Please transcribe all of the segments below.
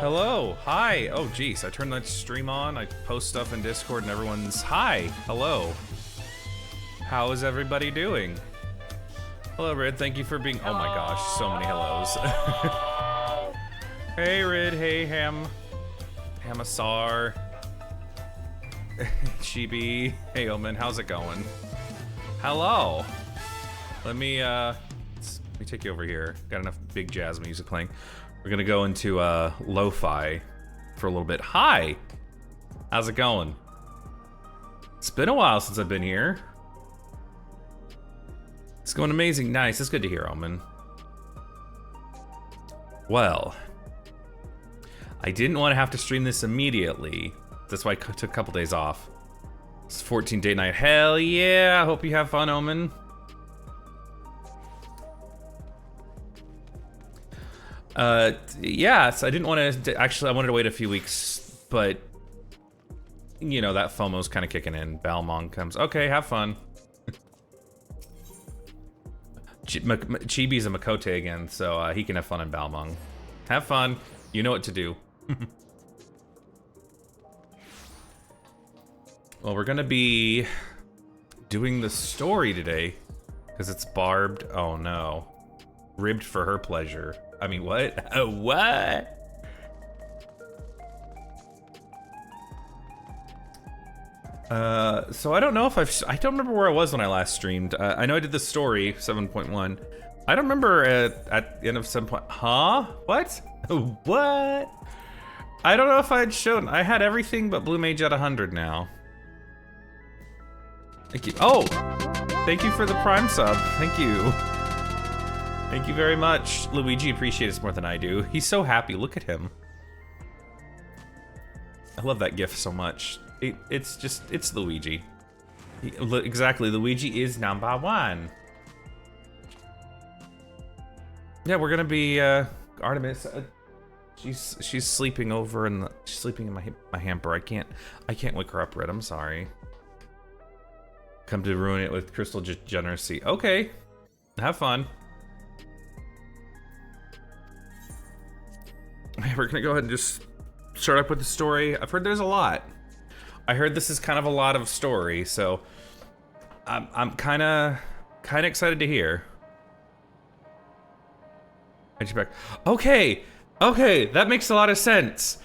Hello, hi. Oh geez, I turned that stream on, I post stuff in Discord and everyone's hi, hello. How is everybody doing? Hello Rid, thank you for being, oh my gosh, so many hellos. Hey Rid, hey Hamasar. Chibi, hey Omen, how's it going? Hello. Let me take you over here. Got enough big jazz music playing. We're gonna go into lo-fi for a little bit. Hi! How's it going? It's been a while since I've been here. It's going amazing. Nice, it's good to hear, Omen. Well, I didn't want to have to stream this immediately. That's why I took a couple days off. It's 14 date night. Hell yeah! I hope you have fun, Omen. Yeah, so I didn't want to, actually, I wanted to wait a few weeks, but, you know, that FOMO's kind of kicking in. Balmong comes. Okay, have fun. Chibi's a Makote again, so he can have fun in Balmong. Have fun. You know what to do. Well, we're gonna be doing the story today, because it's barbed. Oh no. Ribbed for her pleasure. I mean, what? What? So I don't know if I don't remember where I was when I last streamed. I know I did the story, 7.1. I don't remember at the end of 7. Huh? What? What? I don't know if I had shown. I had everything but Blue Mage at 100 now. Thank you. Oh! Thank you for the Prime sub. Thank you. Thank you very much. Luigi appreciates it more than I do. He's so happy. Look at him. I love that gif so much. It's Luigi. Exactly, Luigi is number one. Yeah, we're gonna be Artemis. She's sleeping over in she's sleeping in my hamper. I can't wake her up, Red. I'm sorry. Come to ruin it with crystal degeneracy. Okay, have fun. We're gonna go ahead and just start up with the story. I've heard there's a lot. I heard this is kind of a lot of story, so I'm kind of excited to hear. Okay, that makes a lot of sense.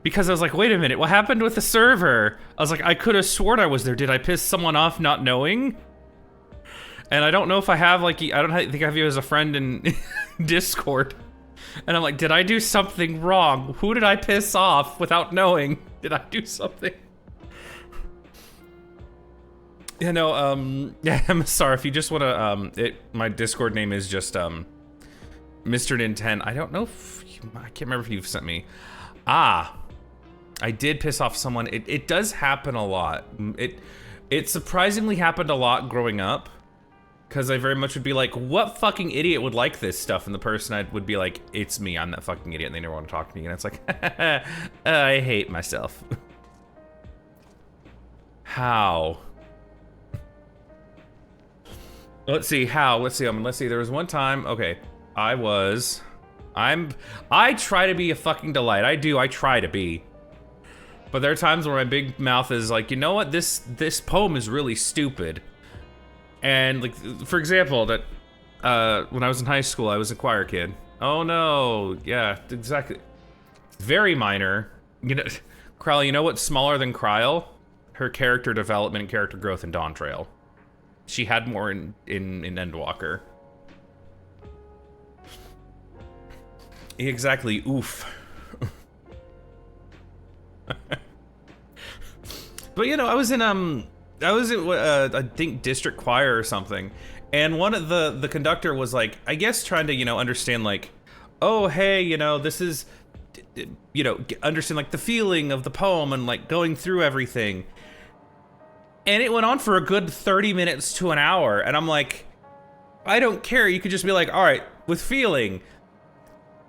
Because I was like, wait a minute, what happened with the server? I was like, I could have sworn I was there. Did I piss someone off not knowing? And I don't know if I have, like, I don't think I have you as a friend in Discord. And I'm like, did I do something wrong? Who did I piss off without knowing? Did I do something? You know, yeah, I'm sorry if you just want to, my Discord name is just, Mr. Nintendo. I don't know if, I can't remember if you've sent me. Ah, I did piss off someone. It does happen a lot. It surprisingly happened a lot growing up. Because I very much would be like, what fucking idiot would like this stuff? And the person would be like, it's me, I'm that fucking idiot, and they never want to talk to me. And it's like, I hate myself. How? Let's see, how? Let's see, there was one time, okay, I try to be a fucking delight. I try to be. But there are times where my big mouth is like, you know what, this poem is really stupid. And, like, for example, that when I was in high school, I was a choir kid. Oh no, yeah, exactly. Very minor. You know, Kryle, you know what's smaller than Kryle? Her character development and character growth in Dawntrail. She had more in Endwalker. Exactly, oof. But you know, I was in I think district choir or something, and one of the conductor was like, I guess trying to, you know, understand like, oh, hey, you know, this is, you know, understand like the feeling of the poem and like going through everything. And it went on for a good 30 minutes to an hour. And I'm like, I don't care. You could just be like, all right, with feeling.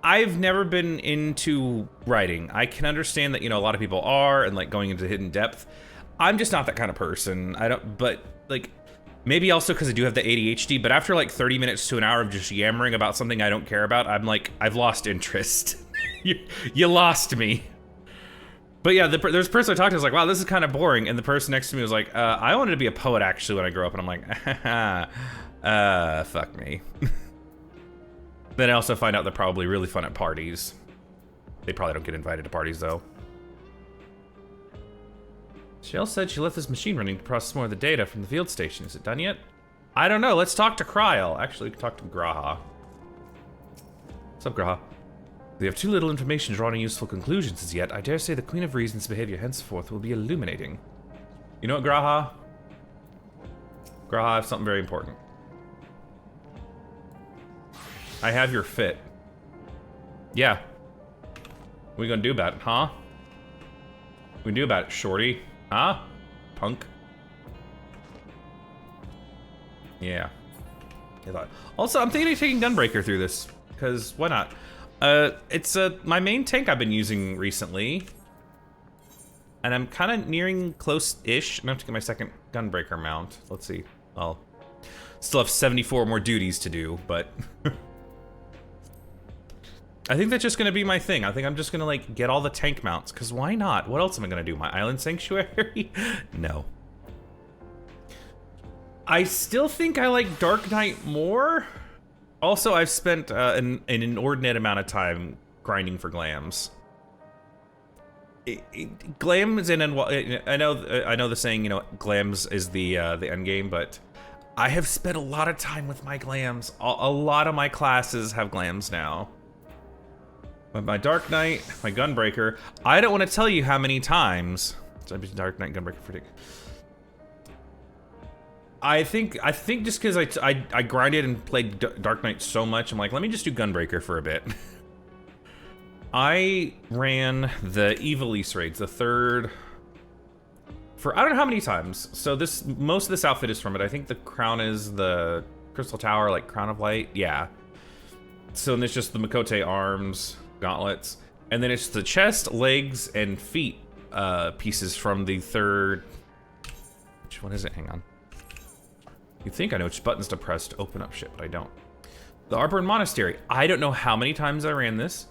I've never been into writing. I can understand that, you know, a lot of people are and like going into hidden depth. I'm just not that kind of person. But like, maybe also because I do have the ADHD, but after like 30 minutes to an hour of just yammering about something I don't care about, I'm like, I've lost interest. you lost me. But yeah, there's a person I talked to was like, wow, this is kind of boring. And the person next to me was like, I wanted to be a poet actually when I grew up. And I'm like, fuck me. Then I also find out they're probably really fun at parties. They probably don't get invited to parties though. Shell said she left this machine running to process more of the data from the field station. Is it done yet? I don't know. Let's talk to Kryl. Actually, we can talk to Graha. What's up, Graha? We have too little information to draw any useful conclusions as yet. I dare say the Queen of Reason's behavior henceforth will be illuminating. You know what, Graha? Graha, I have something very important. I have your fit. Yeah. What are you gonna do about it, huh? What are you gonna do about it, shorty? Huh? Punk? Yeah. Also, I'm thinking of taking Gunbreaker through this, because why not? It's my main tank I've been using recently. And I'm kind of nearing close-ish. I'm gonna have to get my second Gunbreaker mount. Let's see. Well, still have 74 more duties to do, but... I think that's just gonna be my thing. I think I'm just gonna like get all the tank mounts, because why not? What else am I gonna do? My island sanctuary? No. I still think I like Dark Knight more. Also, I've spent an inordinate amount of time grinding for glams. Glams I know the saying, you know, glams is the end game, but I have spent a lot of time with my glams. A lot of my classes have glams now. My Dark Knight, my Gunbreaker. I don't want to tell you how many times. Dark Knight, Gunbreaker, Predict. I think just because I grinded and played Dark Knight so much, I'm like, let me just do Gunbreaker for a bit. I ran the Evilise raids, the third, for I don't know how many times. So most of this outfit is from it. I think the crown is the Crystal Tower, like Crown of Light. Yeah. So then it's just the Makote arms, gauntlets, and then it's the chest, legs, and feet pieces from the third. Which one is it? Hang on. You'd think I know which buttons to press to open up shit, but I don't. The Arbor Monastery. I don't know how many times I ran this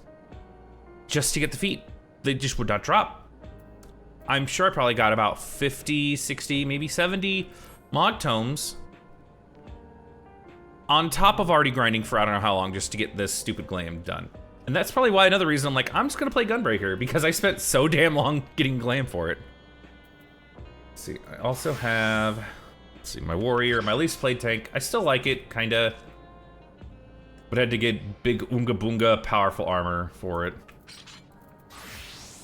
just to get the feet. They just would not drop. I'm sure I probably got about 50, 60, maybe 70 mod tomes on top of already grinding for I don't know how long just to get this stupid glam done. And that's probably why another reason I'm like, I'm just gonna play Gunbreaker, because I spent so damn long getting glam for it. Let's see, I also have, let's see, my warrior, my least played tank. I still like it, kinda. But I had to get big Oonga Boonga powerful armor for it.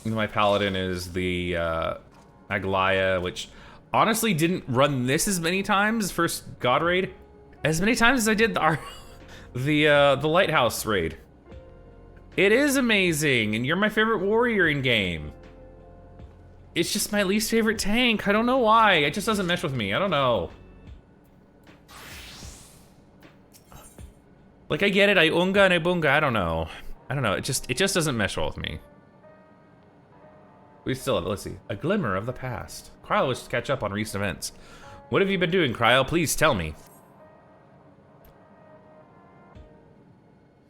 And my paladin is the Aglaya, which honestly didn't run this as many times, first God raid. As many times as I did the Lighthouse raid. It is amazing, and you're my favorite warrior in game. It's just my least favorite tank. I don't know why. It just doesn't mesh with me. I don't know. Like, I get it. I Unga and I Bunga. I don't know. I don't know. It just doesn't mesh well with me. We still have, let's see, a glimmer of the past. Kryl wishes to catch up on recent events. What have you been doing, Kryl? Please tell me.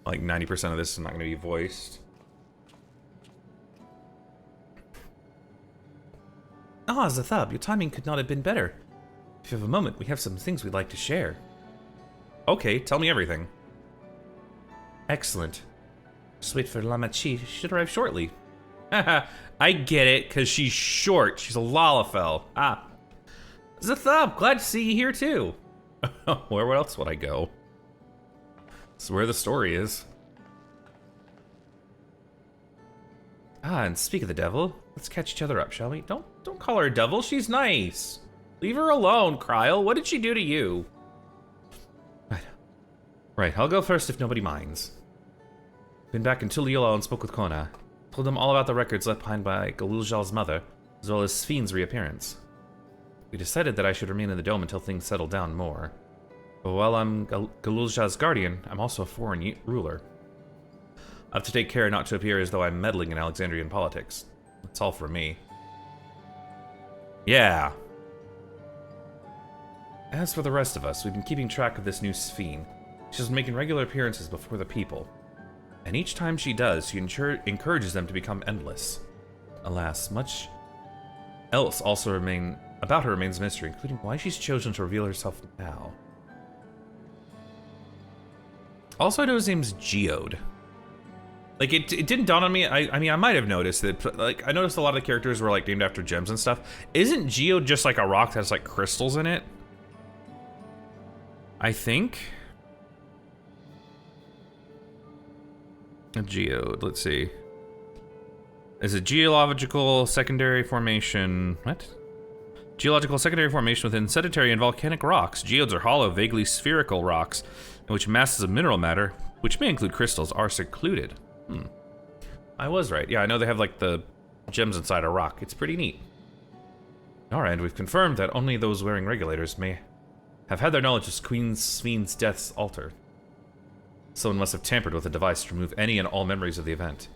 Like 90% of this is not going to be voiced. Ah, Zathab, your timing could not have been better. If you have a moment, we have some things we'd like to share. Okay, tell me everything. Excellent. Just wait for Lamachi. She should arrive shortly. Haha, I get it, because she's short. She's a Lalafell. Ah. Zathab, glad to see you here too. Where else would I go? This is where the story is. Ah, and speak of the devil, let's catch each other up, shall we? Don't call her a devil, she's nice. Leave her alone, Kryl. What did she do to you? Right, I'll go first if nobody minds. Been back in Tuliula and spoke with Kona. Told them all about the records left behind by Galuljal's mother, as well as Spheen's reappearance. We decided that I should remain in the dome until things settle down more. But while I'm Galuljal's guardian, I'm also a foreign ruler. I have to take care not to appear as though I'm meddling in Alexandrian politics. That's all for me. Yeah. As for the rest of us, we've been keeping track of this new Sphene. She's making regular appearances before the people. And each time she does, she encourages them to become endless. Alas, much else also about her remains a mystery, including why she's chosen to reveal herself now. Also, I know his name's Geode. Like, it didn't dawn on me. I mean, I might have noticed it. But, like, I noticed a lot of the characters were, like, named after gems and stuff. Isn't Geode just, like, a rock that has, like, crystals in it? I think. A geode, let's see. Is a geological secondary formation. What? Geological secondary formation within sedentary and volcanic rocks. Geodes are hollow, vaguely spherical rocks in which masses of mineral matter, which may include crystals, are secluded. I was right. Yeah, I know they have like the gems inside a rock. It's pretty neat. Alright, we've confirmed that only those wearing regulators may have had their knowledge of Queen Spheen's deaths altered. Someone must have tampered with a device to remove any and all memories of the event.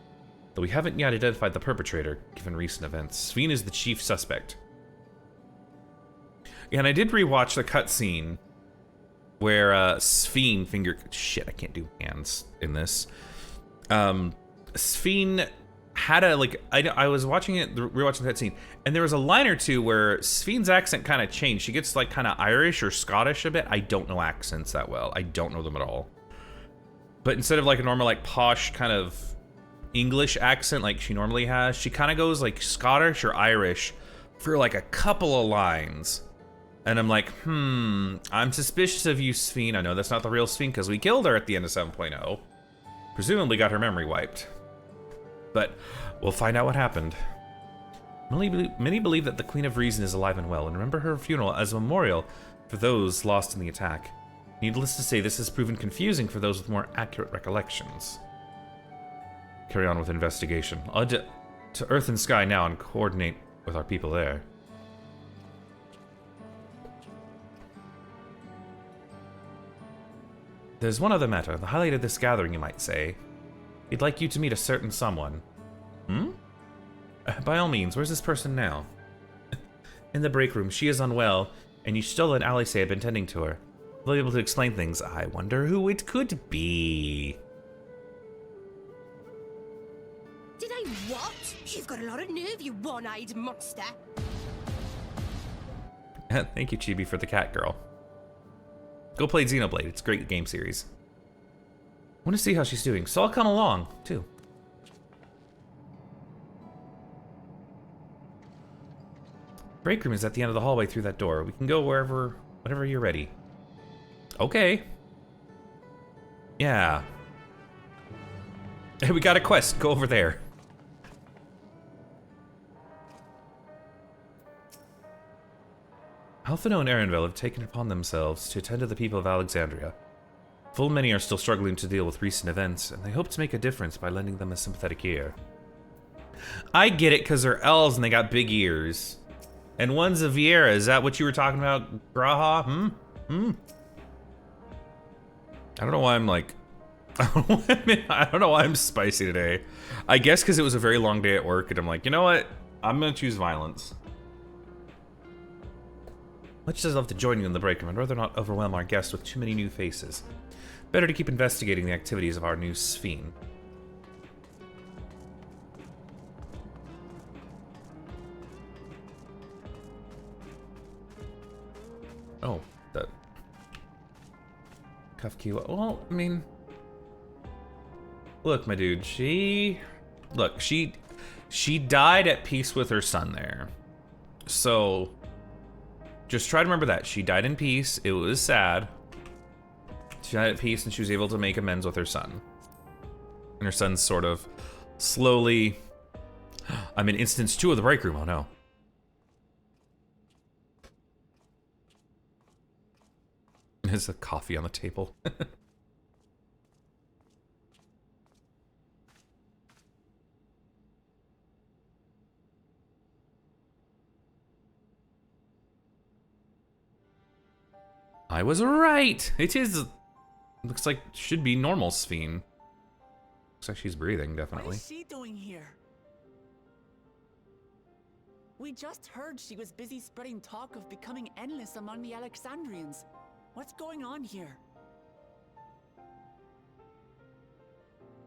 Though we haven't yet identified the perpetrator, given recent events. Sphene is the chief suspect. Yeah, and I did rewatch the cutscene where Sphene shit, I can't do hands in this. Sphene had a, like, I was watching it, rewatching that scene, and there was a line or two where Sphene's accent kind of changed. She gets, like, kind of Irish or Scottish a bit. I don't know accents that well. I don't know them at all. But instead of, like, a normal, like, posh kind of English accent like she normally has, she kind of goes, like, Scottish or Irish for, like, a couple of lines. And I'm like, I'm suspicious of you, Sphene. I know that's not the real Sphene because we killed her at the end of 7.0. Presumably got her memory wiped. But we'll find out what happened. Many believe that the Queen of Reason is alive and well, and remember her funeral as a memorial for those lost in the attack. Needless to say, this has proven confusing for those with more accurate recollections. Carry on with investigation. I'll head to Earth and Sky now and coordinate with our people there. There's one other matter, the highlight of this gathering, you might say. He'd like you to meet a certain someone. By all means, where's this person now? In the break room. She is unwell, and you still let Alice say I've been tending to her. They'll be able to explain things. I wonder who it could be. Did I what? You've got a lot of nerve, you one-eyed monster. Thank you, Chibi, for the cat girl. Go play Xenoblade. It's a great game series. I want to see how she's doing, so I'll come along, too. Break room is at the end of the hallway through that door. We can go whenever you're ready. Okay. Yeah. Hey, we got a quest. Go over there. Alphino and Arenville have taken it upon themselves to attend to the people of Alexandria. Full many are still struggling to deal with recent events, and they hope to make a difference by lending them a sympathetic ear. I get it, because they're elves and they got big ears. And one's a Vieira. Is that what you were talking about, Graha? I don't know why I'm like... I don't know why I'm spicy today. I guess because it was a very long day at work, and I'm like, you know what? I'm going to choose violence. Much as I'd love to join you in the break room, I'd rather not overwhelm our guests with too many new faces. Better to keep investigating the activities of our new Sphene. Oh, the cuff key. Well, I mean, look, my dude. She died at peace with her son there. So just try to remember that she died in peace. It was sad. She died at peace, and she was able to make amends with her son. And her son's sort of slowly. I'm in instance 2 of the break room. Oh no. There's a coffee on the table. I was right. It is. Looks like should be normal Sphene. Looks like she's breathing, What definitely. is she doing here? We just heard she was busy spreading talk of becoming endless among the Alexandrians. What's going on here?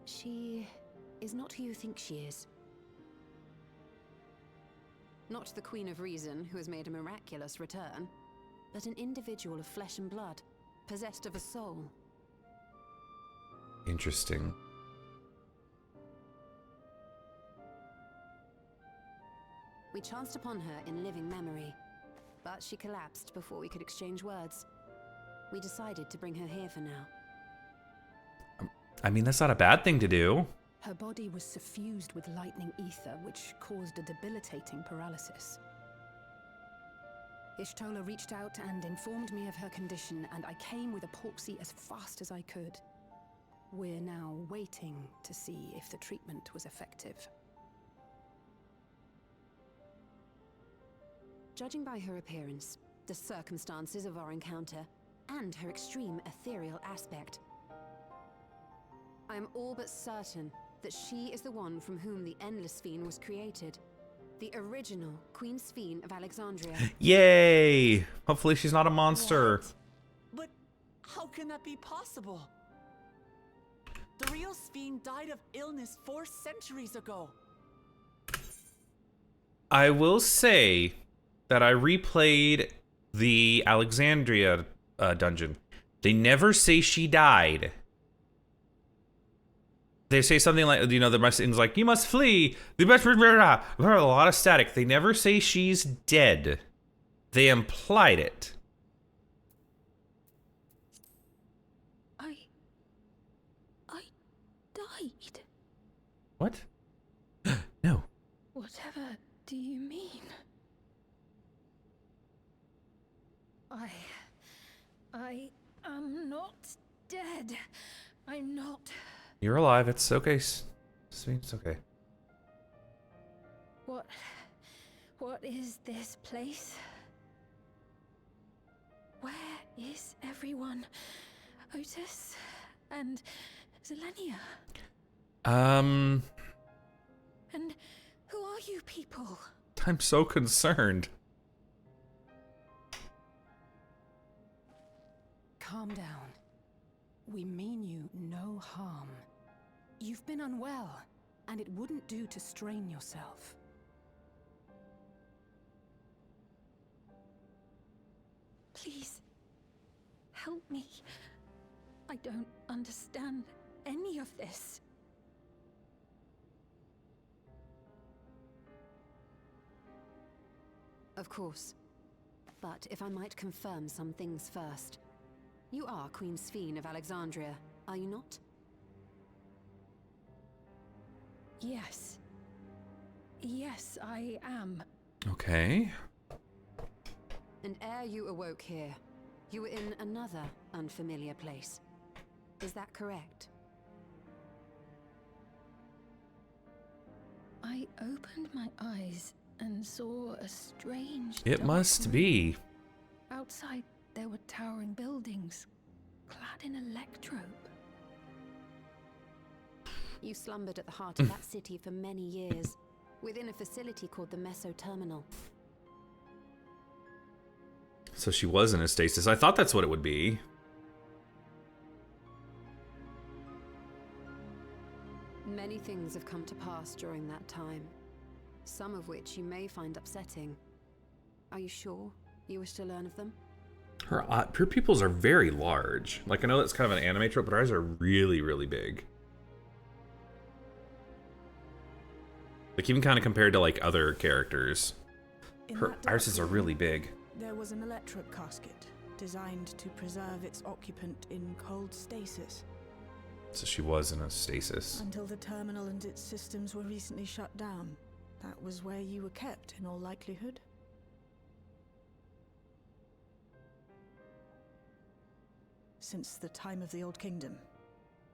She is not who you think she is. Not the Queen of Reason, who has made a miraculous return, but an individual of flesh and blood, possessed of a soul. Interesting. We chanced upon her in living memory, but she collapsed before we could exchange words. We decided to bring her here for now. I mean, that's not a bad thing to do. Her body was suffused with lightning ether, which caused a debilitating paralysis. Ishtola reached out and informed me of her condition, and I came with a Porksy as fast as I could. We're now waiting to see if the treatment was effective. Judging by her appearance, the circumstances of our encounter, and her extreme ethereal aspect, I am all but certain that she is the one from whom the Endless Sphene was created. The original Queen Sphene of Alexandria. Yay! Hopefully she's not a monster. What? But how can that be possible? The real Sphene died of illness 4 centuries ago. I will say that I replayed the Alexandria dungeon. They never say she died. They say something like, you know, the message like, you must flee. A lot of static. They never say she's dead. They implied it. I died. What? No. Whatever do you mean? I am not dead. I'm not. You're alive. It's okay. It's okay. What is this place? Where is everyone? Otis and Zelenia? Um, And who are you people? I'm so concerned. Calm down. We mean you no harm. You've been unwell, and it wouldn't do to strain yourself. Please, help me. I don't understand any of this. Of course. But if I might confirm some things first. You are Queen Sphene of Alexandria, are you not? Yes. Yes, I am. Okay. And ere you awoke here, you were in another unfamiliar place. Is that correct? I opened my eyes and saw a strange It dark must room. be. Outside, there were towering buildings, clad in electrope. You slumbered at the heart of that city for many years, within a facility called the Meso Terminal. So she was in a stasis. I thought that's what it would be. Many things have come to pass during that time, some of which you may find upsetting. Are you sure you wish to learn of them? Her pupils are very large. Like, I know that's kind of an anime trope, but her eyes are really, really big. Like, even kind of compared to, like, other characters. Her irises are really big. There was an electric casket designed to preserve its occupant in cold stasis So she was in a stasis. until the terminal and its systems were recently shut down. That was where you were kept, in all likelihood. Since the time of the Old Kingdom,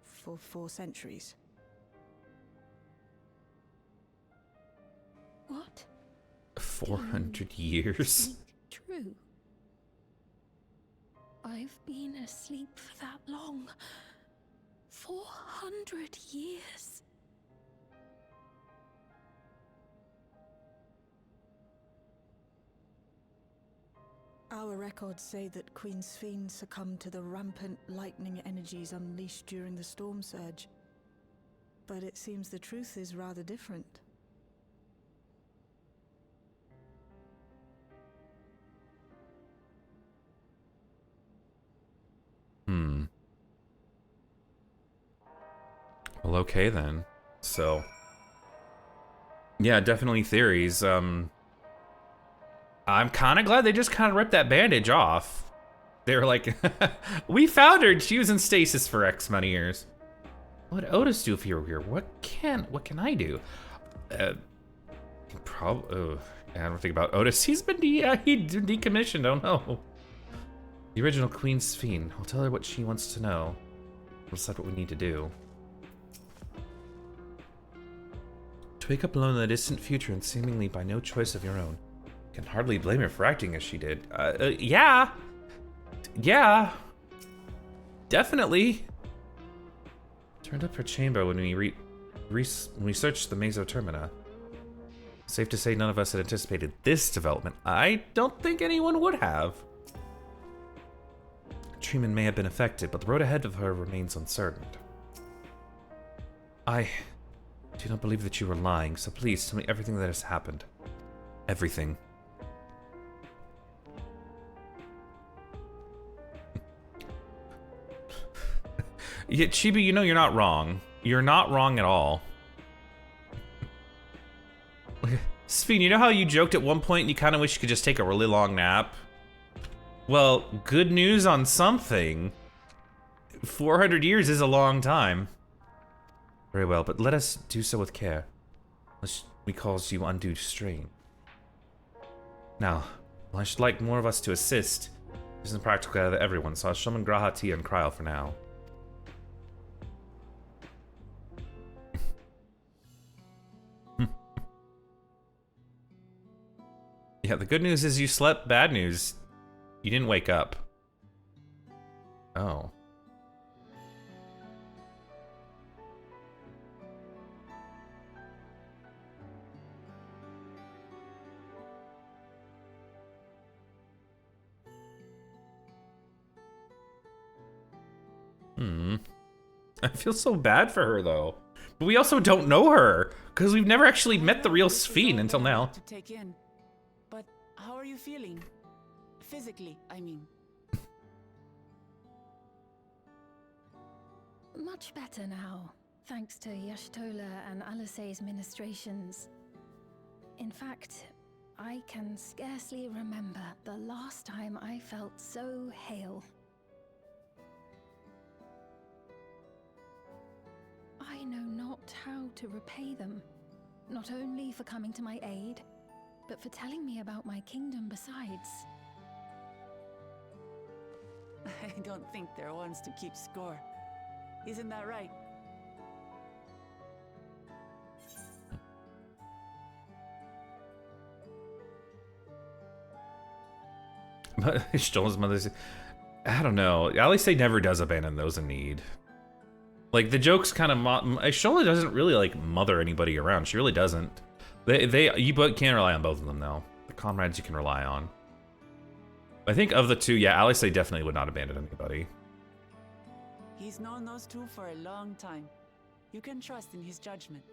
for 4 centuries. What? 400 years? True. I've been asleep for that long. 400 years. Our records say that Queen Sphene succumbed to the rampant lightning energies unleashed during the storm surge. But it seems the truth is rather different. Well, okay then. So, yeah, definitely theories. I'm kind of glad they just kind of ripped that bandage off. They were like, we found her. She was in stasis for X many years. What would Otis do if he were here? What can I do? I don't think about Otis. He's been decommissioned. Oh no. The original Queen Sphene. I'll tell her what she wants to know. We'll decide what we need to do. To wake up alone in the distant future and seemingly by no choice of your own. Can hardly blame her for acting as she did. Yeah. Yeah. Definitely. Turned up her chamber when we searched the Mesotermina. Safe to say none of us had anticipated this development. I don't think anyone would have. Treatment may have been affected, but the road ahead of her remains uncertain. I do not believe that you were lying, so please tell me everything that has happened. Everything. Yeah, Chibi, you know you're not wrong. You're not wrong at all. Sphene, you know how you joked at one point and you kind of wish you could just take a really long nap? Well, good news on something. 400 years is a long time. Very well, but let us do so with care, lest we cause you undue strain. Now, I should like more of us to assist. This isn't practical out of everyone, so I'll summon Graha, Tia, and Kryl for now. Yeah, the good news is you slept. Bad news, you didn't wake up. Oh. I feel so bad for her though. But we also don't know her because we've never actually met the real Sphene until now. To take in. But how are you feeling? Physically, I mean. Much better now, thanks to Y'shtola and Alisei's ministrations. In fact, I can scarcely remember the last time I felt so hale. I know not how to repay them, not only for coming to my aid, but for telling me about my kingdom besides. I don't think they're ones to keep score. Isn't that right? Y'shtola's mother, I don't know. Alisei never does abandon those in need. Like, the joke's kind of... Y'shtola doesn't really, like, mother anybody around. She really doesn't. You can't rely on both of them, though. The comrades you can rely on. I think of the two, yeah, Alisei definitely would not abandon anybody. He's known those two for a long time. You can trust in his judgment.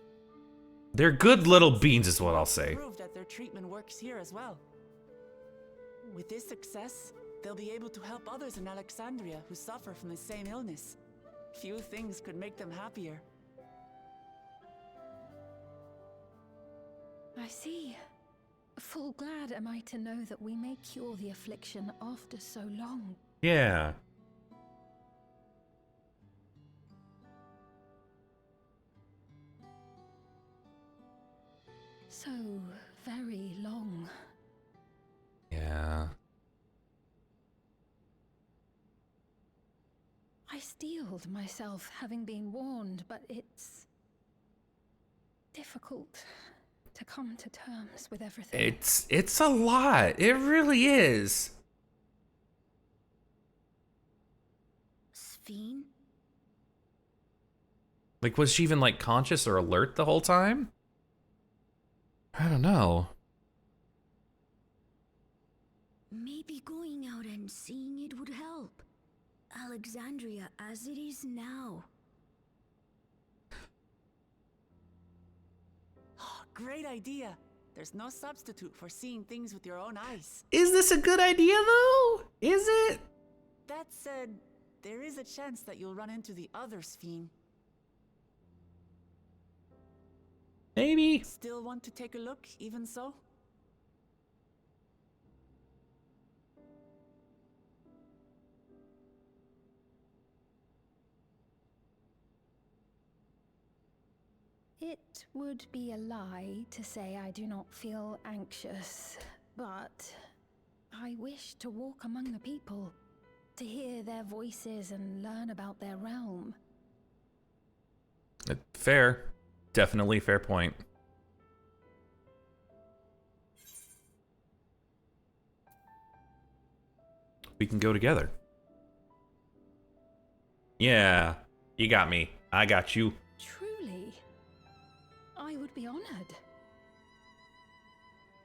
They're good little beans is what I'll say. Prove that their treatment works here as well. With this success, they'll be able to help others in Alexandria who suffer from the same illness. Few things could make them happier. I see. Full glad am I to know that we may cure the affliction after so long. Yeah. So very long. Yeah. I steeled myself, having been warned, but it's difficult to come to terms with everything. It's a lot. It really is. Fiend? Like, was she even, like, conscious or alert the whole time? I don't know. Maybe going out and seeing it would help. Alexandria as it is now. Great idea. There's no substitute for seeing things with your own eyes. Is this a good idea, though? Is it? That said, there is a chance that you'll run into the other Fiend. Maybe. Still want to take a look, even so? It would be a lie to say I do not feel anxious, but I wish to walk among the people, to hear their voices and learn about their realm. Fair. Definitely fair point. We can go together. Yeah, you got me. I got you. Truly, I would be honored.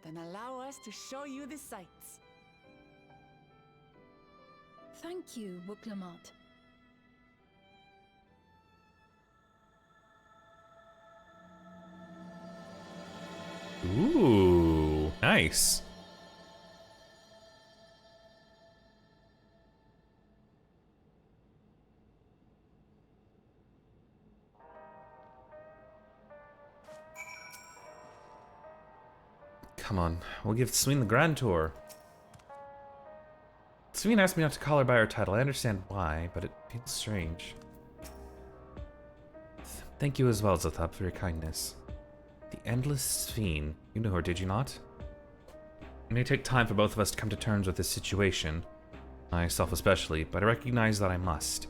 Then allow us to show you the sights. Thank you, Wuklamot. Ooh, nice. Come on, we'll give Sween the grand tour. Sween asked me not to call her by her title. I understand why, but it feels strange. Thank you as well, Zothab, for your kindness. The Endless Sween. You knew her, did you not? It may take time for both of us to come to terms with this situation. Myself especially, but I recognize that I must.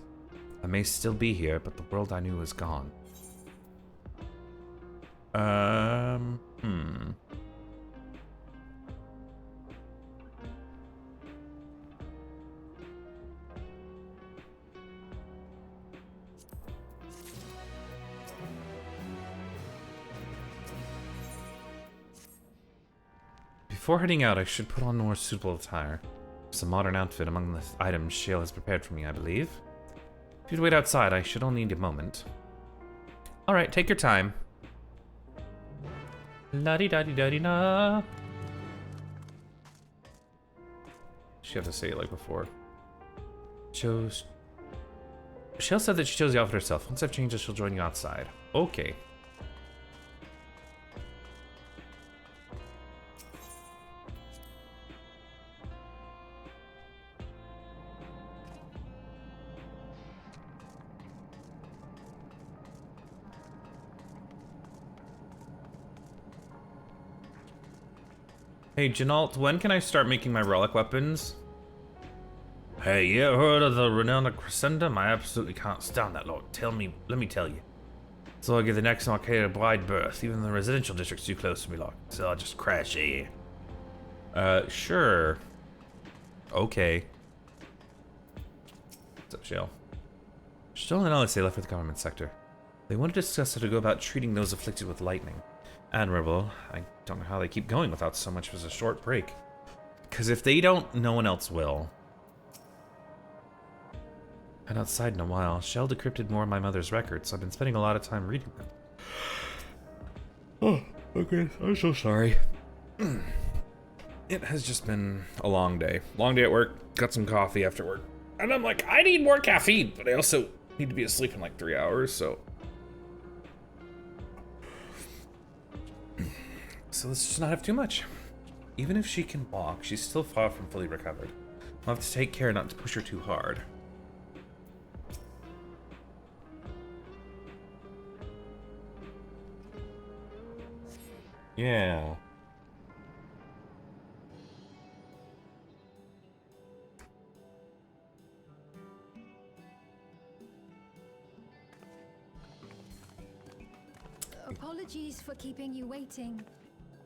I may still be here, but the world I knew is gone. Before heading out, I should put on more suitable attire. There's a modern outfit among the items Shale has prepared for me, I believe. If you'd wait outside, I should only need a moment. Alright, take your time. La-di-da-di-da-di-da. She had to say it like before. Shale said that she chose the outfit herself. Once I've changed it, she'll join you outside. Okay. Hey, Janalt, when can I start making my relic weapons? Hey, you heard of the renowned Crescendum? I absolutely can't stand that lot. Let me tell you. So I'll give the next Arcade a wide berth. Even the residential district's too close to me, lot. So I'll just crash here. Sure. Okay. What's up, Shale? Still and LSA left for the government sector. They want to discuss how to go about treating those afflicted with lightning. Admirable. I don't know how they keep going without so much as a short break. Because if they don't, no one else will. Been outside in a while. Shell decrypted more of my mother's records, so I've been spending a lot of time reading them. Oh, okay. I'm so sorry. It has just been a long day. Long day at work. Got some coffee after work. And I'm like, I need more caffeine, but I also need to be asleep in like 3 hours, so... So let's just not have too much. Even if she can walk, she's still far from fully recovered. I'll have to take care not to push her too hard. Yeah. Apologies for keeping you waiting.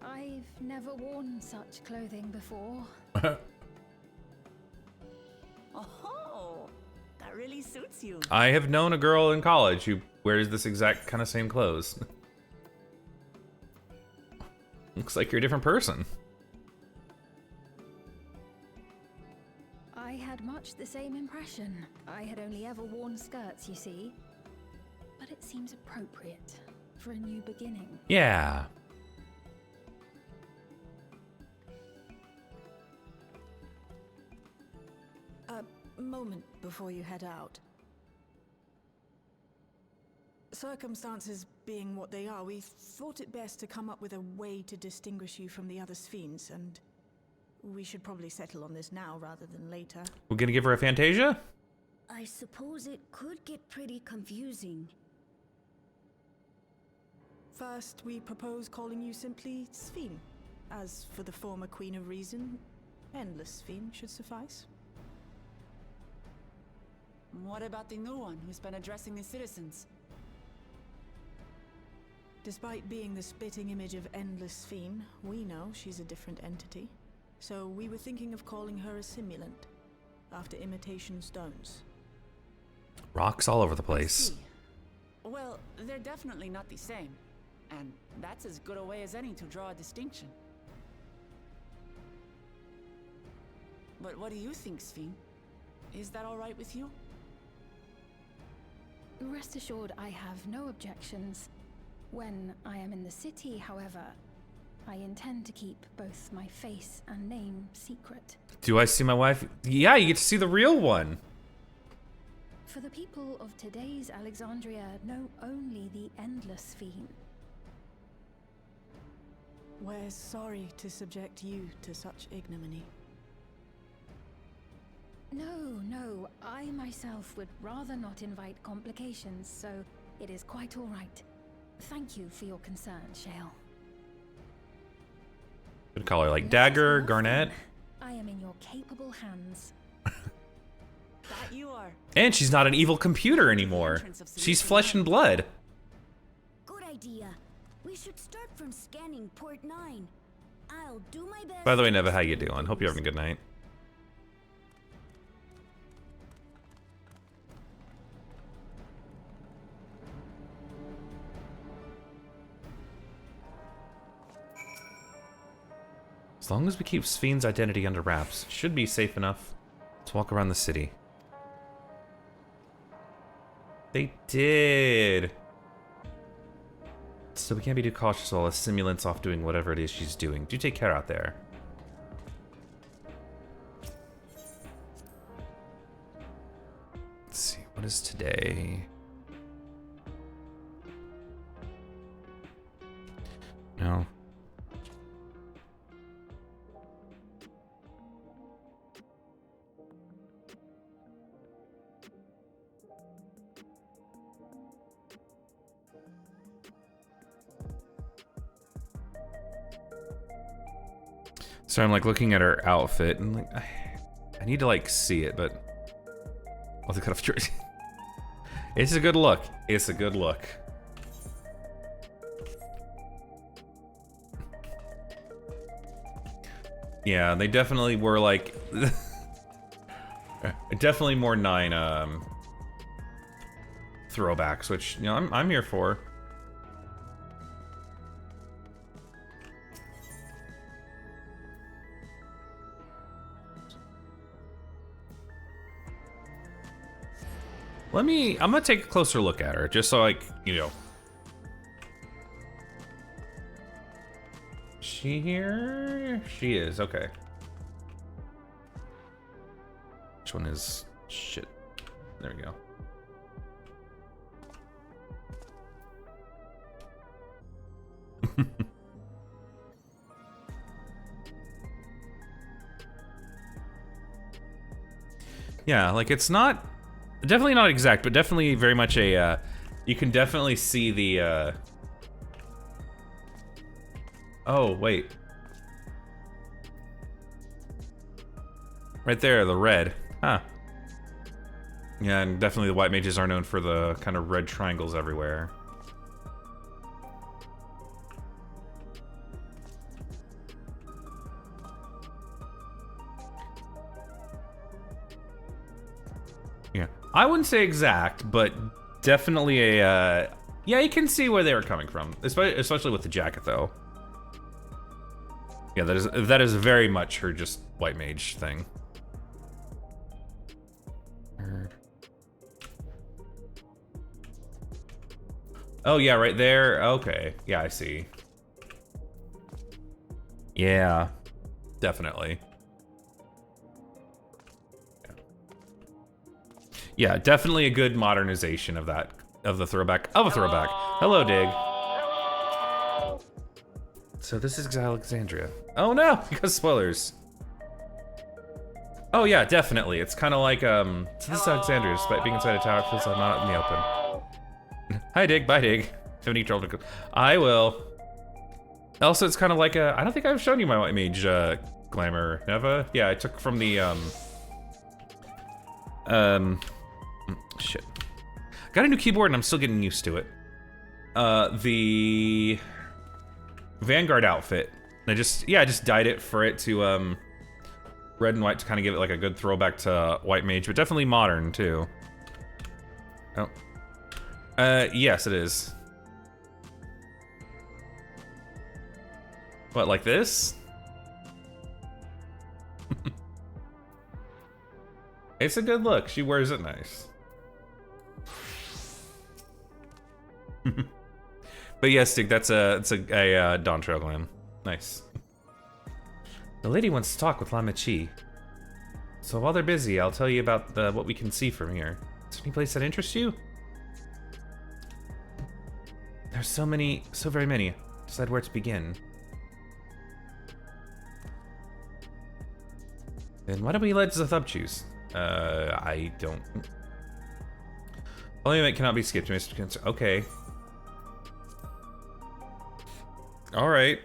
I've never worn such clothing before. Oh, that really suits fits you. I have known a girl in college who wears this exact kind of same clothes. Looks like you're a different person. I had much the same impression. I had only ever worn skirts, you see. But it seems appropriate for a new beginning. Yeah. A moment before you head out. Circumstances being what they are, we thought it best to come up with a way to distinguish you from the other Sphenes, and we should probably settle on this now rather than later. We're gonna give her a Fantasia? I suppose it could get pretty confusing. First, we propose calling you simply Sphene. As for the former Queen of Reason, Endless Sphene should suffice. What about the new one who's been addressing the citizens? Despite being the spitting image of Endless Sphene, we know she's a different entity. So we were thinking of calling her a simulant, after imitation stones. Rocks all over the place. See. Well, they're definitely not the same. And that's as good a way as any to draw a distinction. But what do you think, Sphene? Is that all right with you? Rest assured, I have no objections. When I am in the city, however, I intend to keep both my face and name secret. Do I see my wife? Yeah, you get to see the real one. For the people of today's Alexandria know only the Endless Sphene. We're sorry to subject you to such ignominy. No, I myself would rather not invite complications, so it is quite all right. Thank you for your concern, Shale. Could call her like Let us Dagger, go Garnet. on. I am in your capable hands. That you are. And she's not an evil computer anymore. She's flesh and blood. Good idea. We should start from scanning port 9. I'll do my best. By the way, Neva, how you doing? Hope you're having a good night. As long as we keep Sphene's identity under wraps, it should be safe enough to walk around the city. They did. So we can't be too cautious while a simulant's off doing whatever it is she's doing. Do take care out there. Let's see, what is today? No. So I'm like looking at her outfit and like I need to like see it, but I'll cut off yours. It's a good look. It's a good look. Yeah, they definitely were like definitely more 9 throwbacks, which you know I'm here for. I'm gonna take a closer look at her, just so like, you know. Is she here? She is, okay. Which one is shit? There we go. Yeah, like it's not definitely not exact, but definitely very much a you can definitely see the oh, wait. Right there, the red. Huh. Yeah, and definitely the white mages are known for the kind of red triangles everywhere. Yeah. I wouldn't say exact, but definitely a, yeah, you can see where they were coming from, especially with the jacket, though. Yeah, that is very much her just white mage thing. Oh, yeah, right there. Okay. Yeah, I see. Yeah, definitely. Yeah, definitely a good modernization of that, of the throwback, of a throwback. Hello, Dig. So this is Alexandria. Oh no, because spoilers. Oh yeah, definitely. It's kind of like, so this is Alexandria. Despite being inside a tower, it feels like I'm not in the open. Hi, Dig. Bye, Dig. Have any trouble? I will. Also, it's kind of like a, I don't think I've shown you my white mage glamour, Neva. Yeah, I took from the, shit. Got a new keyboard and I'm still getting used to it. The Vanguard outfit. I just dyed it for it to, red and white to kind of give it like a good throwback to white mage, but definitely modern too. Oh. Yes, it is. What, like this? It's a good look. She wears it nice. But yes, Dick, it's a Dawntrail glam. Nice. The lady wants to talk with Lama Chi. So while they're busy, I'll tell you about what we can see from here. Is there any place that interests you? There's so very many. Decide where to begin. Then why don't we let Zathub choose? I don't. Only event cannot be skipped. Okay. All right.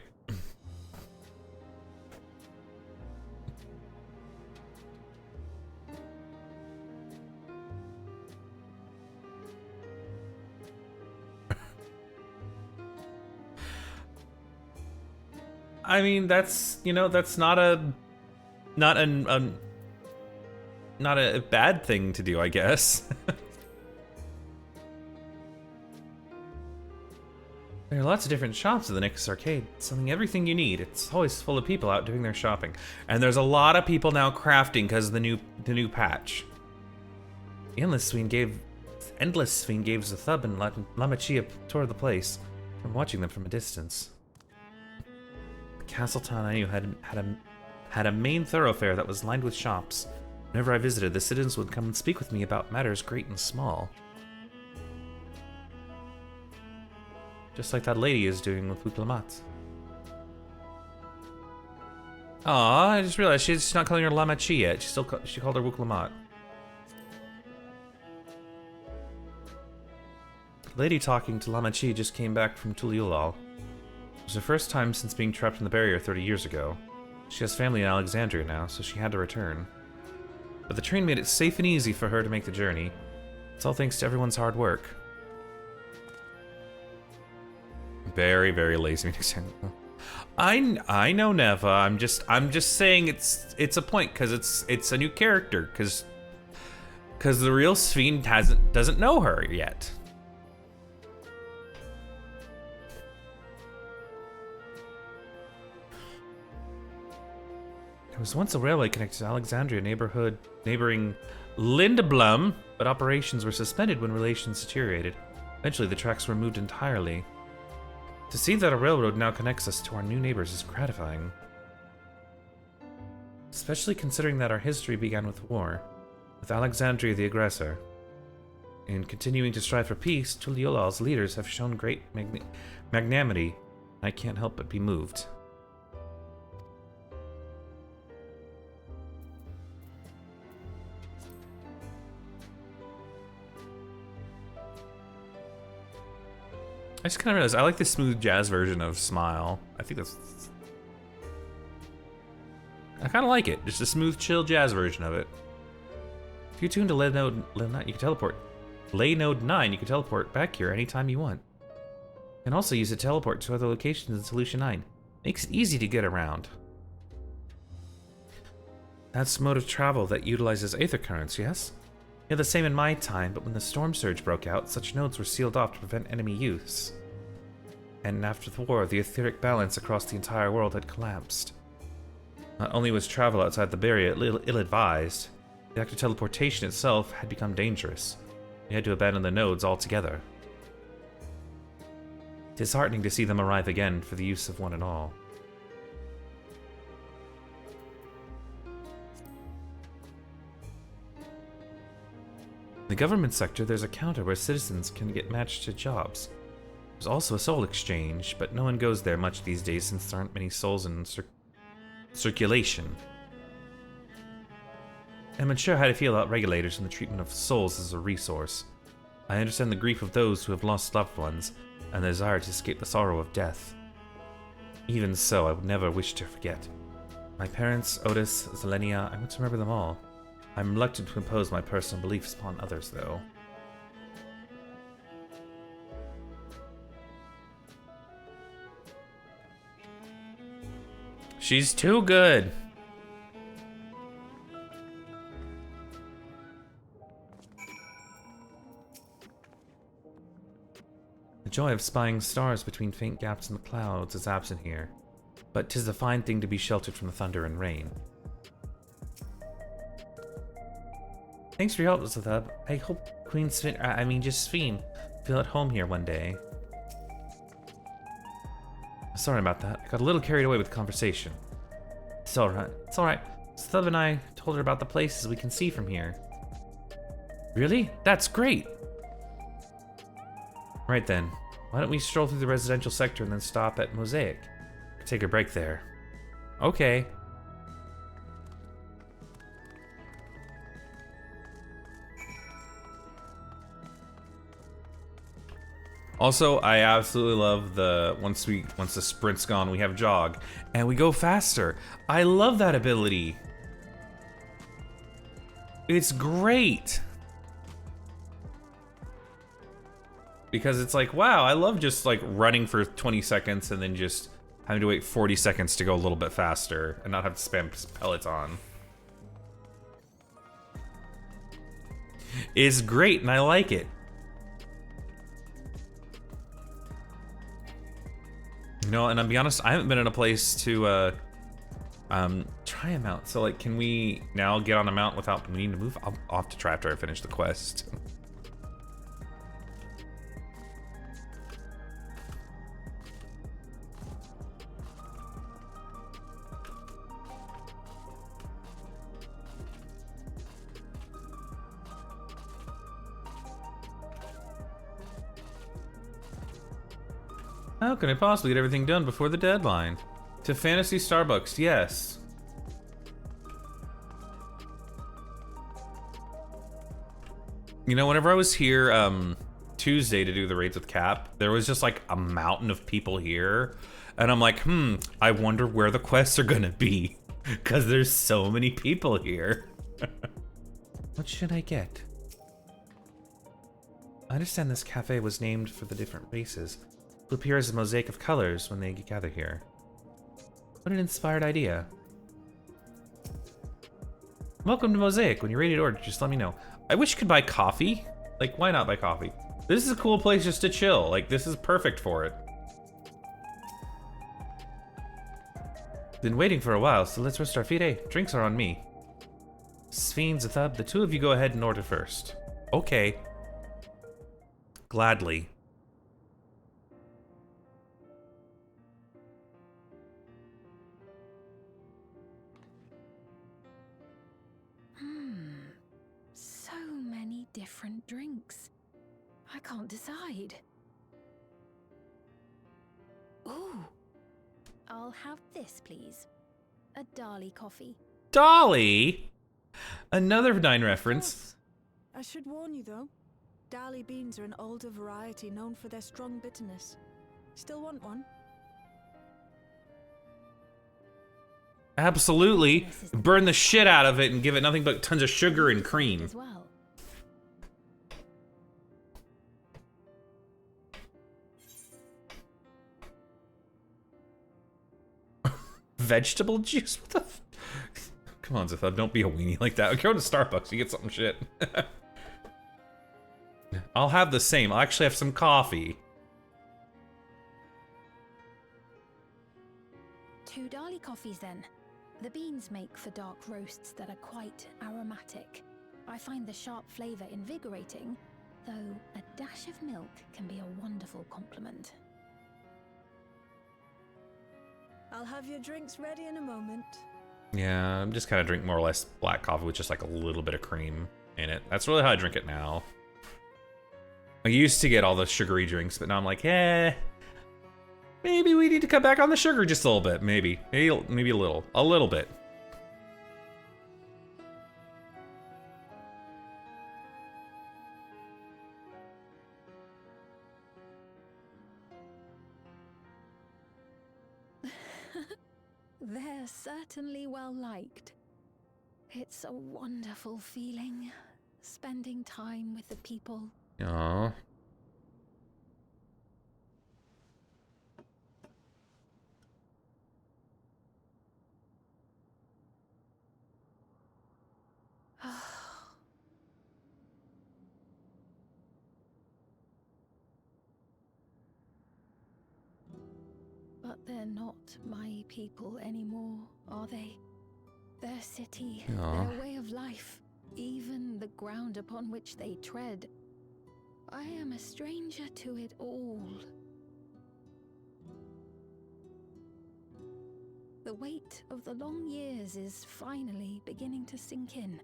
I mean, that's, you know, that's not a bad thing to do, I guess. There are lots of different shops at the Nexus Arcade, selling everything you need. It's always full of people out doing their shopping. And there's a lot of people now crafting because of the new patch. The Endless Swing gave Zathub and Lama Chi a tour of the place. I'm watching them from a distance. The castle town I knew had a main thoroughfare that was lined with shops. Whenever I visited, the citizens would come and speak with me about matters great and small. Just like that lady is doing with Wuklamat. Aw, I just realized she's not calling her Lama Chi yet. She called her Wuklamat. The lady talking to Lama Chi just came back from Tuliulal. It was her first time since being trapped in the barrier 30 years ago. She has family in Alexandria now, so she had to return. But the train made it safe and easy for her to make the journey. It's all thanks to everyone's hard work. Very, very lazy. I know, Neva. I'm just saying it's a point because it's a new character because the real Sphene doesn't know her yet. There was once a railway connected to Alexandria neighboring Lindeblum, but operations were suspended when relations deteriorated. Eventually, the tracks were moved entirely. To see that a railroad now connects us to our new neighbors is gratifying. Especially considering that our history began with war, with Alexandria the aggressor. In continuing to strive for peace, Tuliulal's leaders have shown great magnanimity. I can't help but be moved. I just kind of realized I like the smooth jazz version of Smile. I think that's... I kind of like it. Just a smooth, chill jazz version of it. If you're tuned to Lay Node 9, you can teleport. Lay Node 9, you can teleport back here anytime you want. You can also use a teleport to other locations in Solution 9. Makes it easy to get around. That's a mode of travel that utilizes aether currents, yes? Yeah, the same in my time, but when the storm surge broke out, such nodes were sealed off to prevent enemy use. And after the war, the etheric balance across the entire world had collapsed. Not only was travel outside the barrier ill-advised, the act of teleportation itself had become dangerous. We had to abandon the nodes altogether. Disheartening to see them arrive again for the use of one and all. In the government sector, there's a counter where citizens can get matched to jobs. There's also a soul exchange, but no one goes there much these days since there aren't many souls in circulation. I'm unsure how to feel about regulators and the treatment of souls as a resource. I understand the grief of those who have lost loved ones, and the desire to escape the sorrow of death. Even so, I would never wish to forget. My parents, Otis, Zelenia, I want to remember them all. I'm reluctant to impose my personal beliefs upon others, though. She's too good. The joy of spying stars between faint gaps in the clouds is absent here, but 'tis a fine thing to be sheltered from the thunder and rain. Thanks for your help, Zathab. I hope Queen Sphene feel at home here one day. Sorry about that. I got a little carried away with the conversation. It's alright. It's alright. Zathab and I told her about the places we can see from here. Really? That's great! Right then. Why don't we stroll through the residential sector and then stop at Mosaic? Take a break there. Okay. Also, I absolutely love the once the sprint's gone, we have jog and we go faster. I love that ability. It's great. Because it's like, wow, I love just like running for 20 seconds and then just having to wait 40 seconds to go a little bit faster and not have to spam Peloton. It's great and I like it. You know, and I'll be honest, I haven't been in a place to try a mount. So like, can we now get on a mount without needing to move? I'll have to try after I finish the quest. How can I possibly get everything done before the deadline? To Fantasy Starbucks, yes. You know, whenever I was here Tuesday to do the raids with Cap, there was just like a mountain of people here. And I'm like, I wonder where the quests are gonna be. Because there's so many people here. What should I get? I understand this cafe was named for the different races who appear as a mosaic of colors when they gather here. What an inspired idea. Welcome to Mosaic. When you're ready to order, just let me know. I wish you could buy coffee. Like, why not buy coffee? This is a cool place just to chill. Like, this is perfect for it. Been waiting for a while, so let's rest our feet. Hey, drinks are on me. Sphene, Zathab, the two of you go ahead and order first. Okay. Gladly. So many different drinks. I can't decide. Ooh. I'll have this, please. A Dali coffee. Dolly? Another Nine reference. I should warn you though, Dali beans are an older variety known for their strong bitterness. Still want one? Absolutely. Burn the shit out of it and give it nothing but tons of sugar and cream. As well. Vegetable juice? What the Come on, Zathab, don't be a weenie like that. Go to Starbucks, you get something shit. I'll have the same. I'll actually have some coffee. 2 Dali coffees then. The beans make for dark roasts that are quite aromatic. I find the sharp flavor invigorating, though a dash of milk can be a wonderful complement. I'll have your drinks ready in a moment. Yeah, I'm just kind of drink more or less black coffee with just like a little bit of cream in it. That's really how I drink it now. I used to get all the sugary drinks, but now I'm like, maybe we need to cut back on the sugar just a little bit. Maybe a little bit. They're certainly well liked. It's a wonderful feeling, spending time with the people. Aww. But they're not my people anymore, are they? Their city, Aw. their way of life, even the ground upon which they tread. I am a stranger to it all. The weight of the long years is finally beginning to sink in.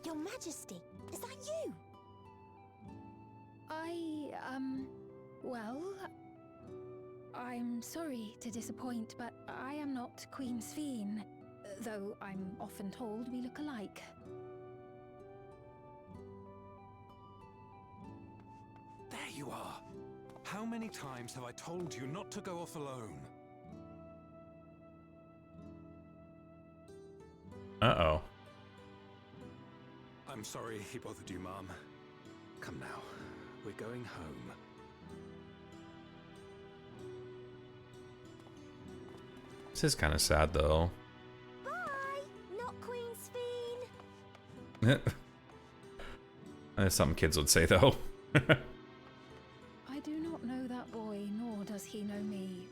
Your Majesty, is that you? Well, I'm sorry to disappoint, but I am not Queen Sphene, though I'm often told we look alike. There you are. How many times have I told you not to go off alone? Uh-oh. I'm sorry he bothered you, Mom. Come now, we're going home. This is kind of sad, though. Bye, not Queen Sphene. That's something kids would say, though. I do not know that boy, nor does he know me.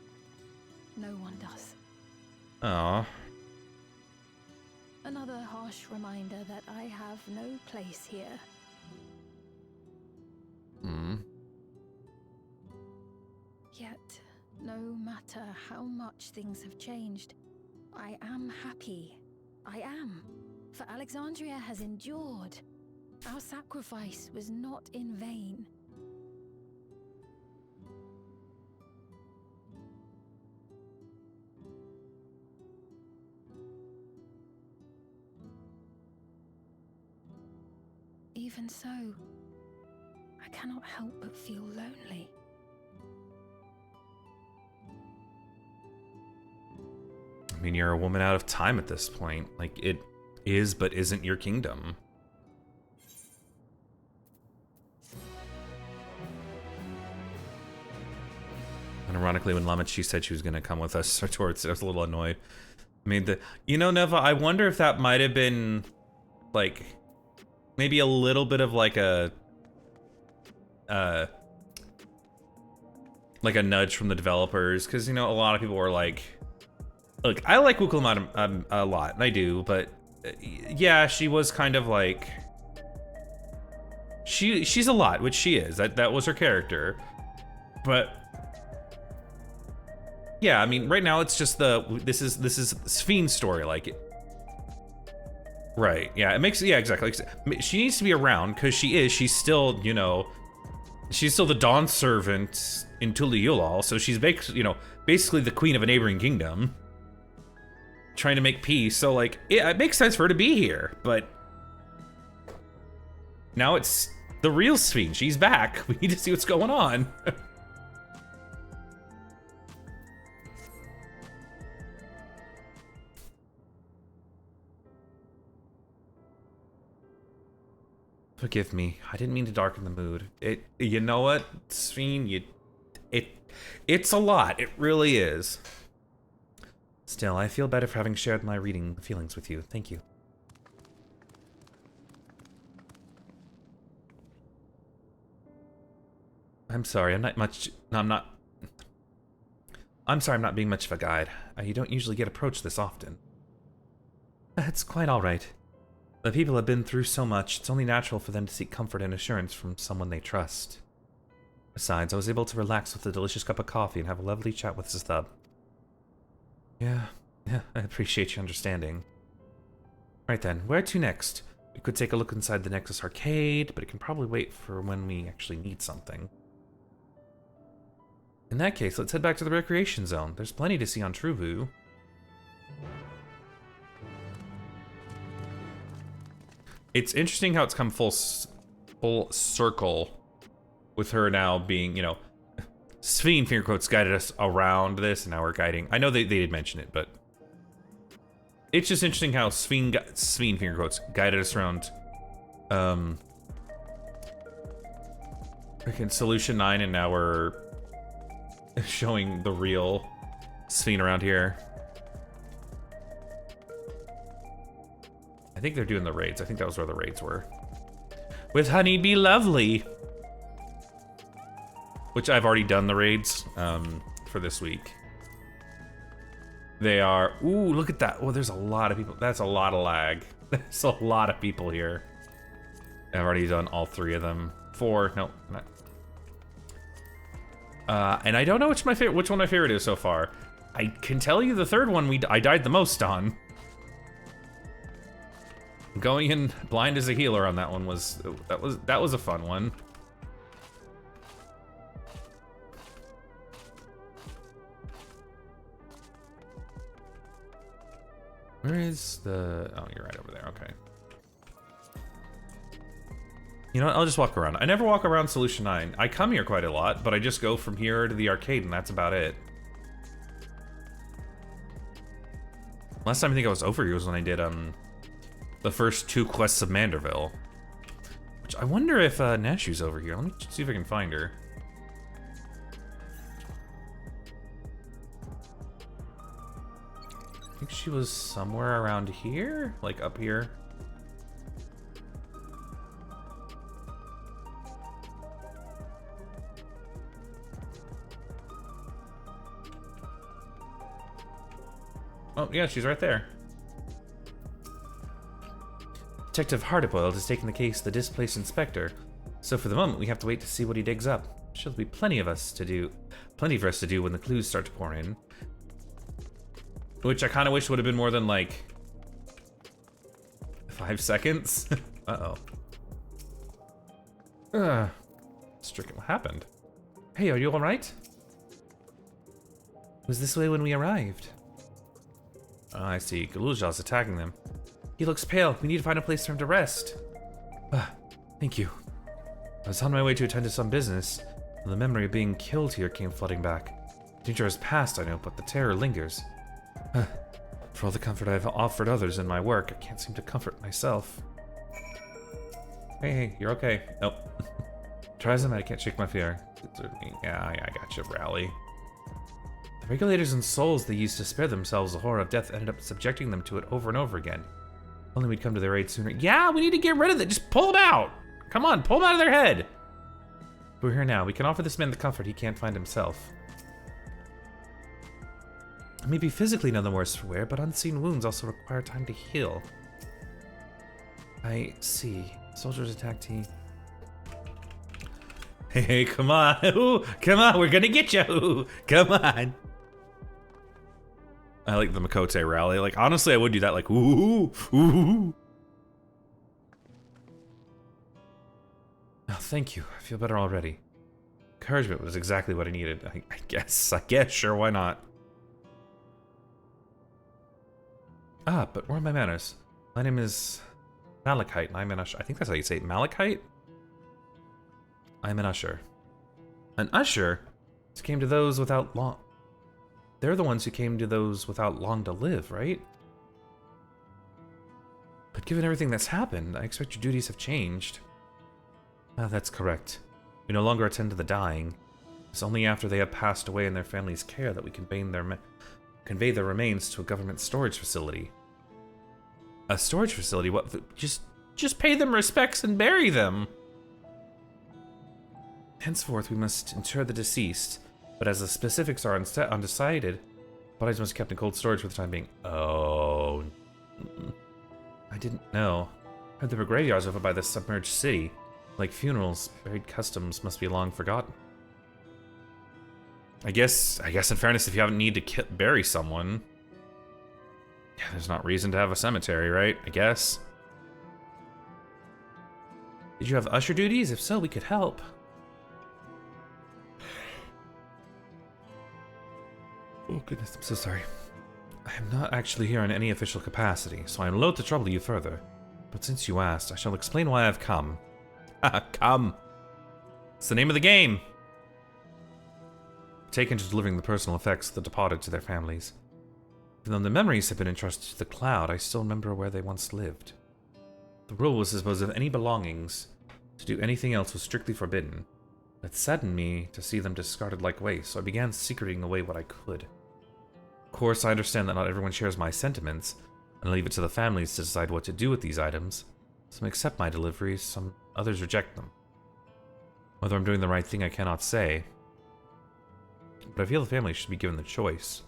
No one does. Aw. Another harsh reminder that I have no place here. Hmm. Yet, no matter how much things have changed, I am happy. I am. For Alexandria has endured. Our sacrifice was not in vain. Even so, I cannot help but feel lonely. I mean, you're a woman out of time at this point. Like, it is but isn't your kingdom. And ironically, when Lamachi said she was going to come with us towards, I was a little annoyed. I mean, you know, Neva, I wonder if that might have been, like, maybe a little bit of like a nudge from the developers, because, you know, a lot of people were like, look, I like Wukulam a lot, and I do, but yeah, she was kind of like, she's a lot, which she is. That was her character, but yeah, I mean, right now it's just this is Sphene's story, like. Right, yeah, it makes, yeah, exactly. She needs to be around, because she's still, you know, she's still the Dawn servant in Tuliulal, so she's, you know, basically the queen of a neighboring kingdom, trying to make peace, so, like, it makes sense for her to be here, but now it's the real Sphene. She's back. We need to see what's going on. Forgive me. I didn't mean to darken the mood. You know what, Sphene? It's a lot. It really is. Still, I feel better for having shared my reading feelings with you. Thank you. I'm sorry, I'm not much... No, I'm not... I'm sorry I'm not being much of a guide. You don't usually get approached this often. It's quite alright. The people have been through so much, it's only natural for them to seek comfort and assurance from someone they trust. Besides, I was able to relax with a delicious cup of coffee and have a lovely chat with Zthub. Yeah, I appreciate your understanding. Right then, where to next? We could take a look inside the Nexus Arcade, but it can probably wait for when we actually need something. In that case, let's head back to the recreation zone. There's plenty to see on Truvu. It's interesting how it's come full circle with her now being, you know, Sphene Fingercoats guided us around this, and now we're guiding. I know they did mention it, but it's just interesting how Sphene Fingercoats guided us around freaking Solution 9, and now we're showing the real Sphene around here. I think they're doing the raids. I think that was where the raids were. With Honey Be Lovely. Which I've already done the raids for this week. They are... Ooh, look at that. Oh, there's a lot of people. That's a lot of lag. There's a lot of people here. I've already done all 3 of them. 4. No, not. And I don't know which one my favorite is so far. I can tell you the 3rd one I died the most on. Going in blind as a healer on that one was a fun one. Where is the... Oh, you're right over there. Okay. You know what? I'll just walk around. I never walk around Solution 9. I come here quite a lot, but I just go from here to the arcade, and that's about it. Last time I think I was over here was when I did the first 2 quests of Manderville. Which I wonder if Nashu's over here. Let me see if I can find her. I think she was somewhere around here? Like up here? Oh, yeah, she's right there. Detective Hardiboiled has taken the case of the displaced inspector, so for the moment we have to wait to see what he digs up. There'll be plenty for us to do when the clues start to pour in. Which I kind of wish would have been more than like 5 seconds. Uh-oh. Stricken, what happened? Hey, are you all right? It was this way when we arrived. Oh, I see. Galuljal's attacking them. He looks pale. We need to find a place for him to rest. Thank you. I was on my way to attend to some business, and the memory of being killed here came flooding back. Danger has passed, I know, but the terror lingers. For all the comfort I've offered others in my work, I can't seem to comfort myself. Hey, you're okay. Nope. Tries them, I can't shake my fear. Yeah, I gotcha, Rally. The regulators and souls they used to spare themselves the horror of death ended up subjecting them to it over and over again. Only we'd come to their aid sooner. Yeah, we need to get rid of it. Just pull them out. Come on, pull them out of their head. We're here now. We can offer this man the comfort he can't find himself. Maybe physically none the worse for wear, but unseen wounds also require time to heal. I see. Soldiers attack team. Hey, come on. Ooh, come on, we're gonna get you. Ooh, come on. I like the Makote rally. Like, honestly, I would do that. Like, ooh, ooh. Oh, thank you. I feel better already. Encouragement was exactly what I needed. I guess, sure, why not? Ah, but where are my manners? My name is Malachite, and I'm an usher. I think that's how you say it. Malachite? I'm an usher. An usher? This came to those without long... They're the ones who came to those without long to live, right? But given everything that's happened, I expect your duties have changed. Ah, that's correct. We no longer attend to the dying. It's only after they have passed away in their family's care that we convey their remains to a government storage facility. A storage facility? What? Just pay them respects and bury them. Henceforth, we must inter the deceased, but as the specifics are undecided, bodies must be kept in cold storage for the time being. Oh. I didn't know. I heard there were graveyards over by the submerged city. Like funerals, buried customs must be long forgotten. I guess in fairness, if you haven't need to bury someone, yeah, there's not reason to have a cemetery, right? I guess. Did you have usher duties? If so, we could help. Oh goodness, I'm so sorry. I am not actually here in any official capacity, so I am loath to trouble you further. But since you asked, I shall explain why I've come. Come. It's the name of the game. Taken to delivering the personal effects of the departed to their families. Even though the memories have been entrusted to the cloud, I still remember where they once lived. The rule was to dispose of any belongings. To do anything else was strictly forbidden. It saddened me to see them discarded like waste, so I began secreting away what I could. Of course, I understand that not everyone shares my sentiments, and I leave it to the families to decide what to do with these items. Some accept my deliveries, some others reject them. Whether I'm doing the right thing, I cannot say. But I feel the family should be given the choice.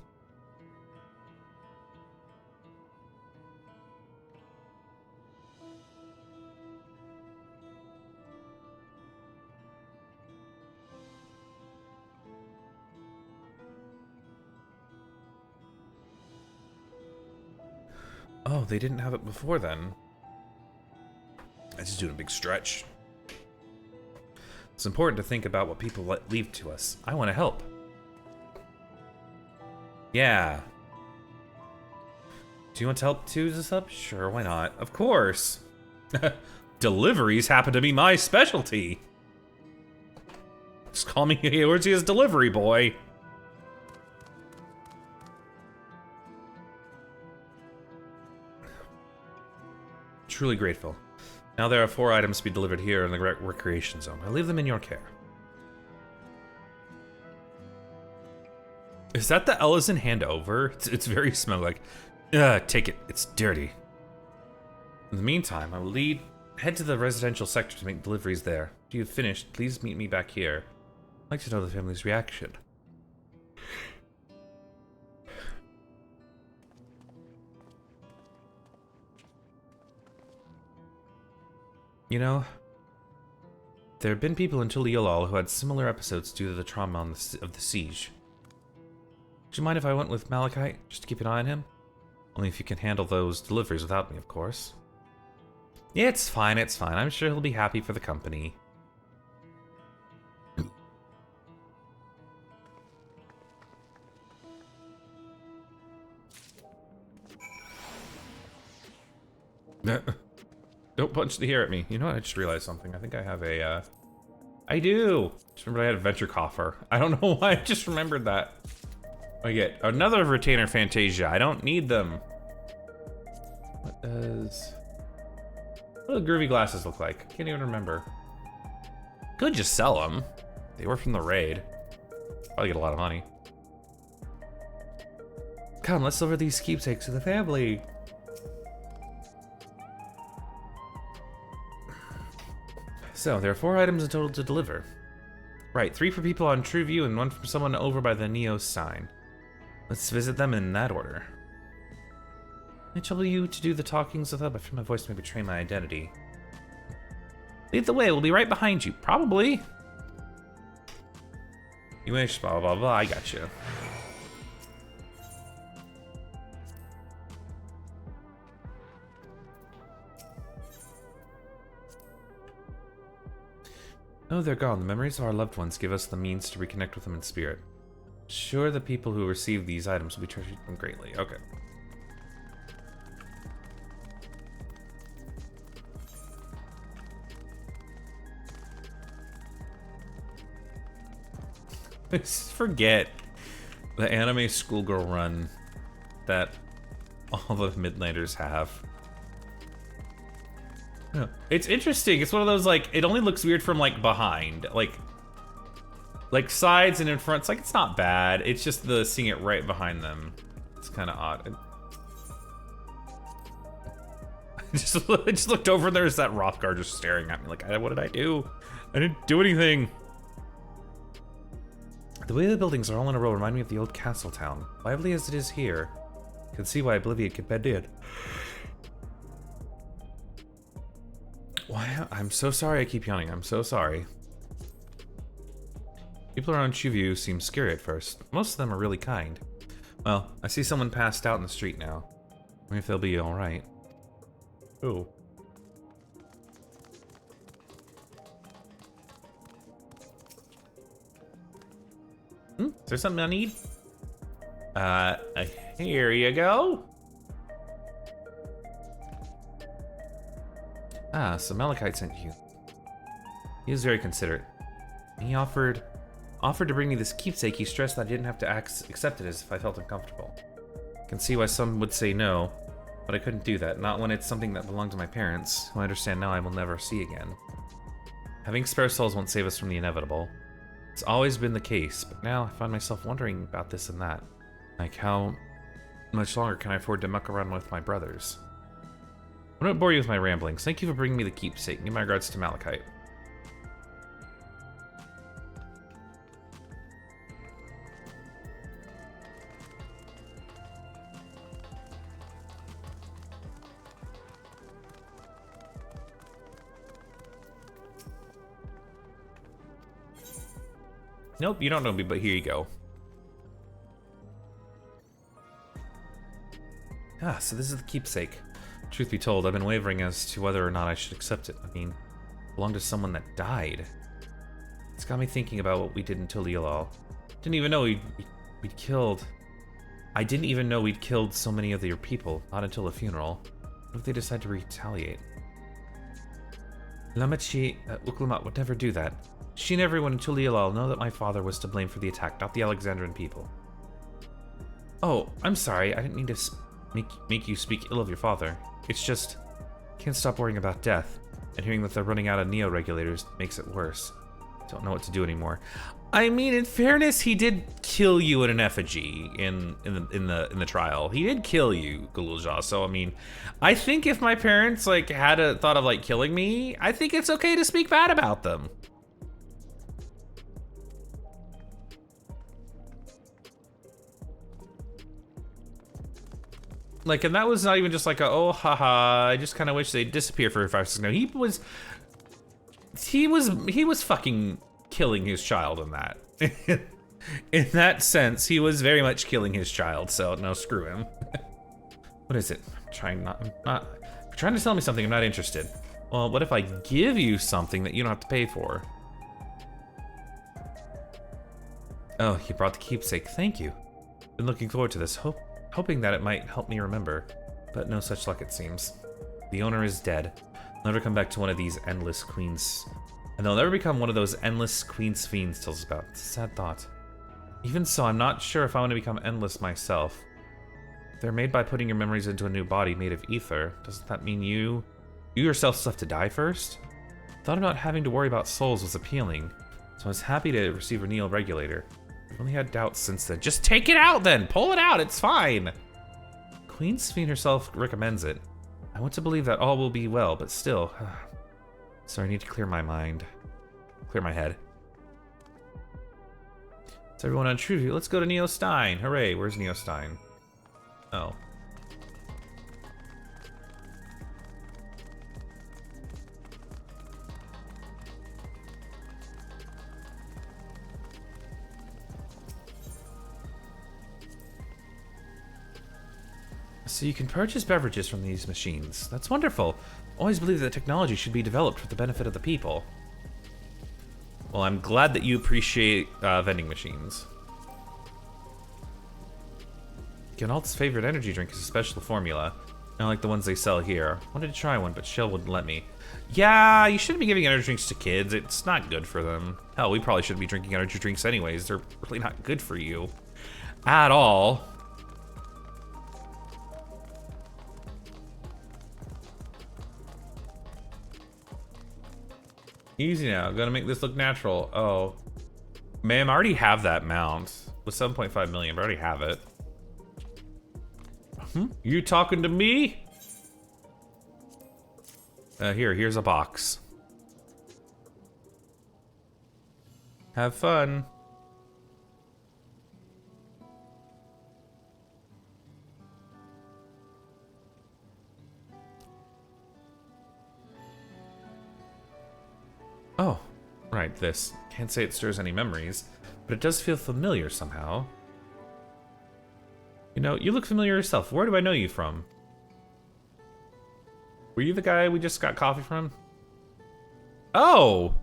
Oh, they didn't have it before then. I just doing a big stretch. It's important to think about what people leave to us. I want to help. Yeah. Do you want to help too, this up? Sure, why not? Of course. Deliveries happen to be my specialty. Just call me Eorzea's delivery boy. Truly grateful. Now there are 4 items to be delivered here in the recreation zone. I leave them in your care. Is that the Ellison handover? It's very smelly. Like, take it. It's dirty. In the meantime, I will head to the residential sector to make deliveries there. After you've finished, please meet me back here. I'd like to know the family's reaction. You know, there have been people in Tuliolal who had similar episodes due to the trauma of the siege. Would you mind if I went with Malachite, just to keep an eye on him? Only if you can handle those deliveries without me, of course. Yeah, it's fine, it's fine. I'm sure he'll be happy for the company. Don't punch the air at me. You know what? I just realized something. I think I have a, I do! Just remembered I had a venture coffer. I don't know why I just remembered that. I get another retainer Fantasia. I don't need them. What do the groovy glasses look like? Can't even remember. Could just sell them. They were from the raid. Probably get a lot of money. Come, let's deliver these keepsakes to the family. So, there are 4 items in total to deliver. Right, 3 for people on True View and 1 from someone over by the Neo sign. Let's visit them in that order. Can I trouble you to do the talkings with them? I fear my voice may betray my identity. Lead the way, we'll be right behind you. Probably. You wish, blah, blah, blah, I got you. Oh, they're gone. The memories of our loved ones give us the means to reconnect with them in spirit. Sure, the people who receive these items will be treasured them greatly. Okay. Forget the anime schoolgirl run that all the Midnighters have. It's interesting. It's one of those, like, it only looks weird from, like, behind. Like Like sides and in front, it's like it's not bad. It's just the seeing it right behind them. It's kind of odd. I just looked over and there's that Rothgar just staring at me like, what did I do? I didn't do anything. The way the buildings are all in a row remind me of the old castle town. Lively as it is here, you can see why Oblivion could bend in. Why? I'm so sorry I keep yawning. I'm so sorry. People around Chuview seem scary at first. Most of them are really kind. Well, I see someone passed out in the street now. I wonder if they'll be alright. Ooh. Is there something I need? Here you go. Ah, so Malachite sent you. He was very considerate. He offered to bring me this keepsake. He stressed that I didn't have to accept it as if I felt uncomfortable. I can see why some would say no, but I couldn't do that. Not when it's something that belonged to my parents, who I understand now I will never see again. Having spare souls won't save us from the inevitable. It's always been the case, but now I find myself wondering about this and that. Like, how much longer can I afford to muck around with my brothers? I won't bore you with my ramblings. Thank you for bringing me the keepsake. Give my regards to Malachite. Nope, you don't know me, but here you go. Ah, so this is the keepsake. Truth be told, I've been wavering as to whether or not I should accept it. I mean, it belonged to someone that died. It's got me thinking about what we did in Tulialal. Didn't even know we'd killed... I didn't even know we'd killed so many of your people, not until the funeral. What if they decide to retaliate? Lamachi Uklamat would never do that. She and everyone in Tulialal know that my father was to blame for the attack, not the Alexandrian people. Oh, I'm sorry. I didn't mean to make you speak ill of your father. It's just, can't stop worrying about death, and hearing that they're running out of neo-regulators makes it worse. Don't know what to do anymore. I mean, in fairness, he did kill you in an effigy in the trial. He did kill you, Gululja. So I mean, I think if my parents like had a thought of like killing me, I think it's okay to speak bad about them. Like, and that was not even just like a, oh, haha, I just kind of wish they'd disappear for 5 seconds. No, he was fucking killing his child in that. In that sense, he was very much killing his child, so no, screw him. What is it? I'm trying to tell me something, I'm not interested. Well, what if I give you something that you don't have to pay for? Oh, you brought the keepsake, thank you. Been looking forward to this, hoping that it might help me remember, but no such luck it seems. The owner is dead. I'll never come back to one of these endless queens, and they'll never become one of those endless queen's fiends tells us about. It's a sad thought. Even so, I'm not sure if I want to become endless myself. They're made by putting your memories into a new body made of ether. Doesn't that mean you yourself still have to die first? Thought about having to worry about souls was appealing, so I was happy to receive a neo-regulator. I've only had doubts since then. Just take it out then! Pull it out, it's fine! Queen's Fiend herself recommends it. I want to believe that all will be well, but still. So I need to clear my mind. Clear my head. It's everyone on True View. Let's go to Neo Stein. Hooray, where's Neo Stein? Oh. So you can purchase beverages from these machines. That's wonderful. Always believe that technology should be developed for the benefit of the people. Well, I'm glad that you appreciate vending machines. Ganalt's favorite energy drink is a special formula. Not like the ones they sell here. Wanted to try one, but Shell wouldn't let me. Yeah, you shouldn't be giving energy drinks to kids. It's not good for them. Hell, we probably shouldn't be drinking energy drinks anyways. They're really not good for you. At all. Easy now, gotta make this look natural. Oh. Ma'am, I already have that mount. With 7.5 million, but I already have it. You talking to me? Here's a box. Have fun. Oh, right, this. Can't say it stirs any memories, but it does feel familiar somehow. You know, you look familiar yourself. Where do I know you from? Were you the guy we just got coffee from? Oh!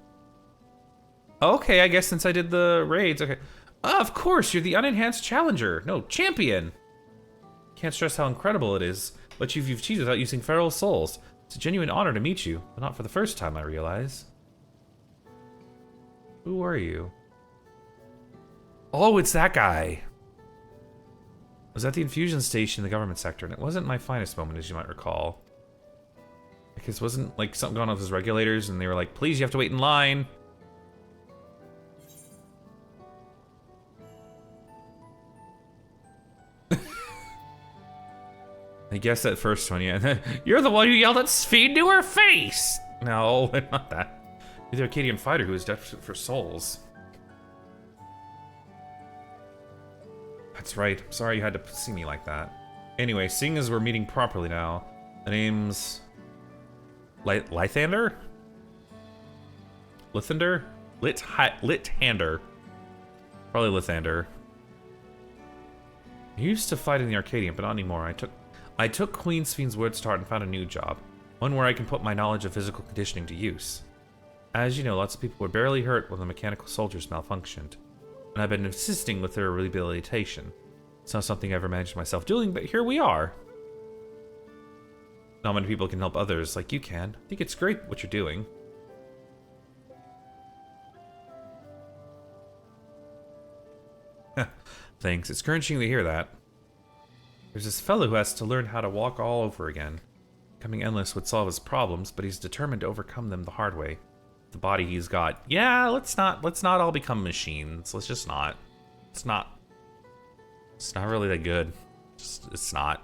Okay, I guess since I did the raids, okay. Of course, you're the unenhanced challenger. No, champion! Can't stress how incredible it is. But you've achieved without using feral souls. It's a genuine honor to meet you, but not for the first time, I realize. Who are you? Oh, it's that guy. I was at the infusion station in the government sector, and it wasn't my finest moment, as you might recall. Because wasn't like something going on with his regulators, and they were like, please, you have to wait in line. I guess that first one, yeah. You're the one who yelled at Sphene to her face! No, not that. You're the Arcadian fighter who is desperate for souls. That's right. I'm sorry you had to see me like that. Anyway, seeing as we're meeting properly now, the name's... Lithander? Lithander? Lithander. Probably Lithander. I used to fight in the Arcadian, but not anymore. I took Queen Sphene's word to heart and found a new job. One where I can put my knowledge of physical conditioning to use. As you know, lots of people were barely hurt when the mechanical soldiers malfunctioned. And I've been assisting with their rehabilitation. It's not something I ever managed myself doing, but here we are. Not many people can help others like you can. I think it's great what you're doing. Thanks, it's encouraging to hear that. There's this fellow who has to learn how to walk all over again. Becoming endless would solve his problems, but he's determined to overcome them the hard way. The body he's got. Yeah, let's not all become machines. Let's just not. It's not really that good. It's not.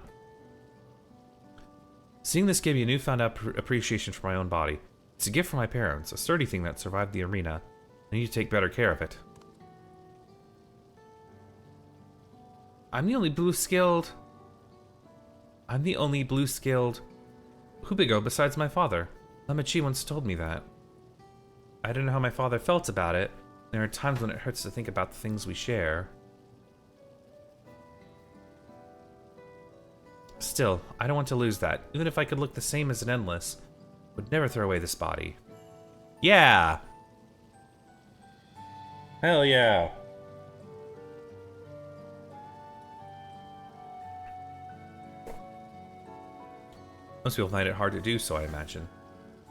Seeing this gave me a newfound appreciation for my own body. It's a gift from my parents, a sturdy thing that survived the arena. I need to take better care of it. I'm the only blue-scaled Hubigo besides my father. Lamachi once told me that. I don't know how my father felt about it. There are times when it hurts to think about the things we share. Still, I don't want to lose that. Even if I could look the same as an Endless, would never throw away this body. Yeah! Hell yeah! Most people find it hard to do so, I imagine.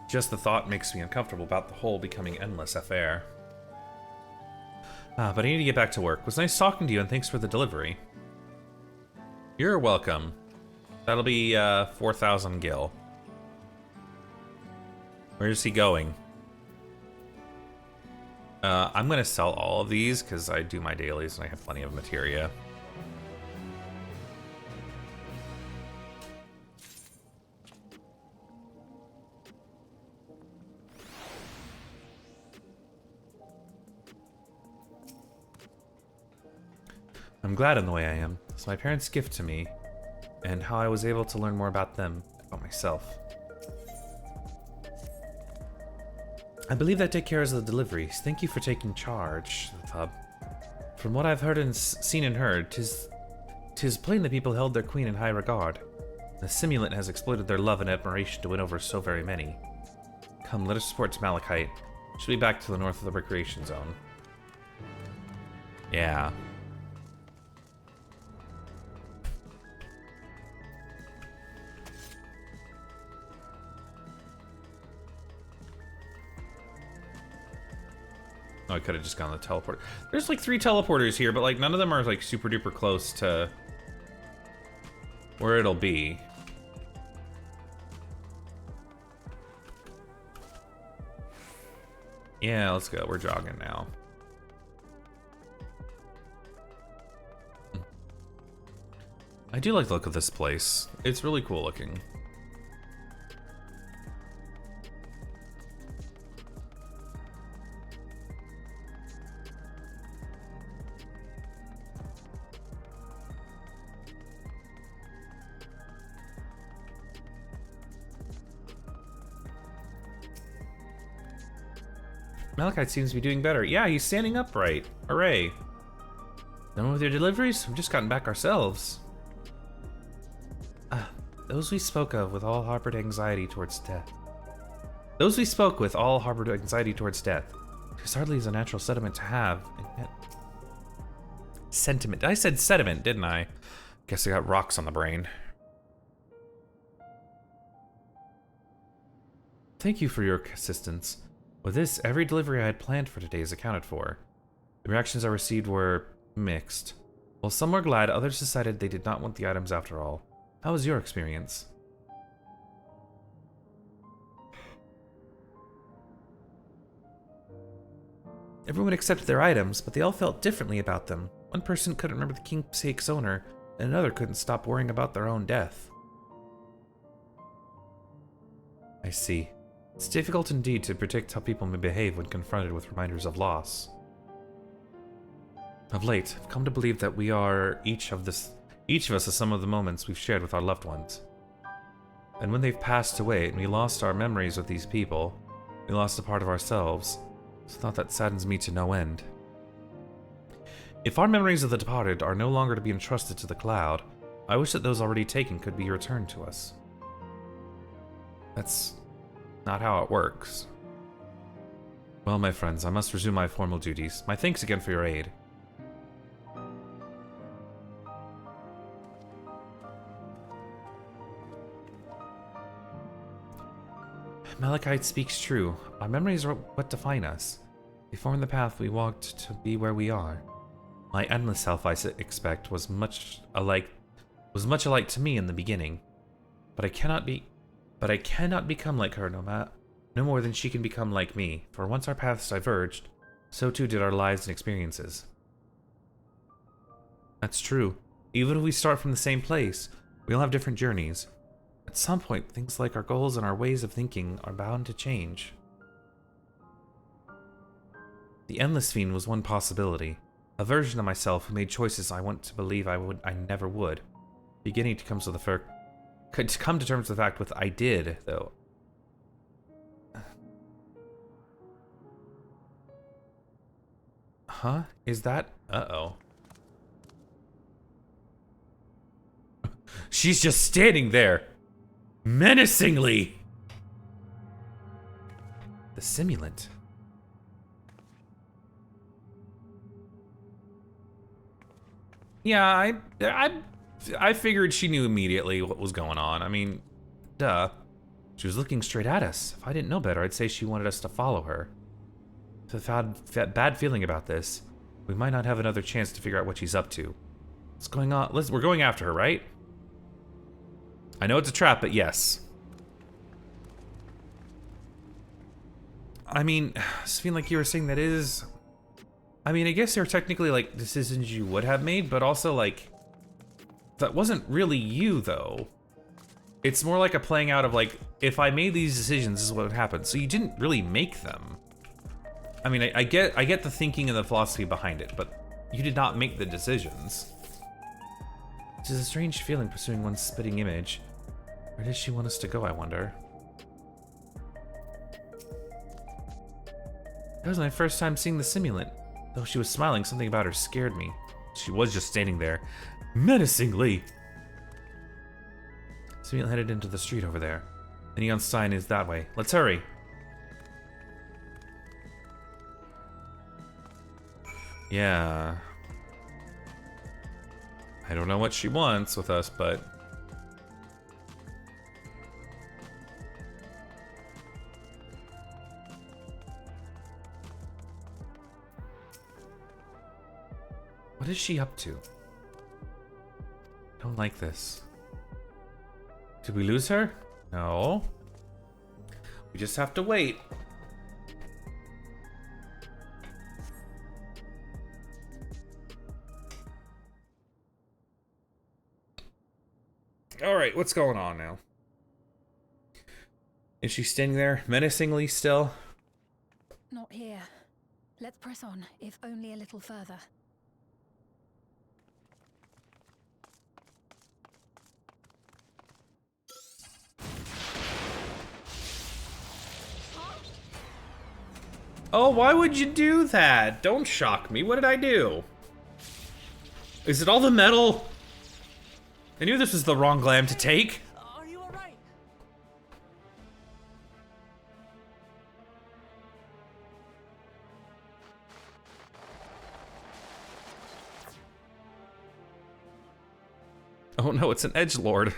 Just the thought makes me uncomfortable about the whole becoming Endless affair. But I need to get back to work. It was nice talking to you, and thanks for the delivery. You're welcome. That'll be 4,000 gil. Where's he going? I'm gonna sell all of these because I do my dailies and I have plenty of materia. I'm glad in the way I am. It's my parents' gift to me, and how I was able to learn more about them, about myself. I believe that take care of the deliveries. Thank you for taking charge, the Thub. From what I've heard and seen and heard, tis plain that people held their queen in high regard. The simulant has exploited their love and admiration to win over so very many. Come, let us report to Malachite. She'll be back to the north of the recreation zone. Yeah. Oh, I could have just gone the teleporter. There's like 3 teleporters here, but like none of them are like super duper close to where it'll be. Yeah, let's go. We're jogging now. I do like the look of this place. It's really cool looking. Malachite seems to be doing better. Yeah, he's standing upright. Hooray. Done with your deliveries? We've just gotten back ourselves. Those we spoke of with all harbored anxiety towards death. Those we spoke with all harbored anxiety towards death. Because hardly is a natural sentiment to have, and yet... Sentiment. I said sediment, didn't I? Guess I got rocks on the brain. Thank you for your assistance. With this, every delivery I had planned for today is accounted for. The reactions I received were mixed. While some were glad, others decided they did not want the items after all. How was your experience? Everyone accepted their items, but they all felt differently about them. One person couldn't remember the keepsake's owner, and another couldn't stop worrying about their own death. I see. It's difficult indeed to predict how people may behave when confronted with reminders of loss. Of late, I've come to believe that we are each of us has some of the moments we've shared with our loved ones. And when they've passed away and we lost our memories with these people, we lost a part of ourselves. It's a thought that saddens me to no end. If our memories of the departed are no longer to be entrusted to the cloud, I wish that those already taken could be returned to us. That's not how it works. Well, my friends, I must resume my formal duties. My thanks again for your aid. Malachite speaks true. Our memories are what define us. They form the path we walked to be where we are. My endless self, I expect, was much alike to me in the beginning. But I cannot become like her no more than she can become like me, for once our paths diverged, so too did our lives and experiences. That's true. Even if we start from the same place, we all have different journeys. At some point, things like our goals and our ways of thinking are bound to change. The Endless Fiend was one possibility, a version of myself who made choices I want to believe I never would. Beginning to come to terms with the fact with I did, though. Huh? Is that? Uh-oh. She's just standing there. Menacingly! The simulant. Yeah, I figured she knew immediately what was going on. I mean, duh. She was looking straight at us. If I didn't know better, I'd say she wanted us to follow her. If I had that bad feeling about this, we might not have another chance to figure out what she's up to. What's going on? We're going after her, right? I know it's a trap, but yes. I mean, feeling like you were saying that is... I mean, I guess they're technically, like, decisions you would have made, but also, like... That wasn't really you, though. It's more like a playing out of, like, if I made these decisions, this is what would happen. So you didn't really make them. I mean, I get the thinking and the philosophy behind it, but you did not make the decisions. It is a strange feeling pursuing one's spitting image. Where does she want us to go, I wonder? That was my first time seeing the simulant. Though she was smiling, something about her scared me. She was just standing there, menacingly. Simulant headed into the street over there. The neon sign is that way. Let's hurry. Yeah. I don't know what she wants with us, but... What is she up to? I don't like this. Did we lose her? No. We just have to wait. Alright, what's going on now? Is she standing there menacingly still? Not here. Let's press on, if only a little further. Oh, why would you do that? Don't shock me. What did I do? Is it all the metal? I knew this was the wrong glam to take. Are you alright? Oh no, it's an edgelord.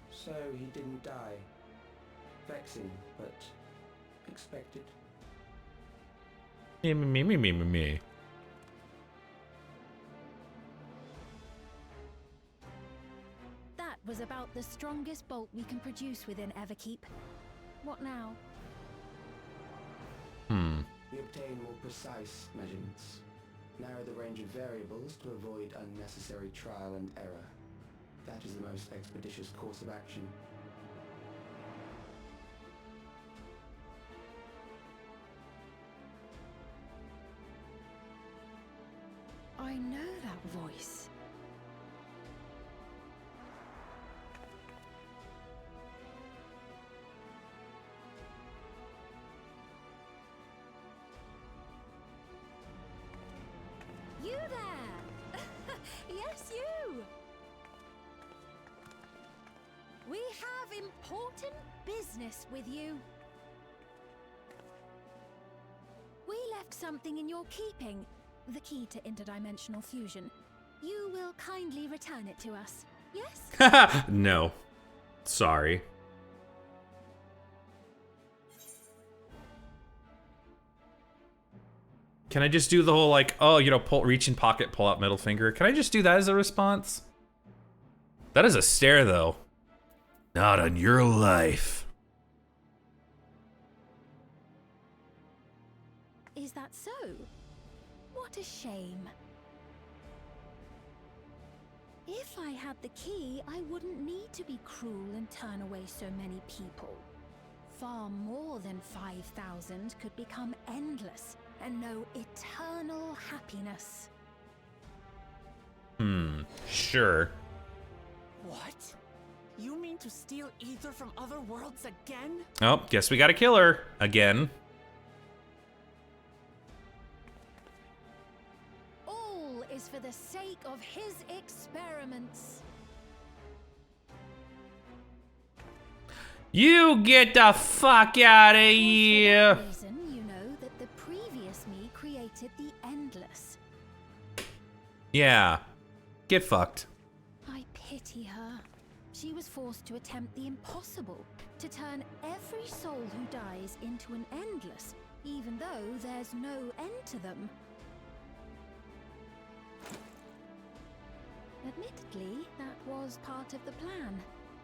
So he didn't die. Vexing, but expected. Me. That was about the strongest bolt we can produce within Everkeep. What now? We obtain more precise measurements. Narrow the range of variables to avoid unnecessary trial and error. That is the most expeditious course of action. I know that voice. You there! Yes, you! We have important business with you. We left something in your keeping. The key to interdimensional fusion. You will kindly return it to us, yes? No. Sorry. Can I just do the whole like, oh, you know, reach in pocket, pull out middle finger? Can I just do that as a response? That is a stare though. Not on your life. Is that so? What a shame. If I had the key, I wouldn't need to be cruel and turn away so many people. Far more than 5,000 could become endless and know eternal happiness. Sure. What? You mean to steal ether from other worlds again? Oh, guess we gotta kill her again. All is for the sake of his experiments. You get the fuck out of here. For that reason, you know that the previous me created the endless. Yeah. Get fucked. I pity her. She was forced to attempt the impossible, to turn every soul who dies into an endless, even though there's no end to them. Admittedly, that was part of the plan.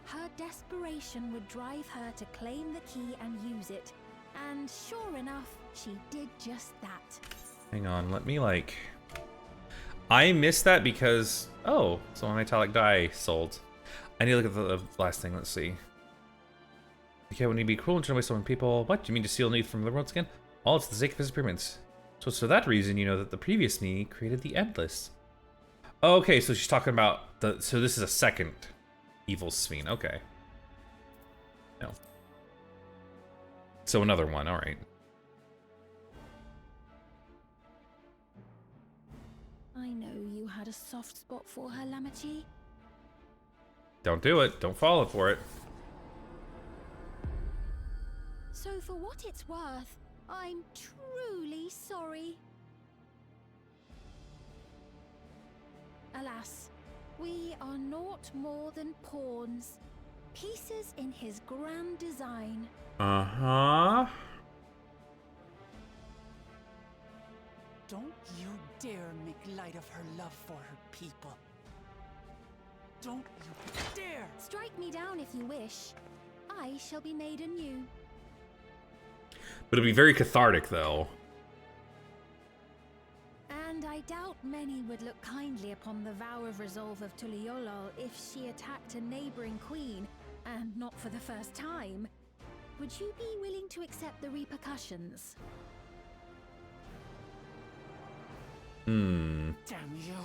Her desperation would drive her to claim the key and use it. And sure enough, she did just that. Hang on, let me like... I missed that because... Oh, so an italic die sold. I need to look at the last thing, let's see. Okay, when you be cruel and turn away so many people... What? You mean to steal need from the worlds again? All it's for the sake of his experiments. So it's for that reason you know that the previous me created the endless. Okay, so she's talking about the... So this is a second evil sphere. Okay. No. So another one, alright. I know you had a soft spot for her, Lamachi. Don't do it. Don't fall for it. So for what it's worth, I'm truly sorry. Alas, we are naught more than pawns, pieces in his grand design. Uh-huh. Don't you dare make light of her love for her people. Don't you dare! Strike me down if you wish. I shall be made anew. But it'd be very cathartic, though. And I I doubt many would look kindly upon the vow of resolve of Tuliolol if she attacked a neighboring queen, and not for the first time. Would you be willing to accept the repercussions? Damn you.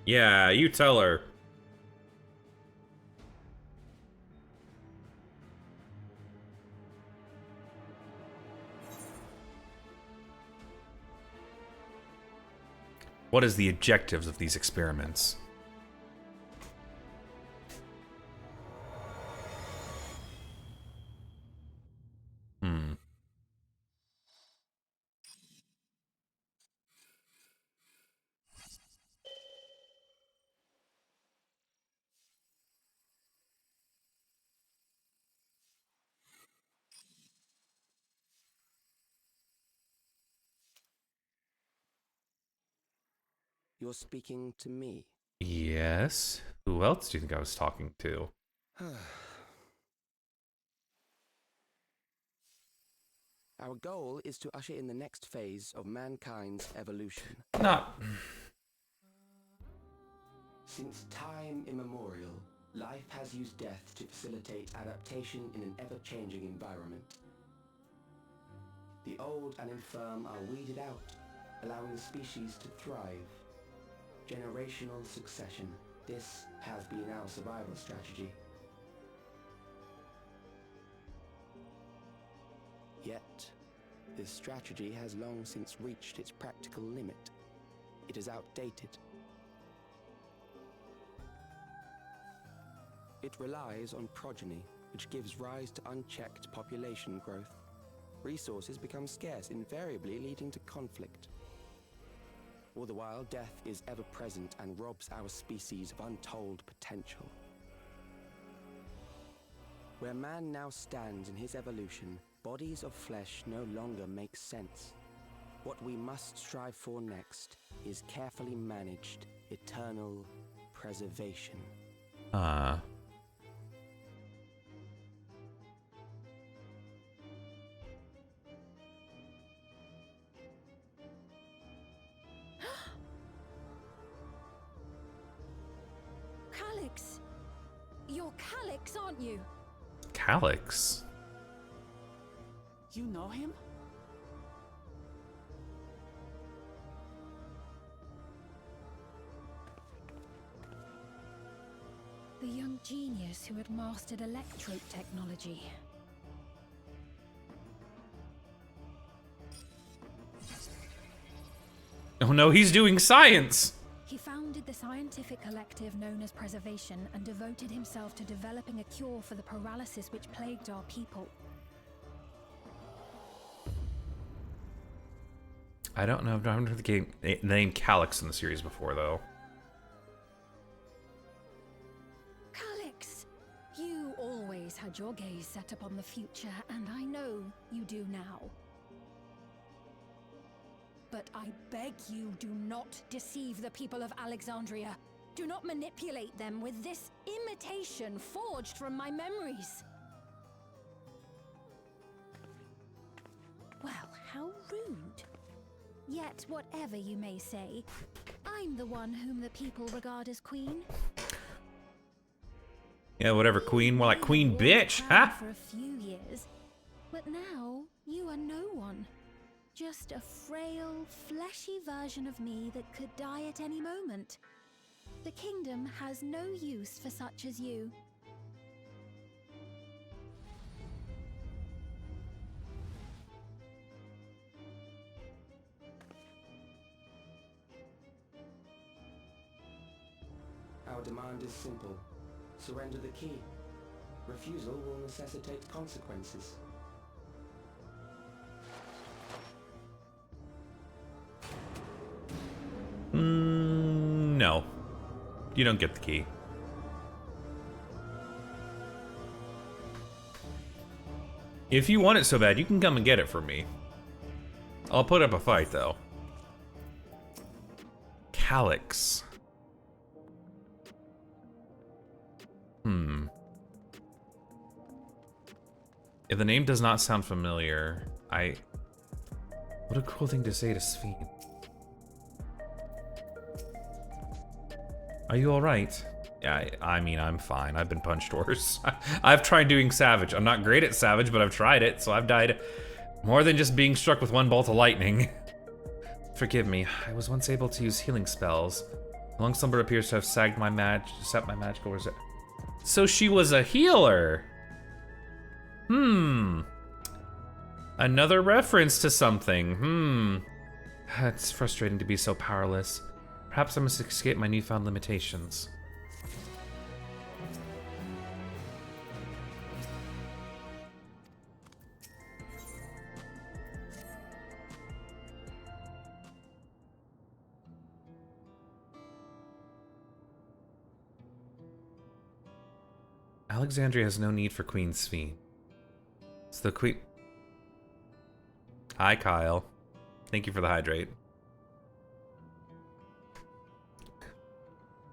Yeah, you tell her. What is the objectives of these experiments? You're speaking to me. Yes. Who else do you think I was talking to? Our goal is to usher in the next phase of mankind's evolution. Not. Since time immemorial, life has used death to facilitate adaptation in an ever-changing environment. The old and infirm are weeded out, allowing the species to thrive. Generational succession. This has been our survival strategy. Yet, this strategy has long since reached its practical limit. It is outdated. It relies on progeny, which gives rise to unchecked population growth. Resources become scarce, invariably leading to conflict. All the while, death is ever present and robs our species of untold potential. Where man now stands in his evolution, bodies of flesh no longer make sense. What we must strive for next is carefully managed, eternal preservation. Calyx! You're Calyx, aren't you? Calyx? You know him? The young genius who had mastered electrope technology. Oh no, he's doing science! He founded the scientific collective known as Preservation and devoted himself to developing a cure for the paralysis which plagued our people. I don't know. I've never heard the name Calyx in the series before, though. Calyx! You always had your gaze set upon the future, and I know you do now. But I beg you, do not deceive the people of Alexandria. Do not manipulate them with this imitation forged from my memories. Well, how rude. Yet, whatever you may say, I'm the one whom the people regard as queen. Yeah, whatever, queen. More like queen bitch, huh? For a few years, but now you are no one. Just a frail, fleshy version of me that could die at any moment. The kingdom has no use for such as you. Our demand is simple. Surrender the key. Refusal will necessitate consequences. No. You don't get the key. If you want it so bad, you can come and get it from me. I'll put up a fight, though. Calyx. If the name does not sound familiar, what a cool thing to say to Sphene. Are you alright? Yeah, I mean, I'm fine. I've been punched worse. I've tried doing Savage. I'm not great at Savage, but I've tried it, so I've died more than just being struck with one bolt of lightning. Forgive me. I was once able to use healing spells. The long slumber appears to have sapped my magical reserve. So she was a healer. Another reference to something. It's frustrating to be so powerless. Perhaps I must escape my newfound limitations. Alexandria has no need for Queen Sphene. It's the Queen... Hi, Kyle. Thank you for the hydrate.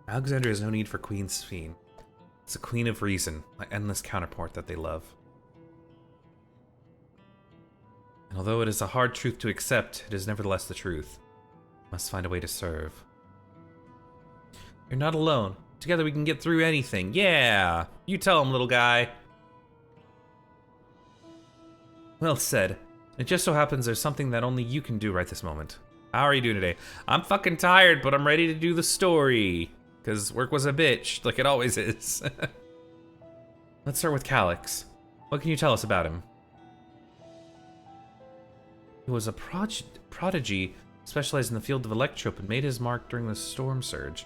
Alexandria has no need for Queen Sphene. It's the Queen of Reason, my endless counterpart that they love. And although it is a hard truth to accept, it is nevertheless the truth. Must find a way to serve. You're not alone. Together we can get through anything. Yeah! You tell him, little guy. Well said. It just so happens there's something that only you can do right this moment. How are you doing today? I'm fucking tired, but I'm ready to do the story. Because work was a bitch, like it always is. Let's start with Calyx. What can you tell us about him? He was a prodigy, specialized in the field of electrope, and made his mark during the storm surge.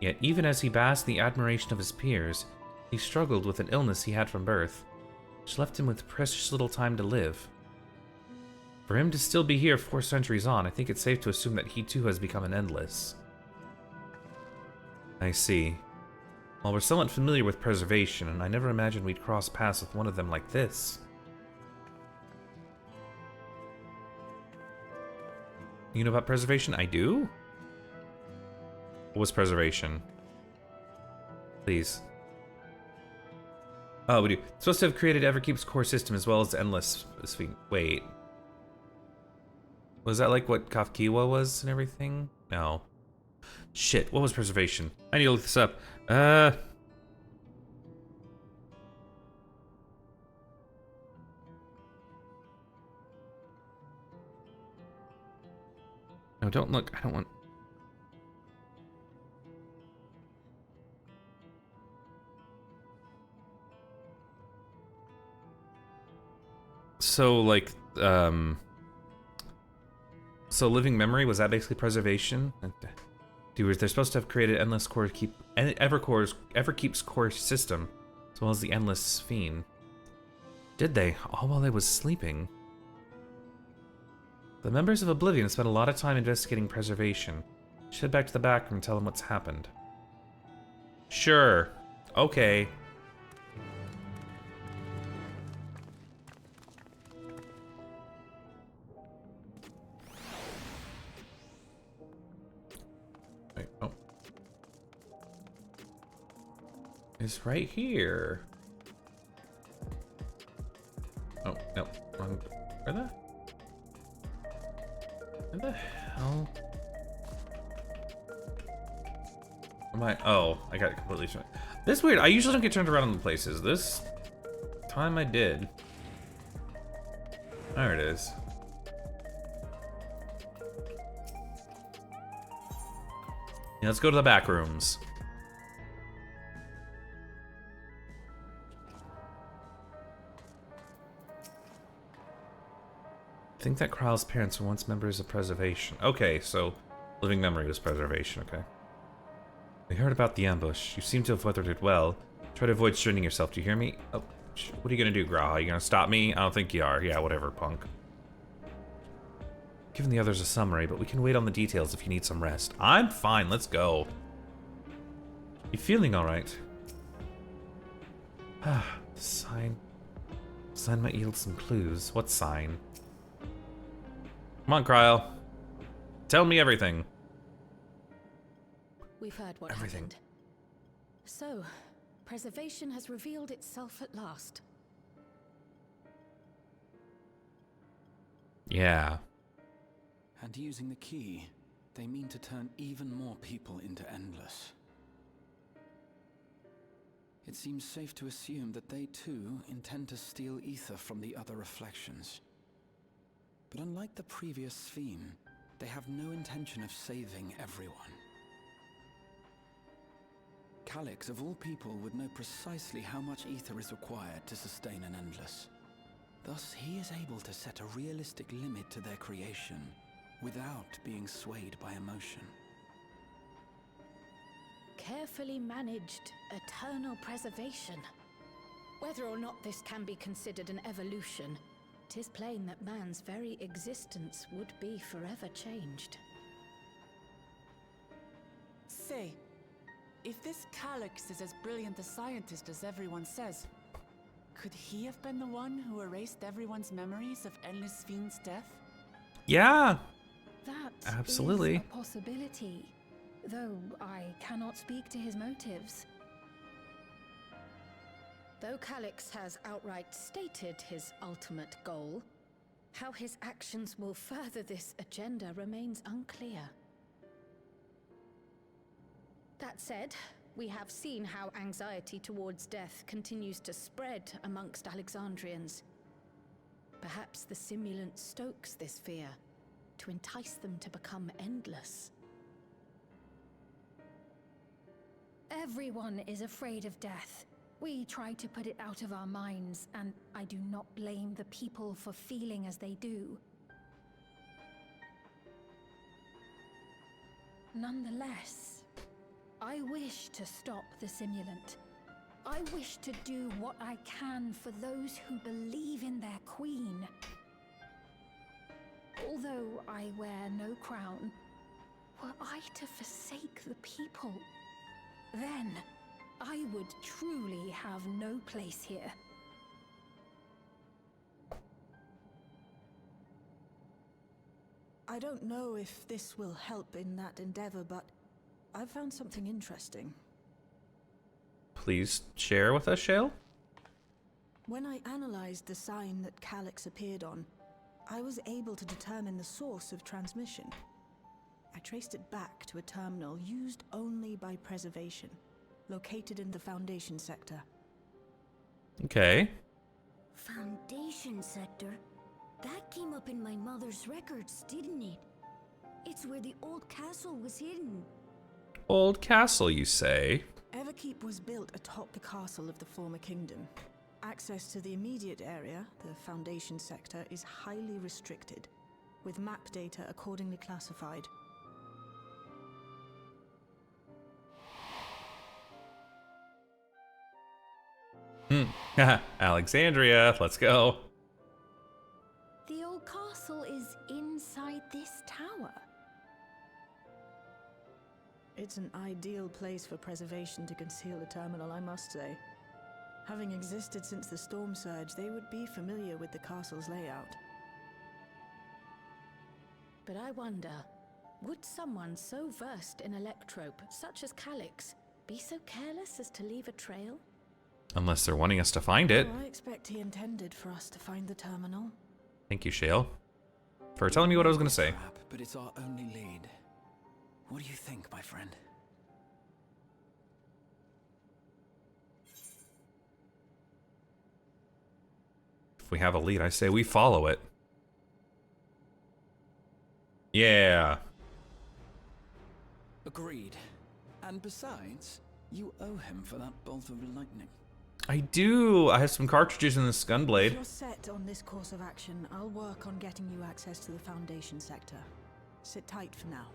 Yet even as he basked in the admiration of his peers, he struggled with an illness he had from birth, which left him with precious little time to live. For him to still be here 4 centuries on, I think it's safe to assume that he too has become an endless. I see. Well, we're somewhat familiar with preservation, and I never imagined we'd cross paths with one of them like this. You know about preservation? I do? What was preservation? Please. Oh, we do. It's supposed to have created Everkeep's core system as well as the Endless Sphere. Wait. Was that like what Kafkiwa was and everything? No. Shit, what was preservation? I need to look this up. No, don't look. I don't want... So, like, so living memory, was that basically preservation? Dude, they're supposed to have created endless core Everkeep's core system, as well as the endless Sphere. Did they? All while I was sleeping. The members of Oblivion spent a lot of time investigating preservation. Should head back to the back room and tell them what's happened. Sure. Okay. Wait, oh. It's right here. Oh, no. Wrong. Where the hell? Am I? Oh, I got it completely turned. This is weird. I usually don't get turned around in the places. This time I did. There it is. Yeah, let's go to the back rooms. I think that Kral's parents were once members of preservation. Okay, so living memory was preservation, okay. We heard about the ambush. You seem to have weathered it well. Try to avoid straining yourself, do you hear me? Oh, what are you gonna do, Graha? You gonna stop me? I don't think you are. Yeah, whatever, punk. Given the others a summary, but we can wait on the details if you need some rest. I'm fine, let's go. You feeling alright? Ah, sign. Sign might yield some clues. What sign? Come on, Kryle. Tell me everything. We've heard what happened. So, preservation has revealed itself at last. Yeah. And using the key, they mean to turn even more people into Endless. it seems safe to assume that they too intend to steal ether from the other reflections. But unlike the previous Sphene, they have no intention of saving everyone. Calyx, of all people, would know precisely how much ether is required to sustain an endless. Thus, he is able to set a realistic limit to their creation without being swayed by emotion. Carefully managed eternal preservation. Whether or not this can be considered an evolution, 'tis plain that man's very existence would be forever changed. Say, if this Calyx is as brilliant a scientist as everyone says, could he have been the one who erased everyone's memories of Endless Sphene's death? Yeah. That Absolutely. is a possibility, though I cannot speak to his motives. Though Calyx has outright stated his ultimate goal, how his actions will further this agenda remains unclear. That said, we have seen how anxiety towards death continues to spread amongst Alexandrians. Perhaps the simulant stokes this fear to entice them to become endless. Everyone is afraid of death. We try to put it out of our minds, and I do not blame the people for feeling as they do. Nonetheless, I wish to stop the simulant. I wish to do what I can for those who believe in their queen. Although I wear no crown, were I to forsake the people, then I would truly have no place here. I don't know if this will help in that endeavor, but I've found something interesting. Please share with us, Shale. When I analyzed the sign that Calyx appeared on, I was able to determine the source of transmission. I traced it back to a terminal used only by preservation, located in the Foundation sector. Okay. Foundation sector? That came up in my mother's records, didn't it? It's where the old castle was hidden. Old castle, you say? Everkeep was built atop the castle of the former kingdom. Access to the immediate area, the Foundation sector, is highly restricted, with map data accordingly classified. Alexandria, let's go. The old castle is inside this tower. It's an ideal place for preservation to conceal a terminal, I must say. Having existed since the storm surge, they would be familiar with the castle's layout. But I wonder, would someone so versed in electrope, such as Calyx, be so careless as to leave a trail? Unless they're wanting us to find it. Oh, I expect he intended for us to find the terminal. Thank you, Shale, for telling me what I was going to say. Trap, but it's our only lead. What do you think, my friend? If we have a lead, I say we follow it. Yeah. Agreed. And besides, you owe him for that bolt of lightning. I do. I have some cartridges in this If gunblade. you're set on this course of action, I'll work on getting you access to the Foundation sector. Sit tight for now.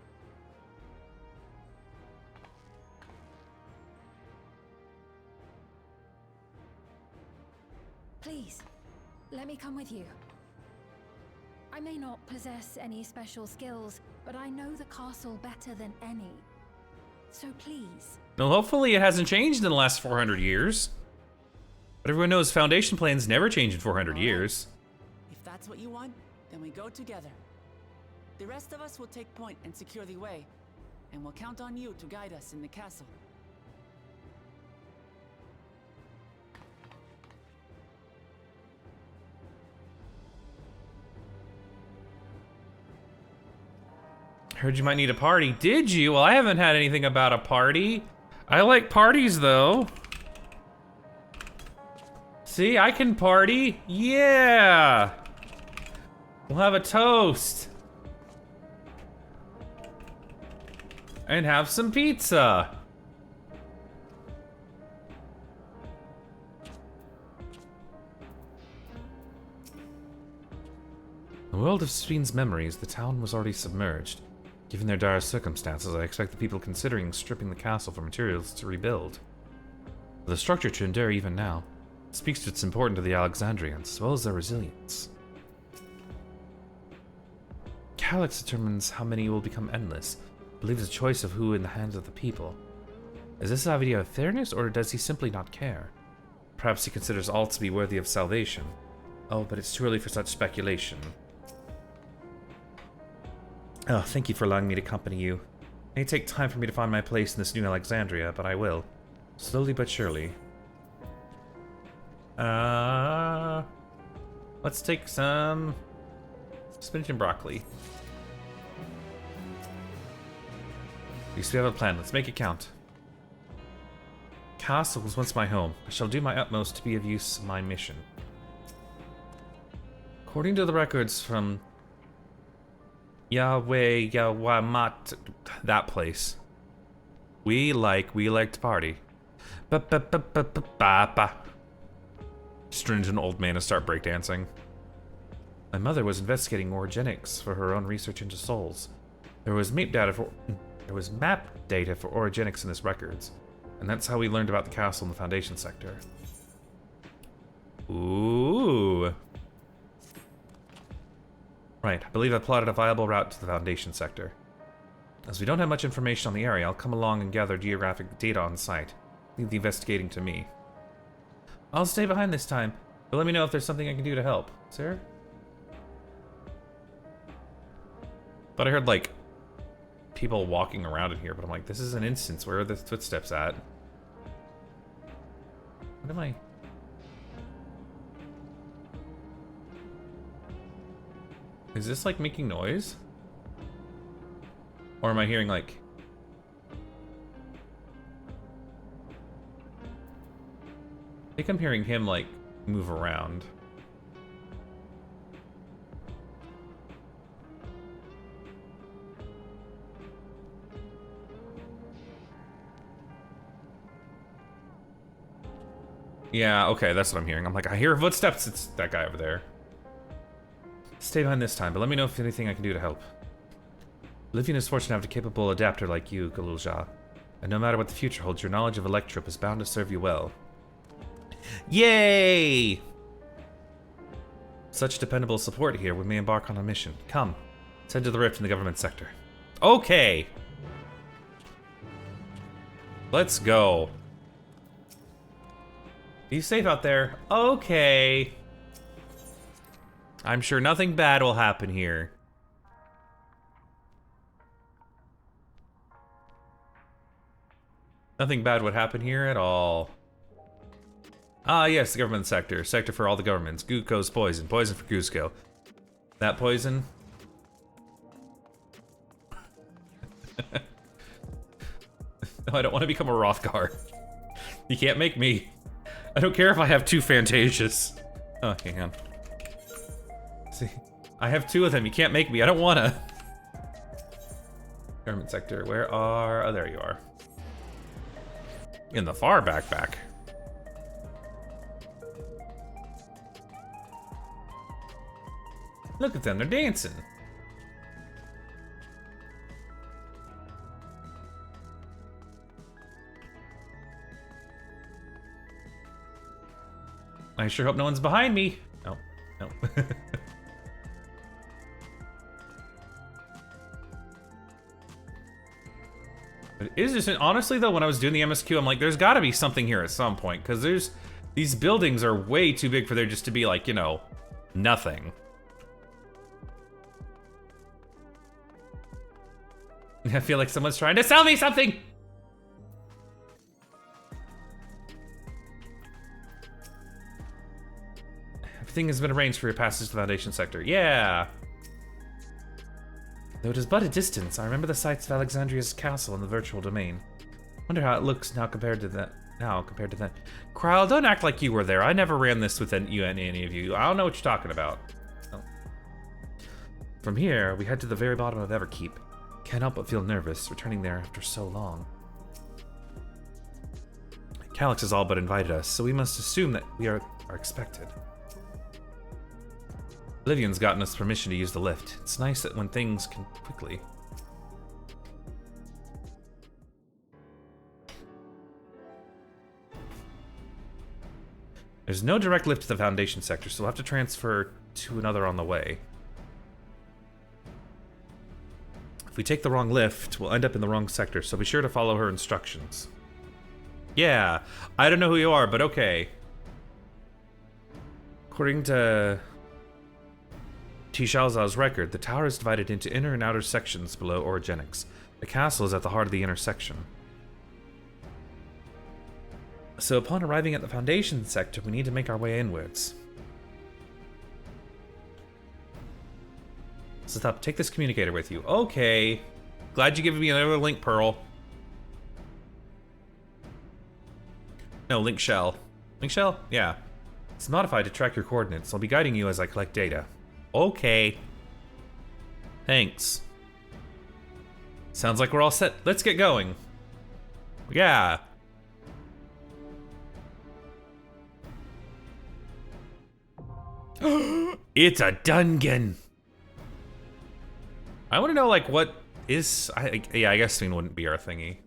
Please, let me come with you. I may not possess any special skills, but I know the castle better than any. So please. Well, hopefully it hasn't changed in the last 400 years. But everyone knows Foundation plans never change in 400 years. If that's what you want, then we go together. The rest of us will take point and secure the way, and we'll count on you to guide us in the castle. Heard you might need a party. Did you? Well, I haven't had anything about a party. I like parties, though. See, I can party. Yeah. We'll have a toast. And have some pizza. In the world of Sven's memories, the town was already submerged. Given their dire circumstances, I expect the people considering stripping the castle for materials to rebuild. For the structure to endure even now, it speaks to its importance to the Alexandrians, as well as their resilience. Calyx determines how many will become endless, believes the choice of who in the hands of the people. Is this an idea of fairness, or does he simply not care? Perhaps he considers all to be worthy of salvation. Oh, but it's too early for such speculation. Oh, thank you for allowing me to accompany you. It may take time for me to find my place in this new Alexandria, but I will. Slowly but surely. Let's take some spinach and broccoli. At least we have a plan. Let's make it count. Castle was once my home. I shall do my utmost to be of use in my mission. According to the records from Yahweh, Yawamat, that place. We like to party. Just turn into an old man and start breakdancing. My mother was investigating orogenics for her own research into souls. There was map data for orogenics in this records, and that's how we learned about the castle in the Foundation sector. Ooh. Right, I believe I plotted a viable route to the Foundation sector. As we don't have much information on the area, I'll come along and gather geographic data on site. Leave the investigating to me. I'll stay behind this time, but let me know if there's something I can do to help. Sir? But I heard, like, people walking around in here, but I'm like, this is an instance. Where are the footsteps at? What am I... Is this, like, making noise? Or am I hearing, like... I think I'm hearing him, like, move around. Yeah, okay, that's what I'm hearing. I'm like, I hear footsteps. It's that guy over there. Stay behind this time, but let me know if anything I can do to help. Livian is fortunate to have a capable adapter like you, Galulja. And no matter what the future holds, your knowledge of Electrope is bound to serve you well. Yay! Such dependable support here, we may embark on a mission. Come, let's head to the rift in the government sector. Okay! Let's go. Be safe out there. Okay. I'm sure nothing bad will happen here. Nothing bad would happen here at all. Ah, yes, the government sector. Sector for all the governments. Guko's poison. Poison for Cusco. That poison? No, I don't want to become a Rothgar. You can't make me. I don't care if I have 2 Fantasias. Oh, hang on. See, I have 2 of them. You can't make me. I don't want to. Government sector. Where are... Oh, there you are. In the far back. Look at them. They're dancing. I sure hope no one's behind me. No, no. But is this, honestly though, when I was doing the MSQ, I'm like, there's gotta be something here at some point, because these buildings are way too big for there just to be like, you know, nothing. I feel like someone's trying to sell me something! Everything has been arranged for your passage to the Foundation sector. Yeah! Though it is but a distance, I remember the sights of Alexandria's castle in the virtual domain. Wonder how it looks now compared to that now compared to then. Krile, don't act like you were there. I never ran this with any of you. I don't know what you're talking about. Oh. From here, we head to the very bottom of Everkeep. Can't help but feel nervous returning there after so long. Calyx has all but invited us, so we must assume that we are expected. Livian's gotten us permission to use the lift. It's nice that when things can quickly. There's no direct lift to the Foundation sector, so we'll have to transfer to another on the way. If we take the wrong lift, we'll end up in the wrong sector, so be sure to follow her instructions. Yeah, I don't know who you are, but okay. According to Tishalza's record, the tower is divided into inner and outer sections below Orogenics. The castle is at the heart of the inner section. So upon arriving at the Foundation sector, we need to make our way inwards. Sithap, take this communicator with you. Okay. Glad you gave me another link, Pearl. No, link shell. Link shell? Yeah. It's modified to track your coordinates. I'll be guiding you as I collect data. Okay. Thanks. Sounds like we're all set. Let's get going. Yeah. It's a dungeon. I want to know, like, what is... yeah, I guess Swing wouldn't be our thingy.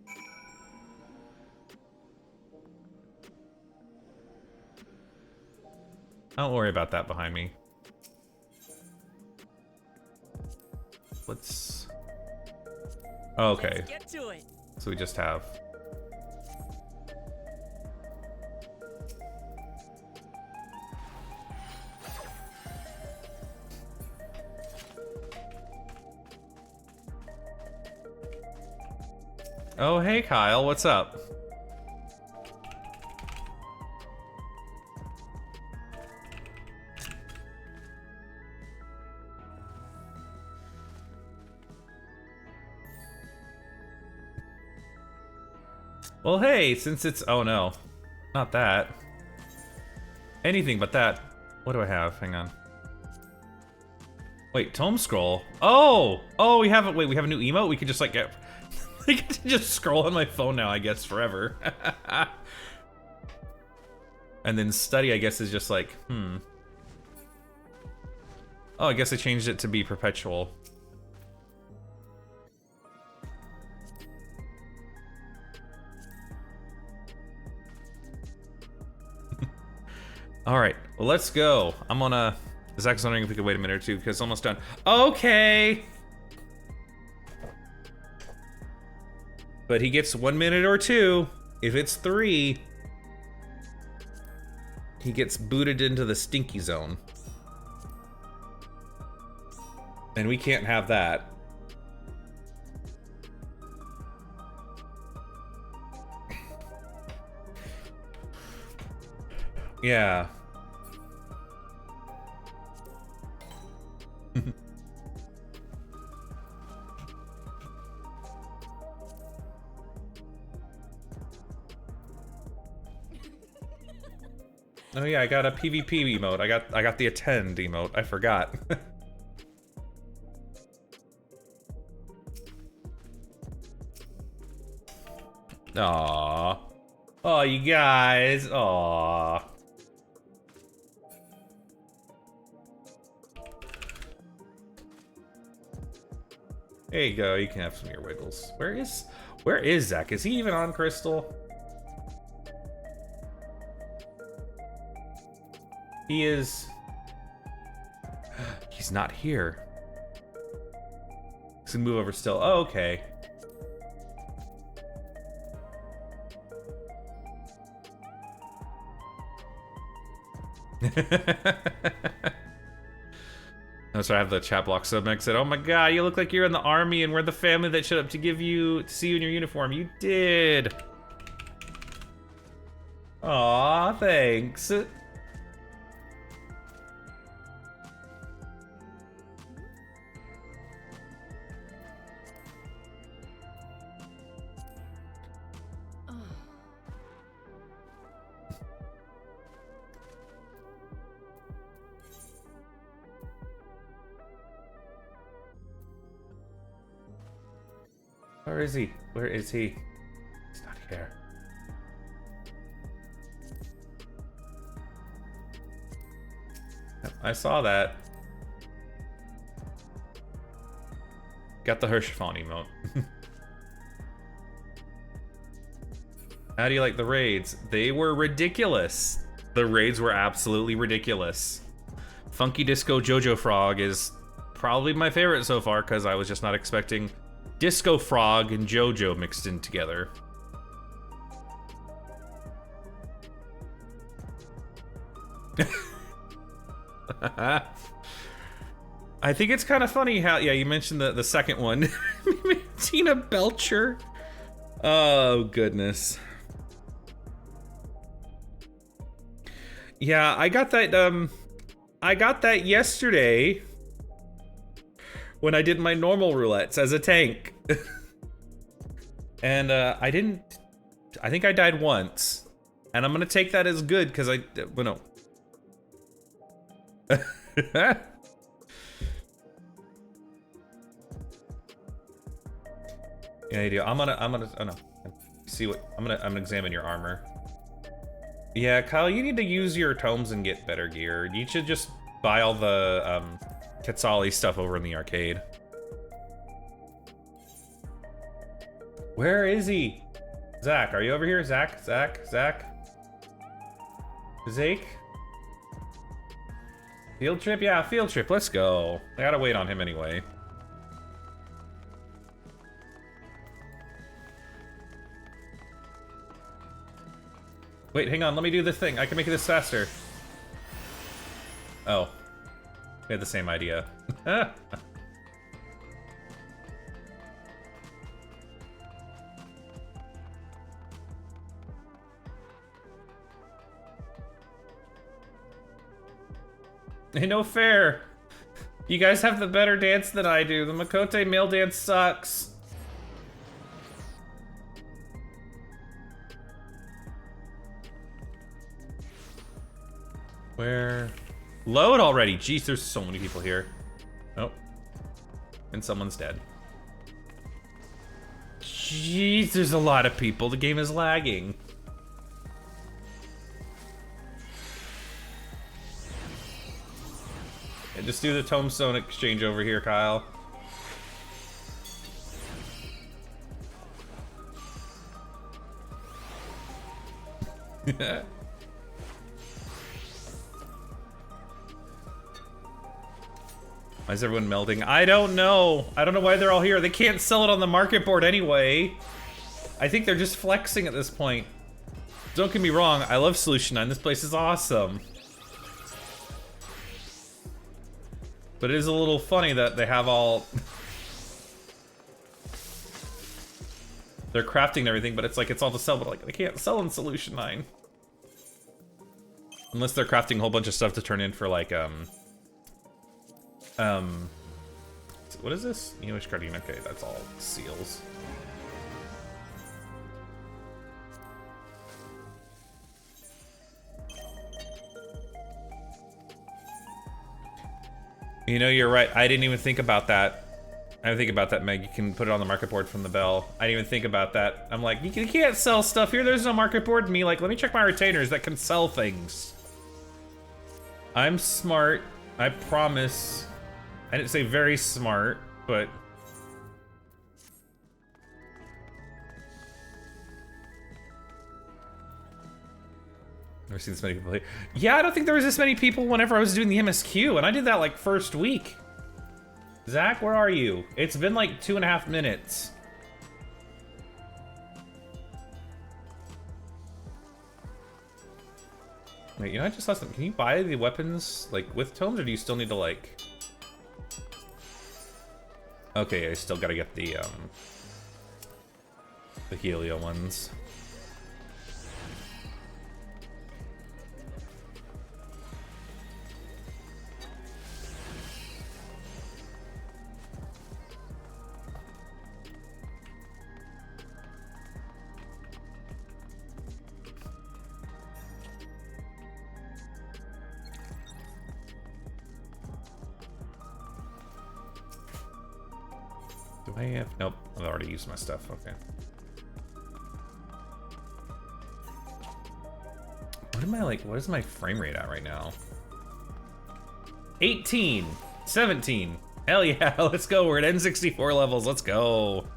Don't worry about that behind me. Let's... oh, okay. Let's get to it. So we just have... oh, hey Kyle, what's up? Well, hey, since it's... oh no, not that. Anything but that. What do I have? Hang on. Wait, Tome Scroll. Oh! Oh, we have a... wait, we have a new emote? We could just, like, get... I get to just scroll on my phone now, I guess, forever. And then study, I guess, is just like, Oh, I guess I changed it to be perpetual. Alright, well, let's go. I'm gonna... Zach's wondering if we could wait a minute or two, because it's almost done. Okay! But he gets 1 minute or 2. If it's 3, he gets booted into the stinky zone. And we can't have that. Yeah. Oh yeah, I got a PvP emote. I got the attend emote. I forgot. Aww. Oh, you guys. Aww. There you go. You can have some of your wiggles. Where is Zach? Is he even on Crystal? He is... he's not here. He's gonna move over still. Oh, okay. That's why I have the chat block sub next. Said, "Oh my God, you look like you're in the army, and we're the family that showed up to see you in your uniform. You did." Aw, thanks. Where is he? Where is he? He's not here. Yep, I saw that. Got the Hirschfon emote. How do you like the raids? They were ridiculous. The raids were absolutely ridiculous. Funky Disco Jojo Frog is probably my favorite so far because I was just not expecting Disco Frog and Jojo mixed in together. I think it's kind of funny how, yeah, you mentioned the second one. Tina Belcher. Oh, goodness. Yeah, I got that yesterday when I did my normal roulettes as a tank. And I think I died once. And I'm gonna take that as good because well, no. Yeah, you do. I'm gonna, oh no. See what, I'm gonna examine your armor. Yeah, Kyle, you need to use your tomes and get better gear. You should just buy all the, Quetzali stuff over in the arcade. Where is he? Zach, are you over here? Zach? Zake? Field trip? Yeah, field trip. Let's go. I gotta wait on him anyway. Wait, hang on. Let me do this thing. I can make this faster. Oh. We had the same idea. Ain't no fair. You guys have the better dance than I do. The Makote male dance sucks. Where? Load already. Jeez, there's so many people here. Oh. And someone's dead. Jeez, there's a lot of people. The game is lagging. Yeah, just do the tombstone exchange over here, Kyle. Why is everyone melding? I don't know. I don't know why they're all here. They can't sell it on the market board anyway. I think they're just flexing at this point. Don't get me wrong. I love Solution 9. This place is awesome. But it is a little funny that they have all... They're crafting and everything, but it's like it's all to sell, but like they can't sell in Solution 9. Unless they're crafting a whole bunch of stuff to turn in for like, what is this? English Guardian, okay, that's all seals. You know, you're right. I didn't even think about that. I didn't think about that, Meg. You can put it on the market board from the bell. I didn't even think about that. I'm like, you can't sell stuff here. There's no market board. Me, like, let me check my retainers that can sell things. I'm smart. I promise. I didn't say very smart, but... Never seen this many people here. Yeah, I don't think there was this many people whenever I was doing the MSQ, and I did that like first week. Zach, where are you? It's been like 2.5 minutes. Wait, you know, I just saw something. Can you buy the weapons like with tomes, or do you still need to like... Okay, I still gotta get the Helio ones. Do I have? Nope, I've already used my stuff. Okay. What am I like? What is my frame rate at right now? 18, 17. Hell yeah, let's go. We're at N64 levels. Let's go.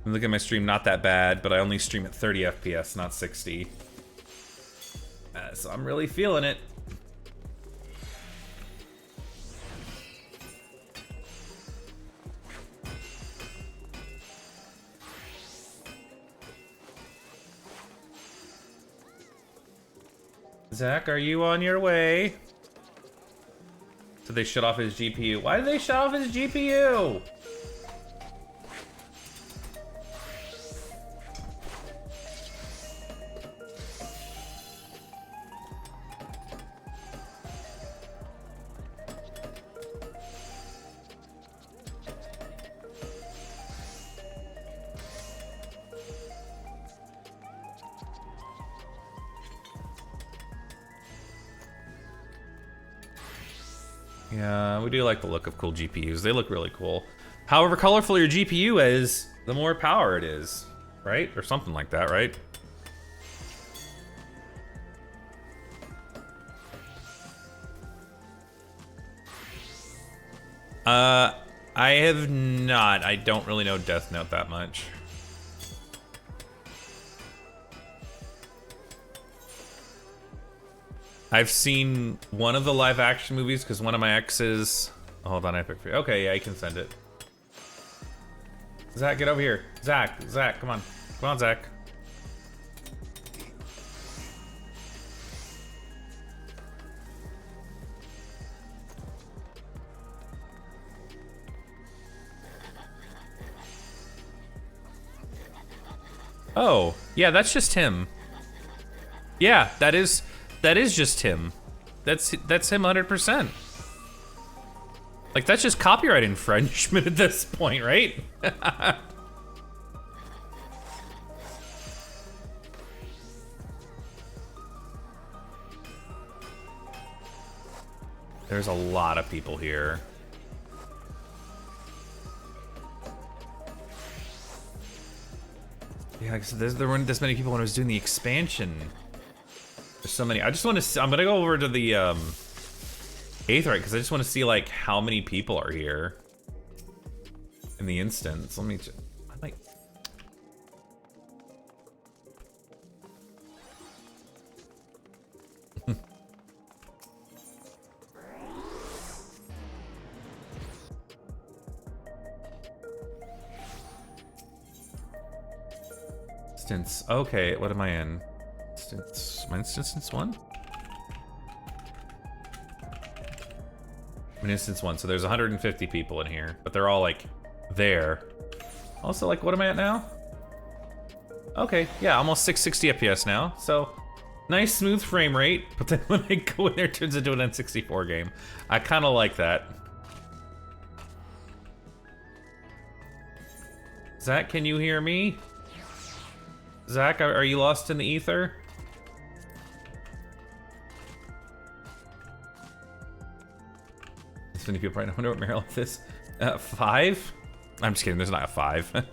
Look at my stream, not that bad, but I only stream at 30 FPS, not 60. So I'm really feeling it. Zach, are you on your way? So they shut off his GPU. Why did they shut off his GPU? Yeah, we do like the look of cool GPUs. They look really cool. However colorful your GPU is, the more power it is, right? Or something like that, right? I have not. I don't really know Death Note that much. I've seen one of the live action movies because one of my exes. Hold on, I picked for you. Okay, yeah, you can send it. Zach, get over here. Zach, come on. Come on, Zach. Oh, yeah, that's just him. Yeah, that is just him. That's him 100%. Like, that's just copyright infringement at this point, right? There's a lot of people here. Yeah, there weren't this many people when I was doing the expansion. There's so many. I just want to see, I'm gonna go over to the Aetheryte because I just want to see like how many people are here in the instance. Let me just, I might. Instance. Okay, what am I in? Instance. My instance 1? I'm in instance 1, so there's 150 people in here, but they're all like there. Also, like, what am I at now? Okay, yeah, almost 660 FPS now. So nice smooth frame rate, but then when I go in there, it turns into an N64 game. I kind of like that. Zach, can you hear me? Zach, are you lost in the ether? There's many people right now. I wonder what Maryland is. 5? I'm just kidding, there's not a 5.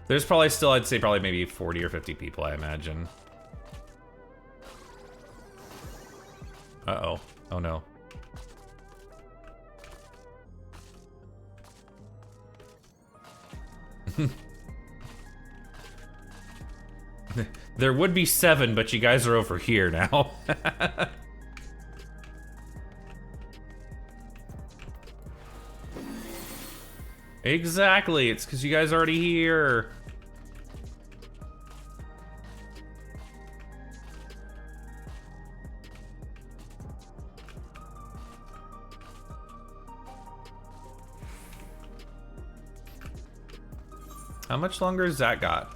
There's probably still, I'd say probably maybe 40 or 50 people, I imagine. Uh-oh. Oh no. There would be 7, but you guys are over here now. Exactly, it's because you guys are already here. How much longer has that got?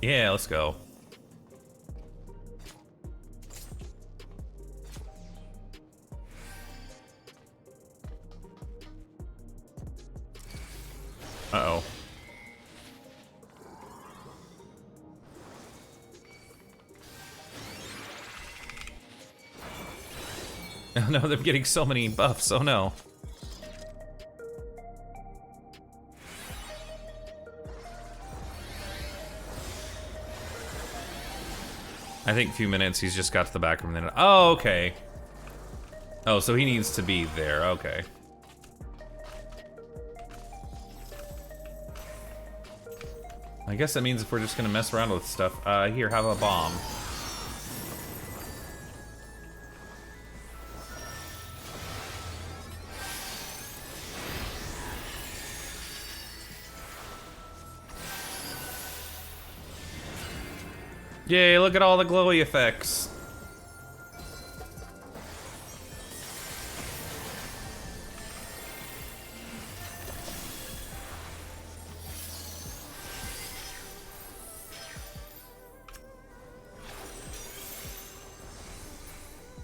Yeah, let's go. Uh-oh. Oh no, they're getting so many buffs. Oh no. I think a few minutes, he's just got to the back room then. Oh, okay. Oh, so he needs to be there. Okay. I guess that means if we're just gonna mess around with stuff, here, have a bomb. Yay, look at all the glowy effects.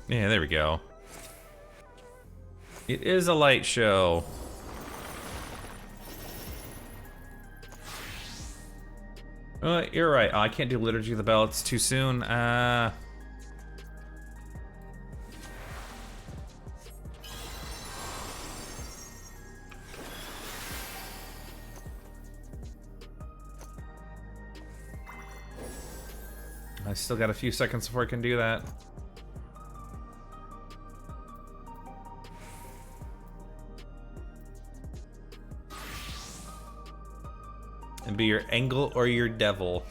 Yeah, there we go. It is a light show. You're right. Oh, I can't do Liturgy of the Bell. It's too soon. I still got a few seconds before I can do that. And be your angle or your devil.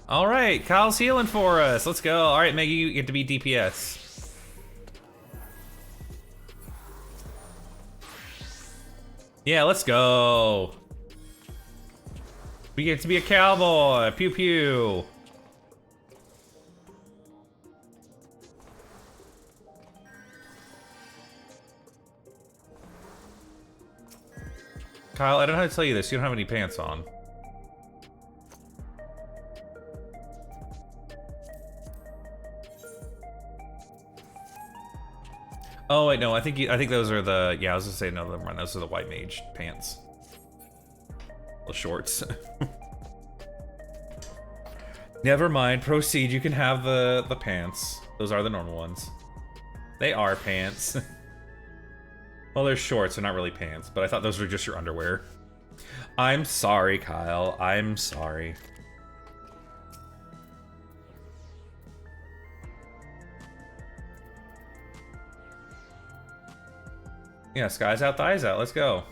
All right, Kyle's healing for us. Let's go. All right, Maggie, you get to be DPS. Yeah, let's go. We get to be a cowboy. Pew pew. Kyle, I don't know how to tell you this. You don't have any pants on. Oh wait, no. I think those are the. Yeah, I was gonna say no. Never mind. Those are the white mage pants. The shorts. Never mind. Proceed. You can have the pants. Those are the normal ones. They are pants. Well, they're shorts. They're not really pants. But I thought those were just your underwear. I'm sorry, Kyle. I'm sorry. Yeah, sky's out, thighs out. Let's go.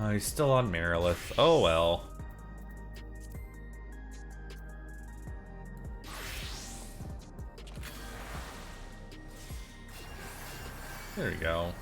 Oh, he's still on Marilith. Oh well. There we go.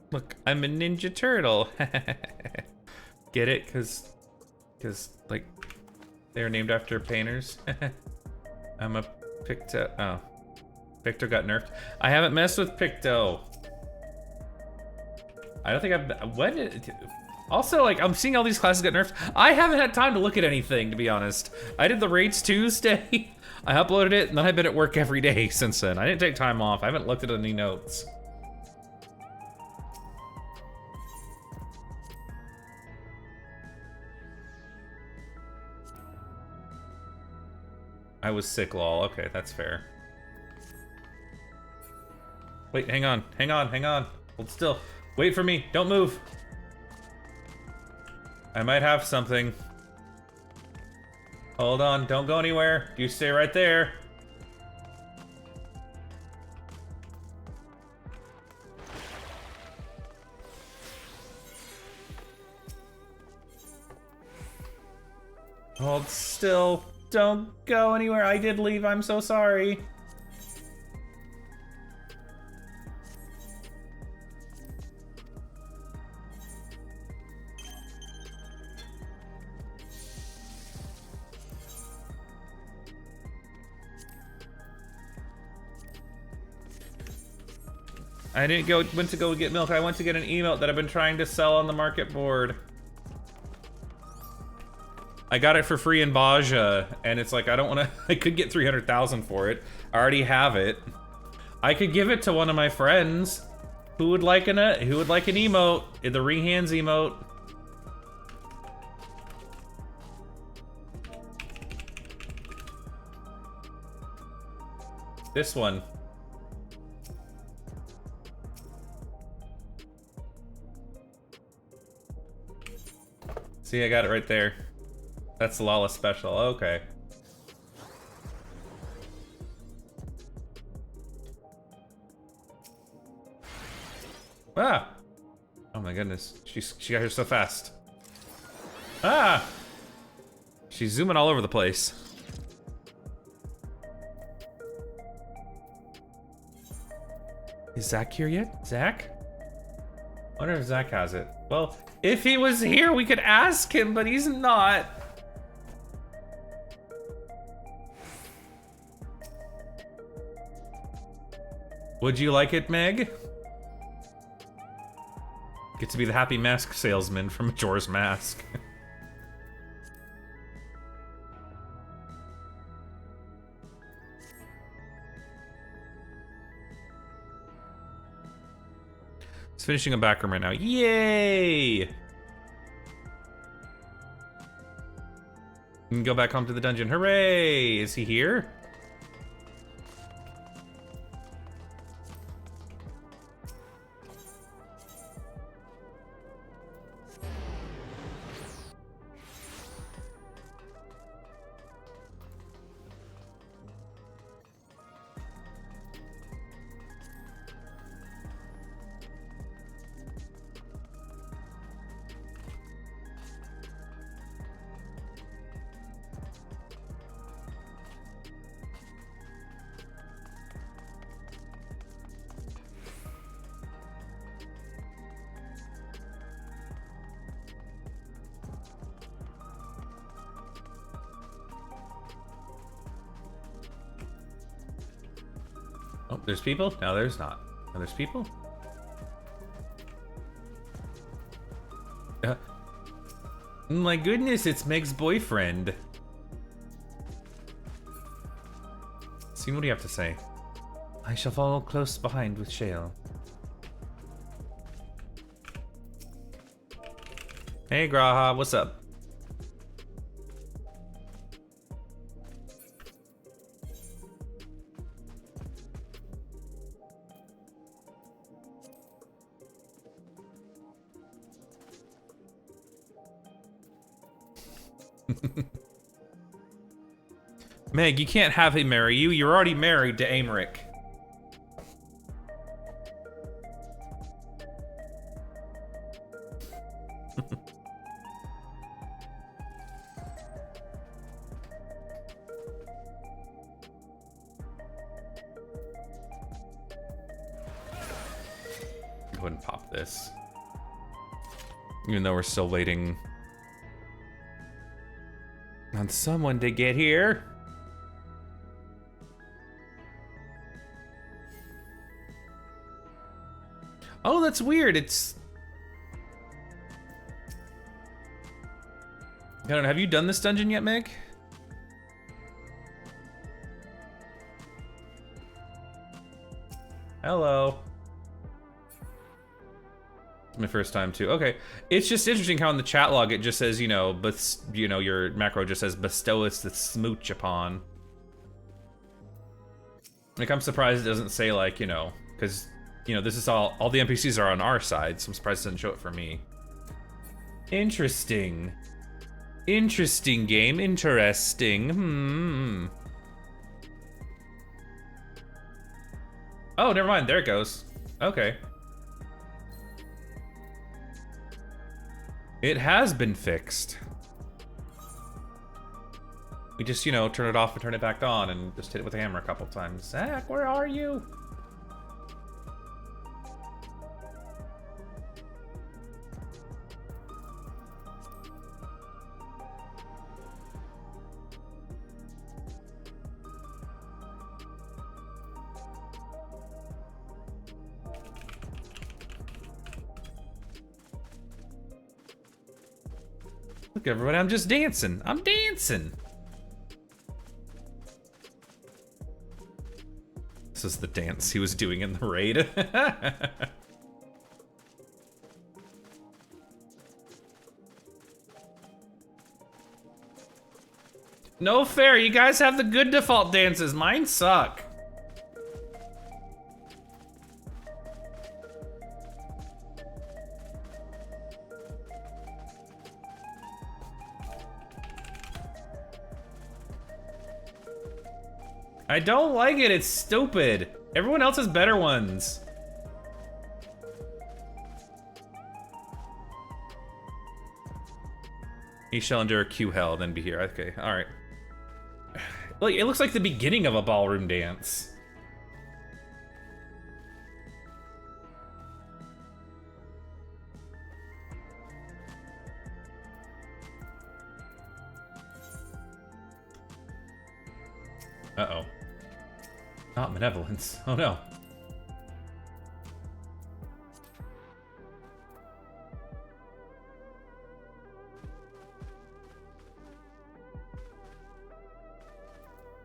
Look, I'm a Ninja Turtle. Get it? Cause like they're named after painters. I'm a Picto. Oh, Picto got nerfed. I haven't messed with Picto. I don't think I've. What? Also, like, I'm seeing all these classes get nerfed. I haven't had time to look at anything, to be honest. I did the raids Tuesday. I uploaded it, and then I've been at work every day since then. I didn't take time off. I haven't looked at any notes. I was sick, lol. Okay, that's fair. Wait, hang on. Hang on, hang on. Hold still. Wait for me. Don't move. I might have something. Hold on. Don't go anywhere. You stay right there. Hold still. Don't go anywhere. I did leave. I'm so sorry. I went to go get milk. I went to get an emote that I've been trying to sell on the market board. I got it for free in Baja, and it's like, I don't want to, I could get 300,000 for it. I already have it. I could give it to one of my friends who would like an emote, the ring hands emote. This one. See, I got it right there. That's the Lala special. Okay. Ah! Oh my goodness. She got here so fast. Ah! She's zooming all over the place. Is Zach here yet? Zach? I wonder if Zach has it. Well, if he was here, we could ask him, but he's not. Would you like it, Meg? Get to be the happy mask salesman from Majora's Mask. He's finishing a backroom right now. Yay! You can go back home to the dungeon. Hooray! Is he here? Oh, there's people? No, there's not. Oh, there's people? My goodness, it's Meg's boyfriend. See, what do you have to say? I shall follow close behind with Shale. Hey, Graha, what's up? Meg, you can't have him marry you. You're already married to Aymeric. Go ahead and pop this. Even though we're still waiting on someone to get here. Oh, that's weird. It's... I don't know, have you done this dungeon yet, Meg? Hello. It's my first time too. Okay, it's just interesting how in the chat log it just says, you know, but you know, your macro just says bestow us the smooch upon. Like, I'm surprised it doesn't say, like, you know, because, you know, this is all the NPCs are on our side, so I'm surprised it doesn't show it for me. Interesting. Interesting game, interesting. Oh, never mind, there it goes. Okay. It has been fixed. We just, you know, turn it off and turn it back on and just hit it with a hammer a couple times. Zach, where are you? Look, everybody, I'm just dancing. I'm dancing. This is the dance he was doing in the raid. No fair, you guys have the good default dances. Mine suck. I don't like it, it's stupid. Everyone else has better ones. He shall endure Q hell, then be here. Okay, alright. Look, it looks like the beginning of a ballroom dance. Uh-oh. Not malevolence. Oh no.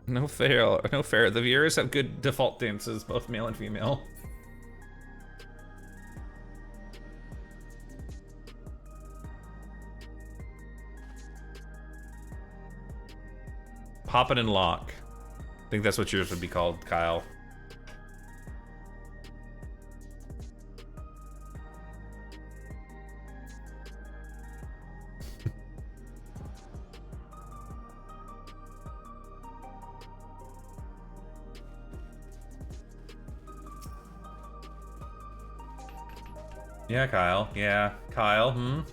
No fair, no fair. The viewers have good default dances, both male and female. Pop it and lock. I think that's what yours would be called, Kyle. Yeah, Kyle. Yeah, Kyle.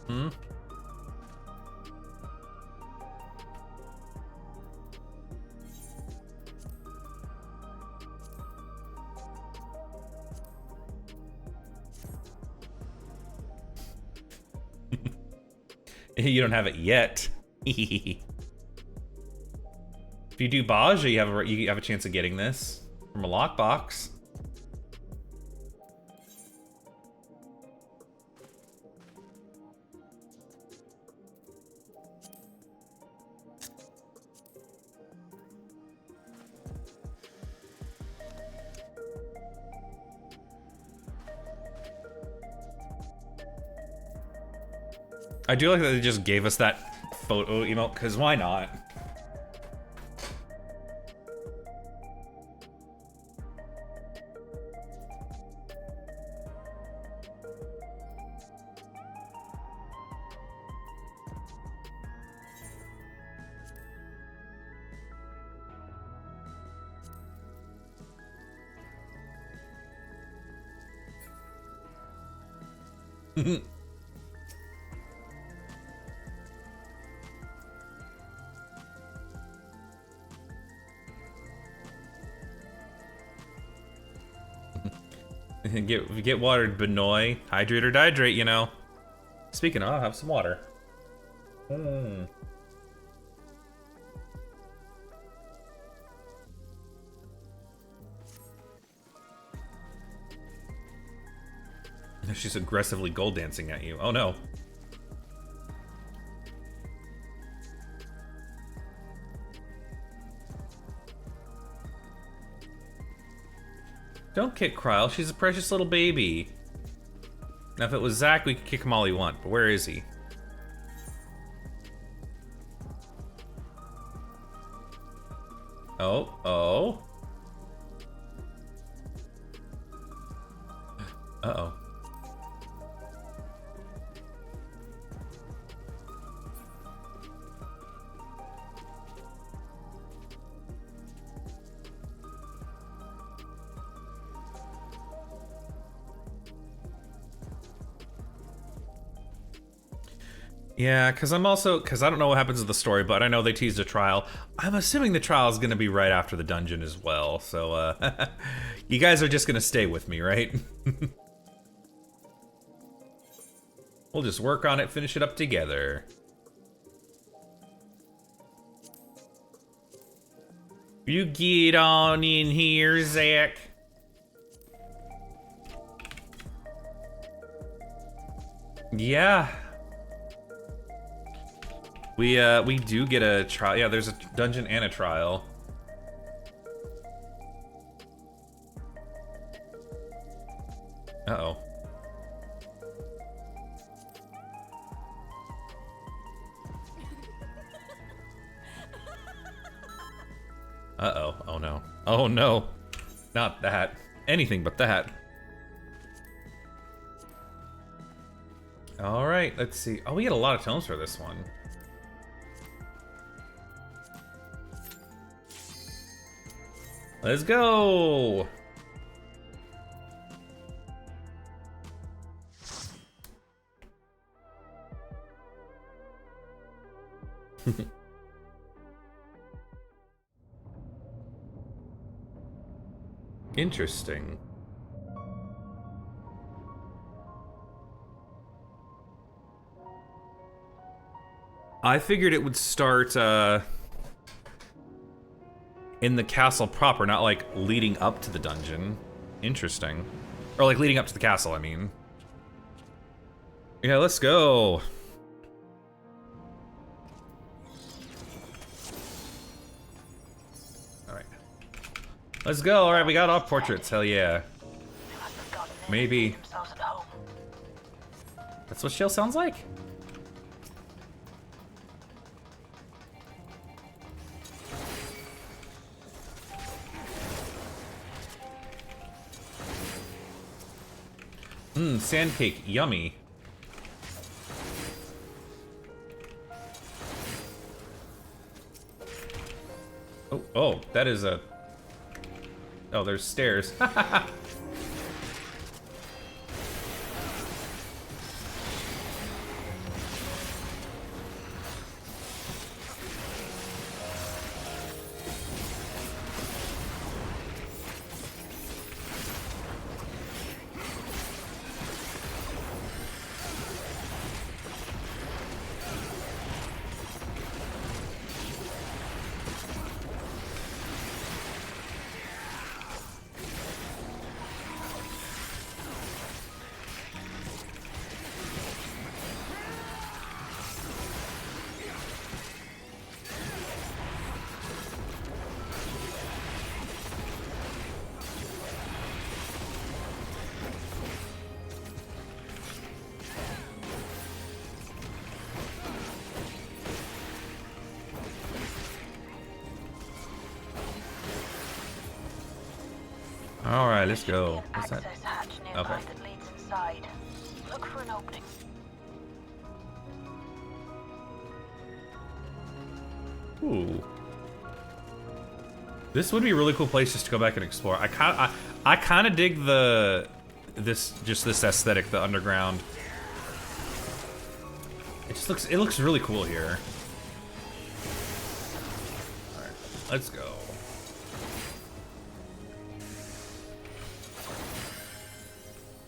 You don't have it yet. If you do Baja, you have a chance of getting this from a lockbox. I do like that they just gave us that photo emote, because why not? Get watered, Benoy. Hydrate or dihydrate, you know. Speaking of, I'll have some water. She's aggressively gold dancing at you. Oh no. Don't kick Kryl. She's a precious little baby. Now, if it was Zack, we could kick him all he want, but where is he? Oh, oh. Uh-oh. Yeah, because I don't know what happens to the story, but I know they teased a trial. I'm assuming the trial is going to be right after the dungeon as well, so you guys are just going to stay with me, right? We'll just work on it, finish it up together. You get on in here, Zack. Yeah. We do get a trial. Yeah, there's a dungeon and a trial. Uh-oh. Uh-oh. Oh no. Oh no. Not that. Anything but that. Alright, let's see. Oh, we get a lot of tomes for this one. Let's go! Interesting. I figured it would start, in the castle proper, not like leading up to the dungeon. Interesting. Or like leading up to the castle, I mean. Yeah, let's go. Alright. Let's go. Alright, we got all portraits. Hell yeah. Maybe. That's what Shale sounds like? Mmm, sand cake, yummy. Oh, oh, that is a... Oh, there's stairs. Alright, let's go. What's that? Okay. That leads inside. Look for an opening. Ooh. This would be a really cool place just to go back and explore. I kind of dig this aesthetic, the underground. It looks really cool here. All right, let's go.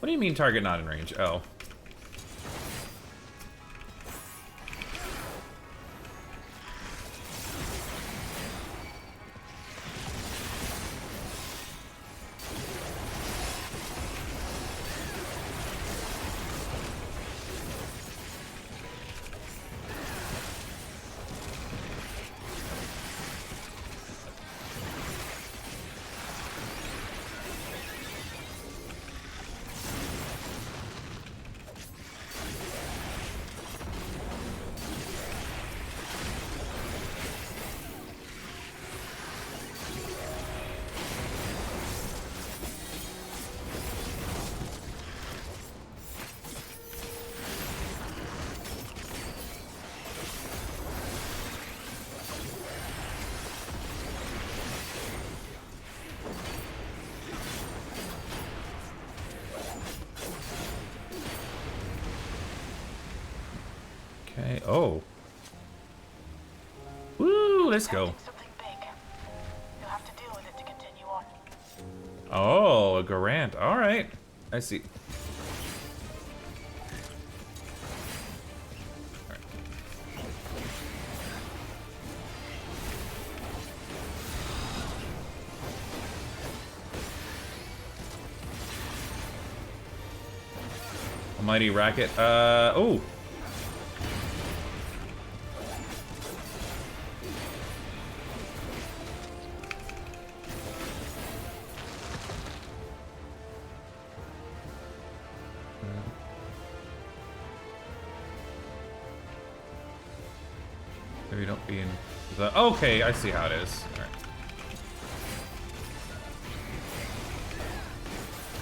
What do you mean target not in range? Oh. Okay. Oh. Woo! Let's go. Something big. You'll have to deal with it to continue on. Oh, a Garant. All right. I see. Mighty Racket. Oh. Maybe don't be in the... Okay, I see how it is. All right.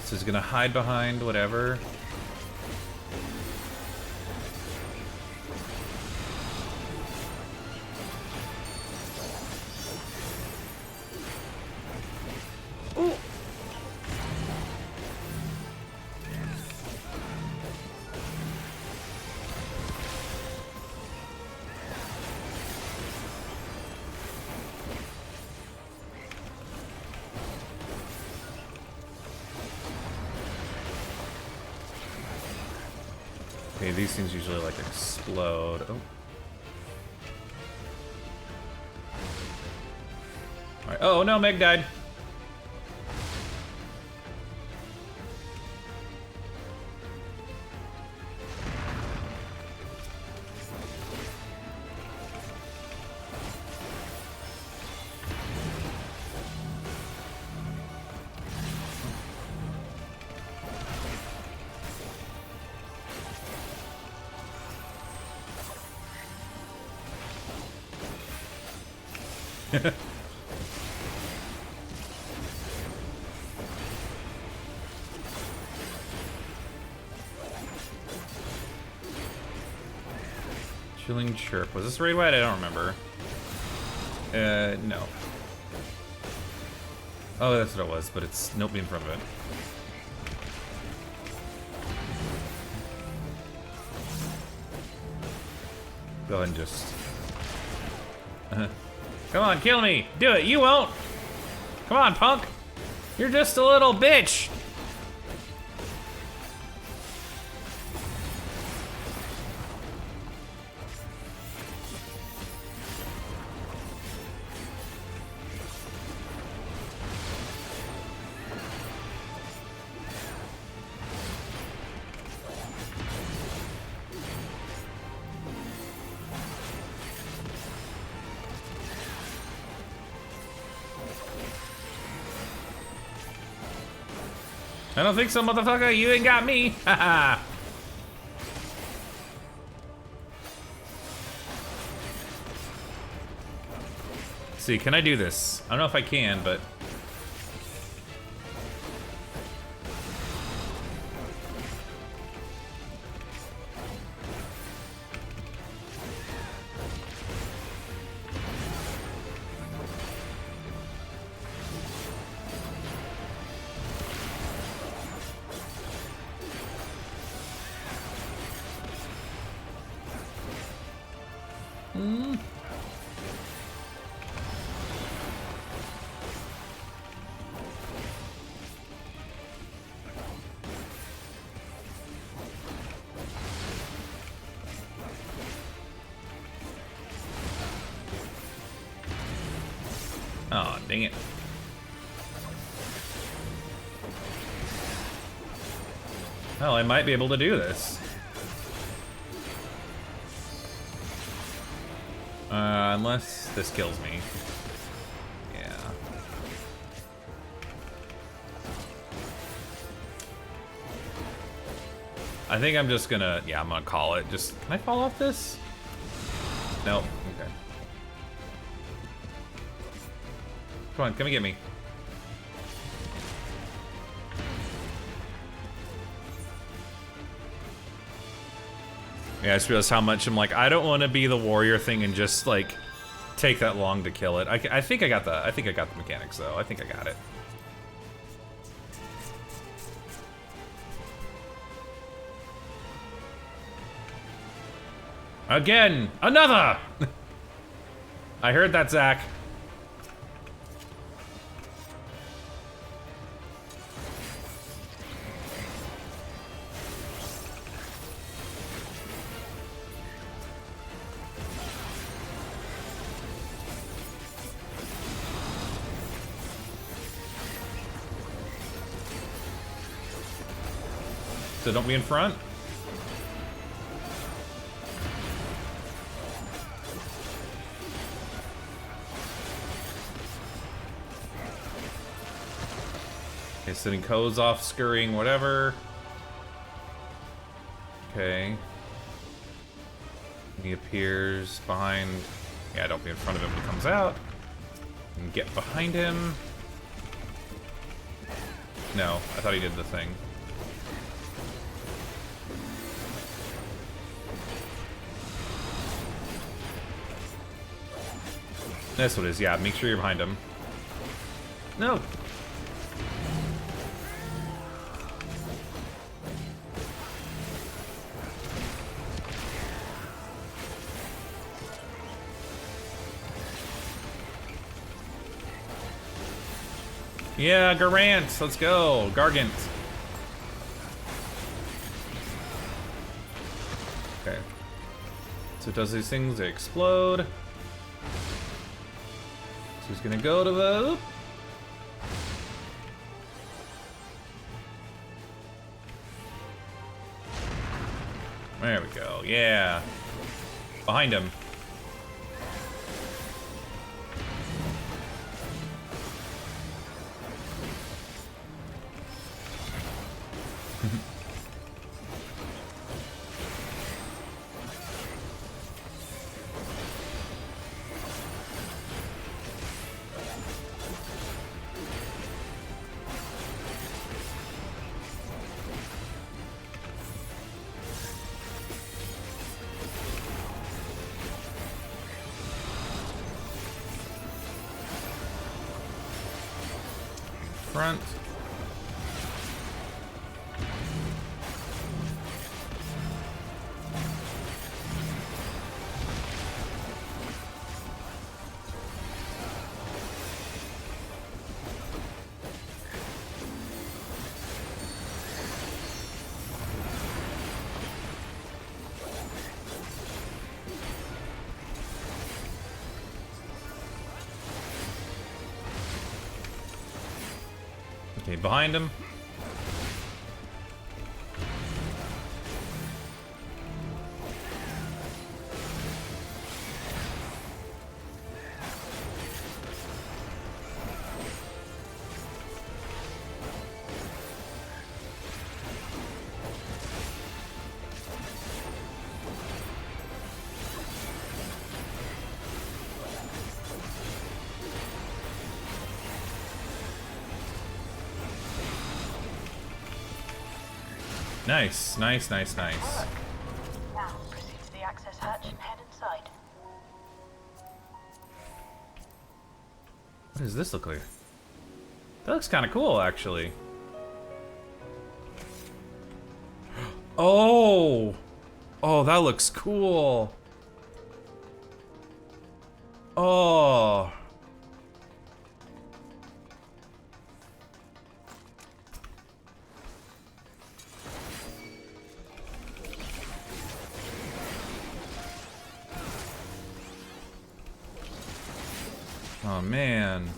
So he's gonna hide behind whatever. Okay, these things usually like explode. Oh. Alright. Oh no, Meg died. Chilling Chirp. Was this raid wide? I don't remember. No. Oh, that's what it was, but it's nope in front of it. Go ahead and just... Come on, kill me! Do it! You won't! Come on, punk! You're just a little bitch! I don't think so, motherfucker. You ain't got me. Haha. See, can I do this? I don't know if I can, but... Oh, dang it. Well, I might be able to do this. Unless this kills me. Yeah. I think I'm just gonna, yeah, I'm gonna call it. Just, can I fall off this? Nope, okay. Come on, come and get me. Yeah, I just realized how much I'm like, I don't want to be the warrior thing and just like take that long to kill it. I think I got the mechanics though. I think I got it. Again! Another! I heard that, Zach. So don't be in front. Okay, sending codes off, scurrying, whatever. Okay. He appears behind. Yeah, don't be in front of him when he comes out. And get behind him. No, I thought he did the thing. That's what it is, yeah. Make sure you're behind him. No! Yeah, Garant! Let's go! Gargant! Okay. So it does these things, they explode. So he's gonna go to the... There we go, yeah. Behind him. Front. Okay, behind him. Nice, nice, nice, nice. Now proceed to the access hatch and head inside. What does this look like? That looks kind of cool, actually. Oh! Oh, that looks cool. Oh. Oh, man.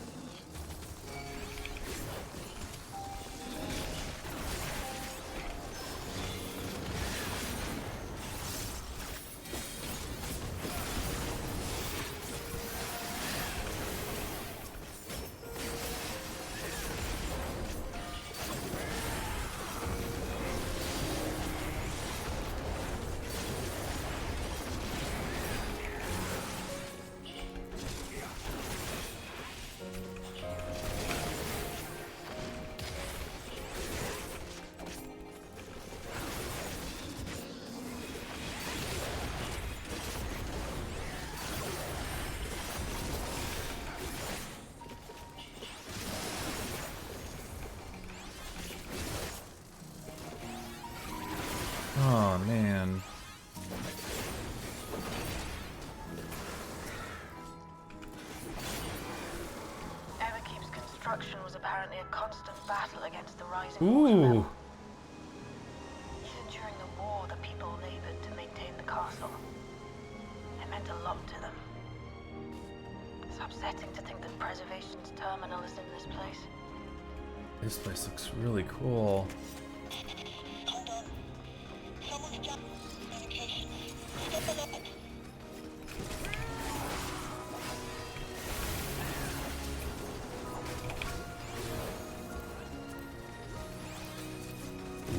destruction was apparently a constant battle against the rising Ooh. water level. Even during the war, the people labored to maintain the castle. It meant a lot to them. It's upsetting to think that Preservation's terminal is in this place. This place looks really cool. Hold on. Someone's jumped communication. Step alert.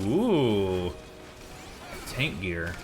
Ooh. Tank gear.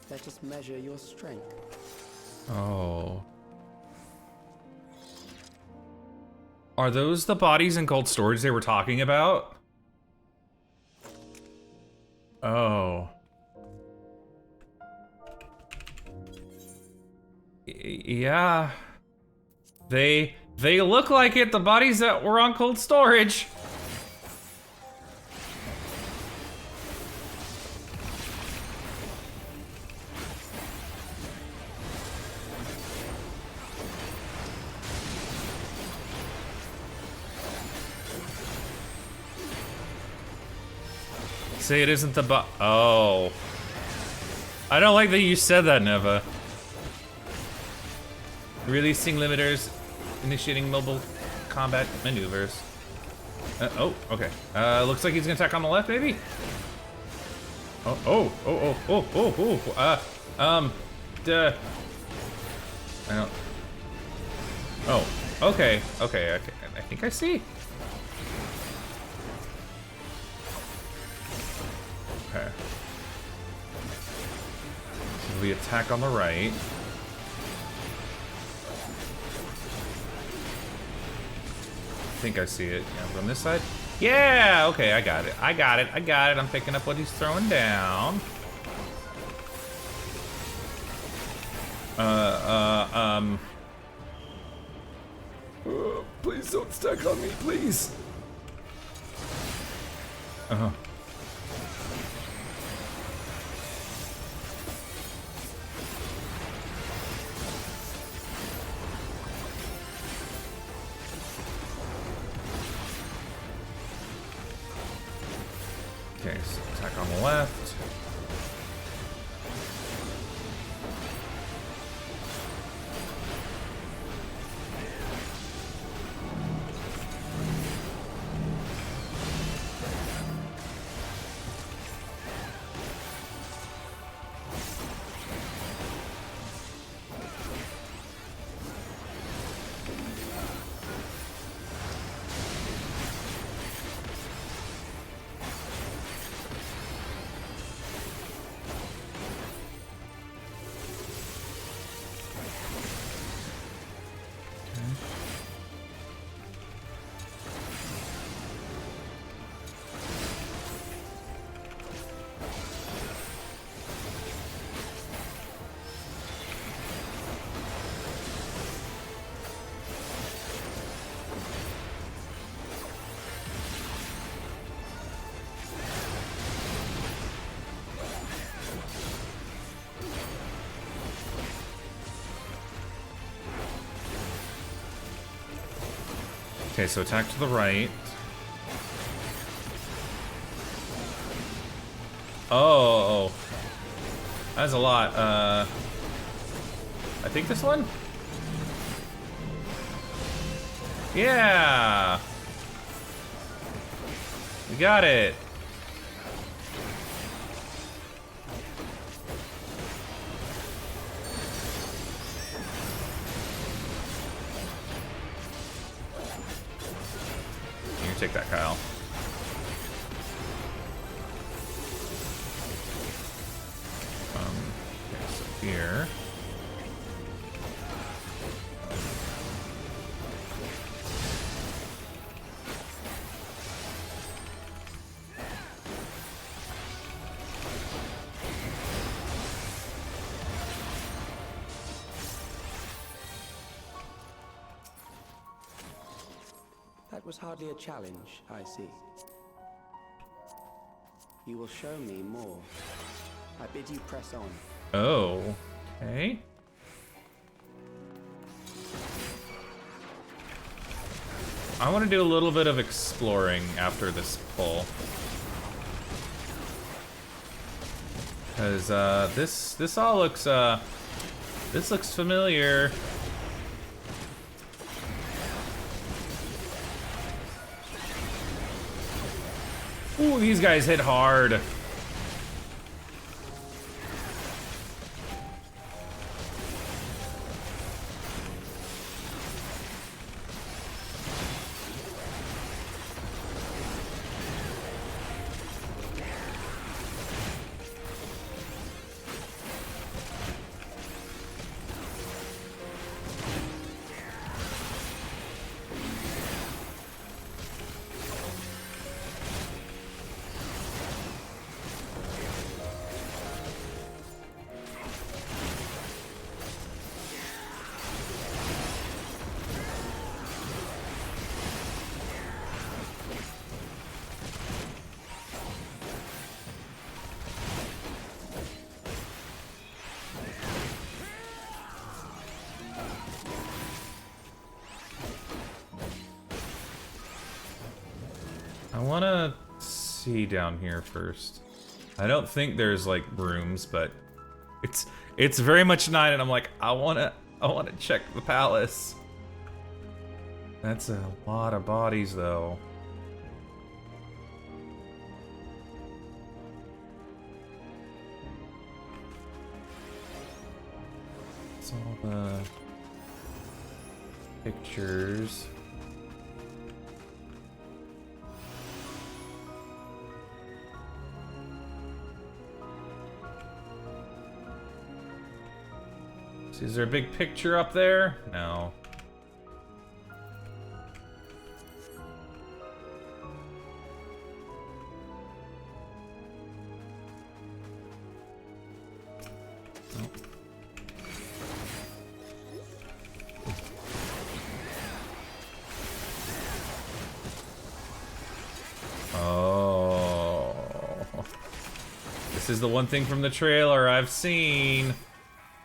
Let us measure your strength. Oh. Are those the bodies in cold storage they were talking about? Oh. Yeah. They look like it, the bodies that were on cold storage. Say it isn't the oh. I don't like that you said that, Neva. Releasing limiters, initiating mobile combat maneuvers. Oh, okay. Looks like he's gonna attack on the left, maybe? Oh. Duh. I don't. Oh, okay. I think I see. Okay. So we attack on the right. I think I see it. Yeah, on this side. Yeah, okay, I got it. I'm picking up what he's throwing down. Please don't stack on me, please. Okay, so attack on the left. Okay, so attack to the right. Oh. That's a lot. I think this one? Yeah. We got it. You take that, Kyle. Okay, so here. That was hardly a challenge, I see. You will show me more. I bid you press on. Oh, okay. I want to do a little bit of exploring after this pull. Because this all looks this looks familiar. Ooh, these guys hit hard. I wanna see down here first. I don't think there's like rooms, but it's very much night, and I'm like, I wanna check the palace. That's a lot of bodies, though. It's all the pictures. Is there a big picture up there? No. Oh. This is the one thing from the trailer I've seen.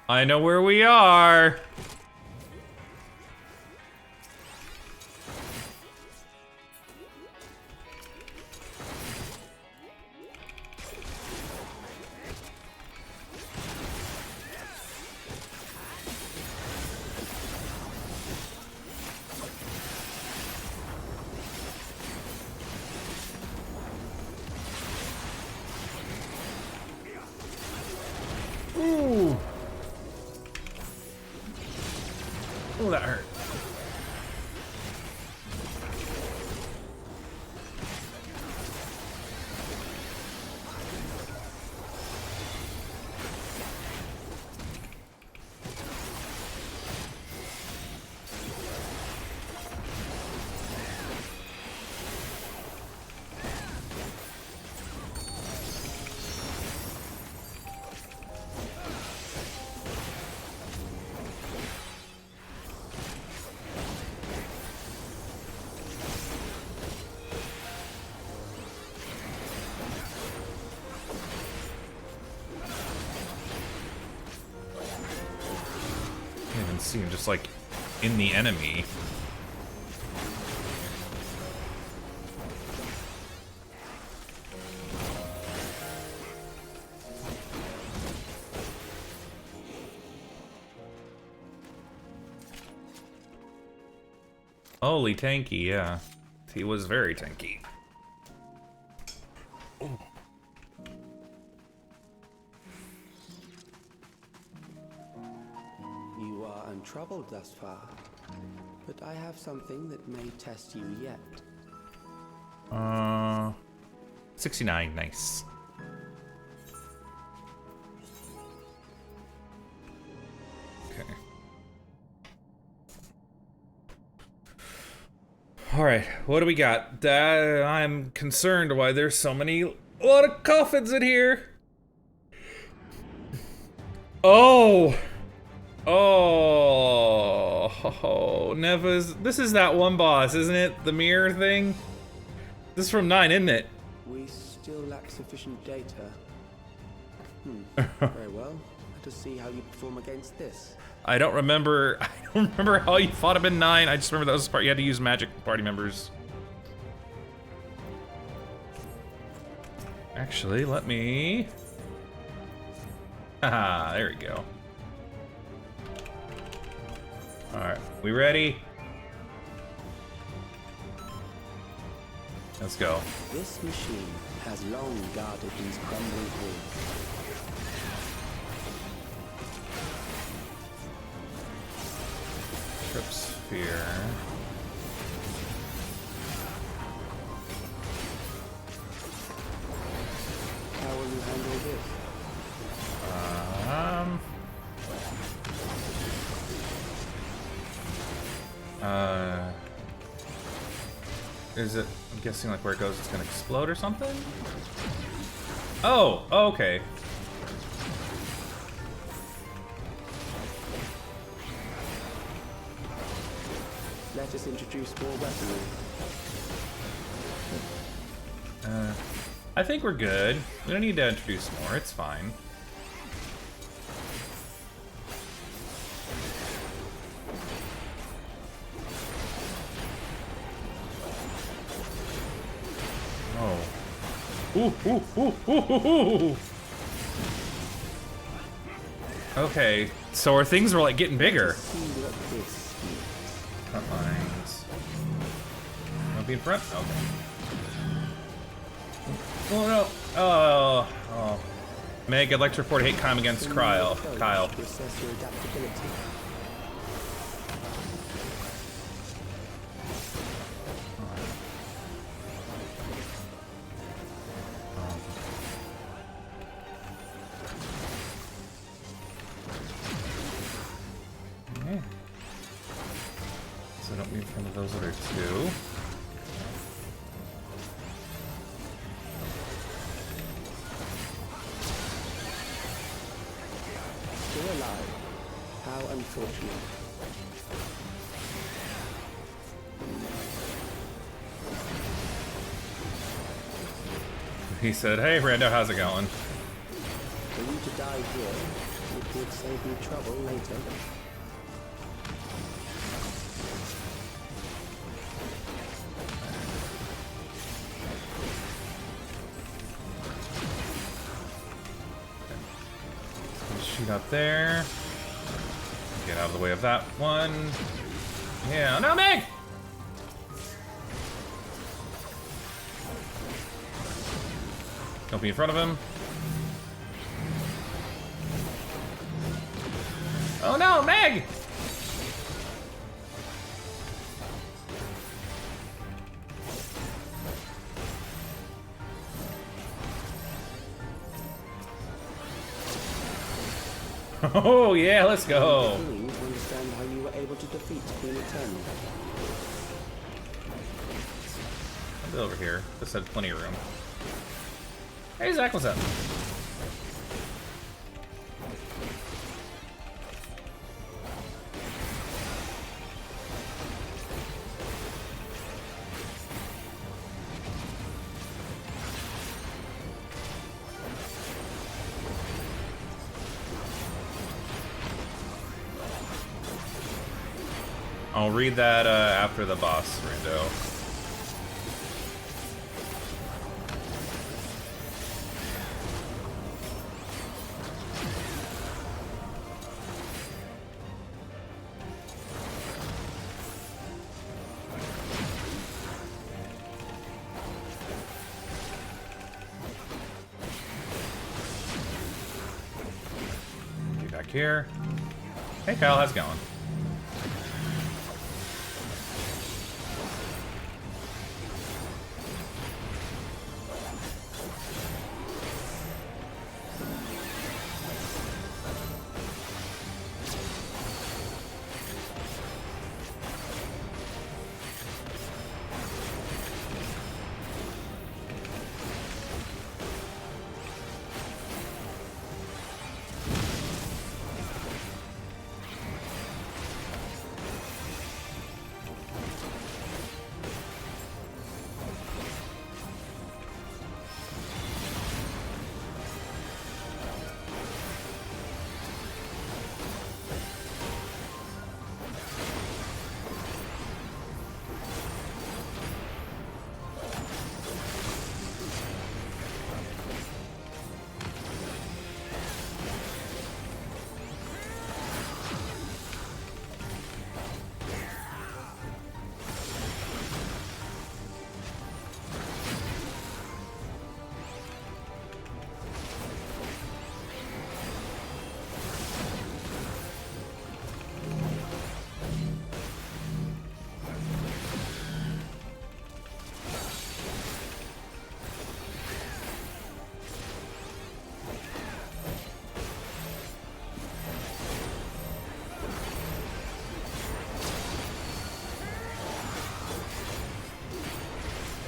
I know where we are. Ooh. Oh, that hurt. See him just like in the enemy. Holy tanky, yeah. He was very tanky. untroubled thus far, but I have something that may test you yet. 69, nice. Okay. All right, what do we got? I'm concerned why there's so many, a lot of coffins in here. Oh, Neva's. This is that one boss, isn't it? The mirror thing. This is from 9, isn't it? We still lack sufficient data. Very well. Let us see how you perform against this. I don't remember how you fought him in 9. I just remember that was the part you had to use magic party members. Actually, let me... Haha, there we go. Alright, we ready? Let's go. This machine has long guarded these crumbling walls. Trip sphere. How will you handle this? Is it, I'm guessing like where it goes it's gonna explode or something? Oh, okay. Let us introduce more weaponry. I think we're good. We don't need to introduce more, it's fine. Oh. Ooh. Okay, so our things were like getting bigger. Front lines. Wanna be in front? Okay. Oh no. Oh. Meg, I'd like to report hate crime against Kyle. Assess your adaptability. Okay. So don't be in front of those other two. Still alive. How unfortunate. He said, hey, Rando, how's it going? For you to die here, it would save me trouble later. Shoot up there. Get out of the way of that one. Yeah, no, Meg! Don't be in front of him. Oh no, Meg! Oh yeah, let's go. I'm beginning to understand how you were able to defeat Queen Eternal. I'll be over here. This had plenty of room. Hey, Zach, what's up? I'll read that after the boss, Rando. Be back here. Hey Kyle, how's it going?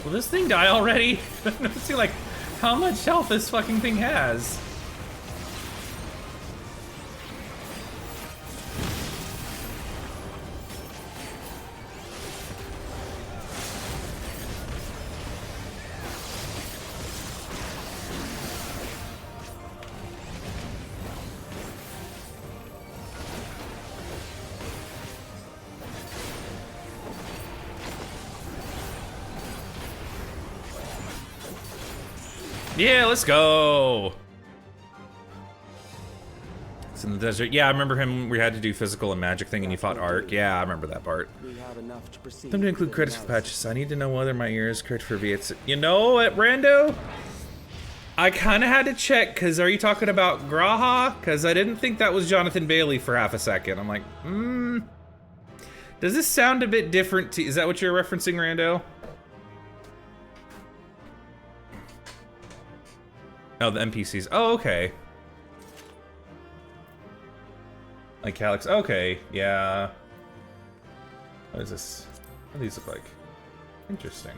Will this thing die already? Let's see, like, how much health this fucking thing has. Yeah, let's go. It's in the desert. Yeah, I remember him. We had to do physical and magic thing, and you fought Ark. Yeah, I remember that part. Time to include credits for patches. I need to know whether my ears correct for V8. You know what, Brando? I kind of had to check, because are you talking about Graha? Because I didn't think that was Jonathan Bailey for half a second. I'm like, does this sound a bit different to... Is that what you're referencing, Rando? Oh, the NPCs. Oh, okay. Like Calyx. Okay, yeah. What is this? What do these look like? Interesting.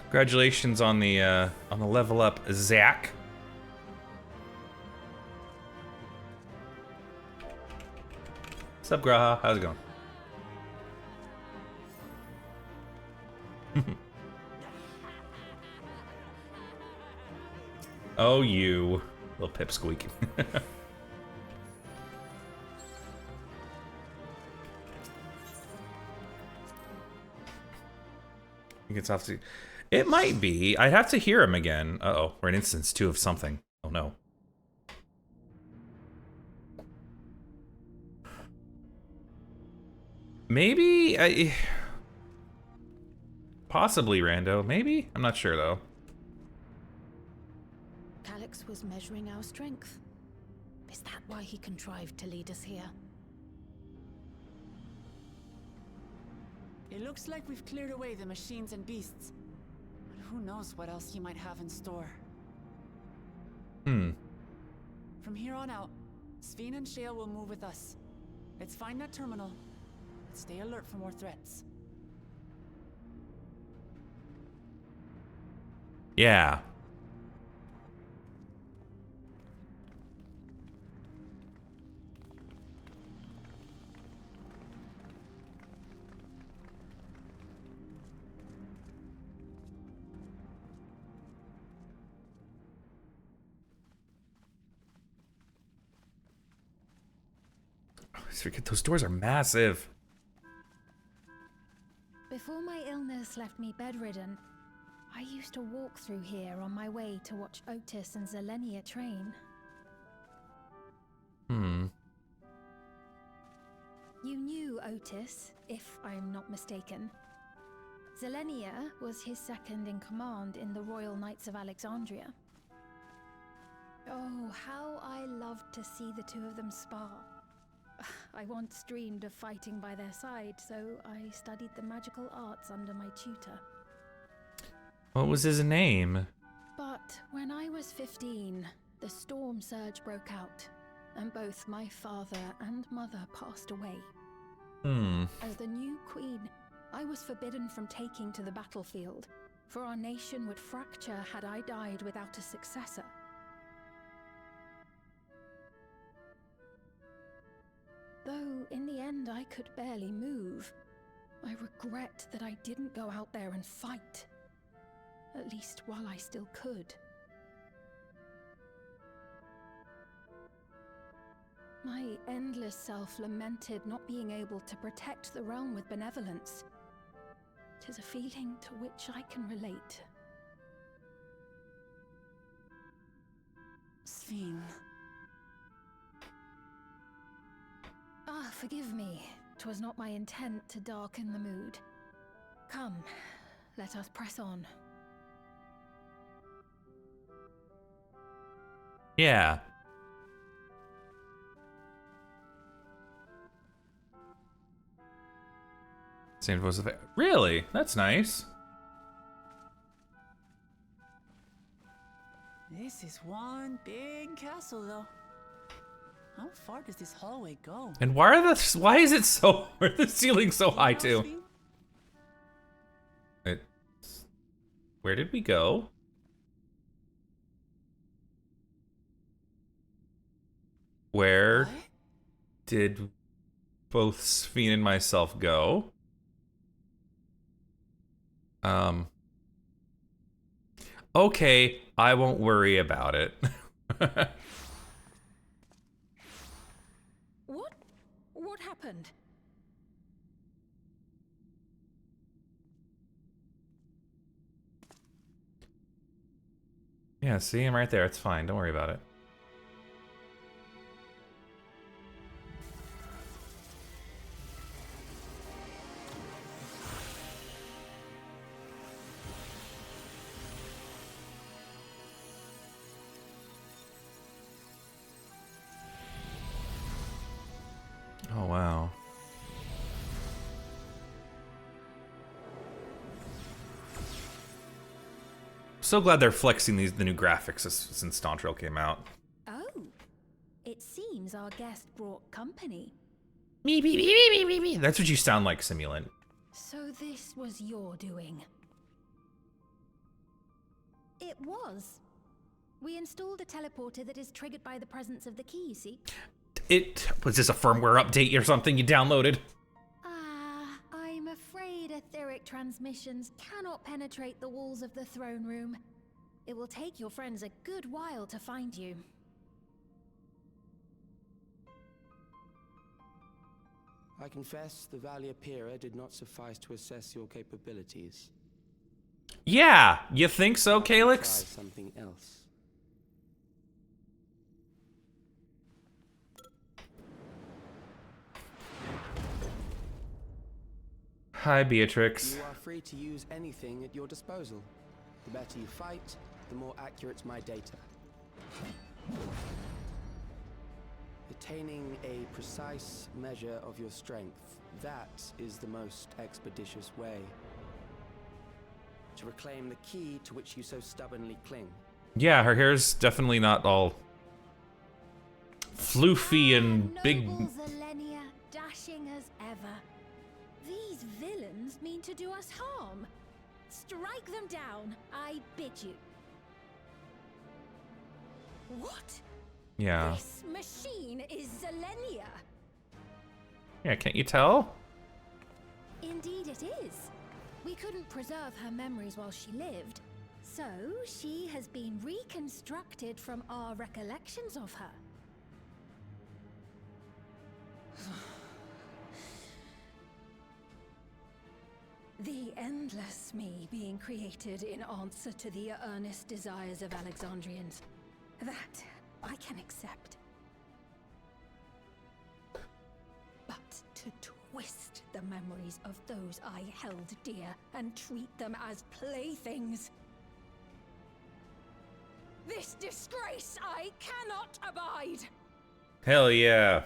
Congratulations on the level up, Zach. What's up, Graha? How's it going? Oh, you little pipsqueak. I think it's off to. It might be. I'd have to hear him again. Uh-oh, we're in instance 2 of something. Oh no. Maybe possibly Rando. Maybe? I'm not sure though. Calyx was measuring our strength. Is that why he contrived to lead us here? It looks like we've cleared away the machines and beasts. But who knows what else he might have in store. From here on out, Sveen and Shale will move with us. Let's find that terminal. And stay alert for more threats. Yeah. Those doors are massive. Before my illness left me bedridden, I used to walk through here on my way to watch Otis and Zelenia train. You knew Otis, if I'm not mistaken. Zelenia was his second in command in the Royal Knights of Alexandria. Oh, how I loved to see the two of them spar. I once dreamed of fighting by their side, so I studied the magical arts under my tutor. What was his name? But when I was 15, the storm surge broke out, and both my father and mother passed away. As the new queen, I was forbidden from taking to the battlefield, for our nation would fracture had I died without a successor. Though, in the end, I could barely move. I regret that I didn't go out there and fight. At least while I still could. My endless self lamented not being able to protect the realm with benevolence. 'Tis a feeling to which I can relate. Sveen. Ah, forgive me. 'Twas not my intent to darken the mood. Come, let us press on. Yeah. Same voice of really? That's nice. This is one big castle, though. How far does this hallway go? And why is it so, why are the ceilings so high too? Where did we go? Where did both Sphene and myself go? Okay, I won't worry about it. What happened? Yeah, see him right there. It's fine. Don't worry about it. Oh, wow. So glad they're flexing the new graphics since Dawntrail came out. Oh, it seems our guest brought company. Me, me, me, me, me, me, me. That's what you sound like, Simulant. So this was your doing? It was. We installed a teleporter that is triggered by the presence of the key, you see? Was this a firmware update or something you downloaded? I'm afraid etheric transmissions cannot penetrate the walls of the throne room. It will take your friends a good while to find you. I confess the Valia Pira did not suffice to assess your capabilities. Yeah, you think so, Calyx? Try something else. Hi, Beatrix. You are free to use anything at your disposal. The better you fight, the more accurate my data. Attaining a precise measure of your strength, that is the most expeditious way to reclaim the key to which you so stubbornly cling. Yeah, her hair's definitely not all floofy and big. Noble Zilenia, dashing as ever. These villains mean to do us harm. Strike them down, I bid you. What? Yeah. This machine is Zilenia. Yeah, can't you tell? Indeed it is. We couldn't preserve her memories while she lived, so she has been reconstructed from our recollections of her. The endless me being created in answer to the earnest desires of Alexandrians. That I can accept. But to twist the memories of those I held dear and treat them as playthings. This disgrace I cannot abide! Hell yeah.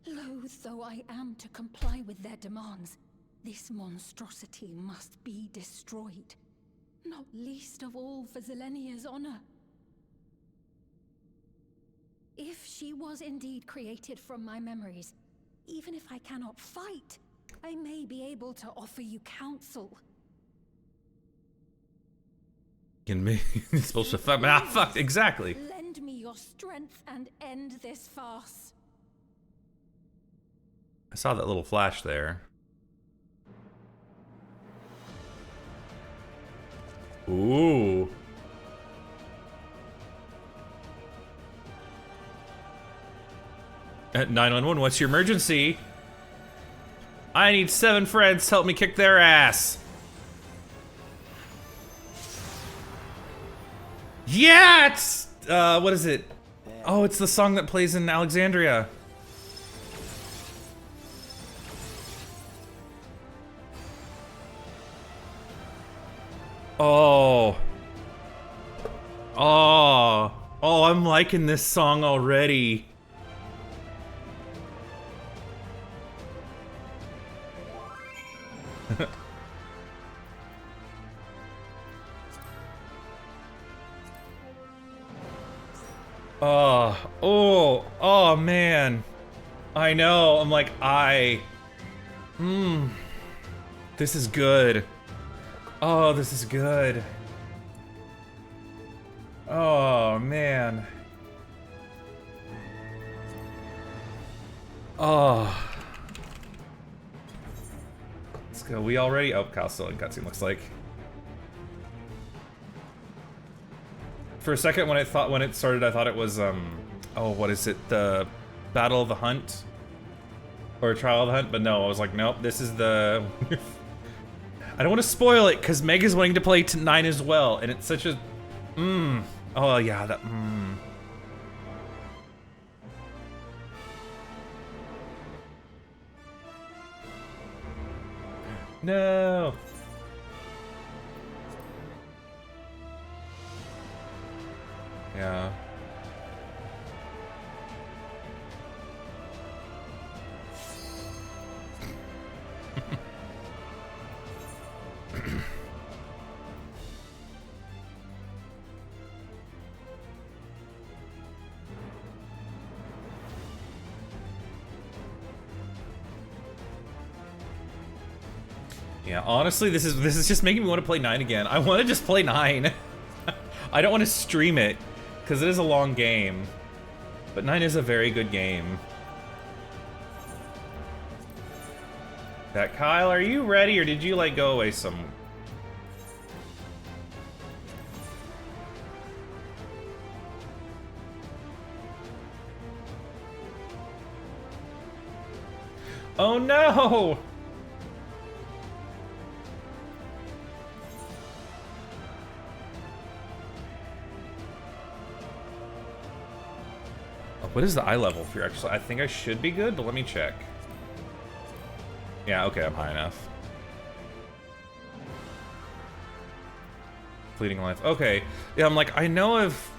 Loath though I am to comply with their demands, this monstrosity must be destroyed. Not least of all for Zilenia's honor. If she was indeed created from my memories, even if I cannot fight, I may be able to offer you counsel. Can me supposed to fuck? Ah, fuck, exactly. Lend me your strength and end this farce. I saw that little flash there. Ooh. At 911, what's your emergency? I need 7 friends to help me kick their ass. Yeah, it's, what is it? Oh, it's the song that plays in Alexandria. Oh. Oh. Oh, I'm liking this song already. Oh man. I know. I'm like, this is good. Oh, this is good. Oh man. Oh. Let's go. We already. Oh, Kyle's still in cutscene. Looks like. For a second, when it started, I thought it was oh, what is it? The Battle of the Hunt or Trial of the Hunt? But no, I was like, nope. This is the. I don't want to spoil it because Meg is wanting to play 9 as well, and it's such a. Oh yeah, that. No. Yeah. Yeah, honestly, this is just making me want to play 9 again. I want to just play 9. I don't want to stream it, because it is a long game. But 9 is a very good game. Kyle, are you ready, or did you, like, go away some... Oh no! What is the eye level for your exercise? I think I should be good, but let me check. Yeah, okay, I'm high enough. Fleeting life. Okay. Yeah, I'm like, I know if...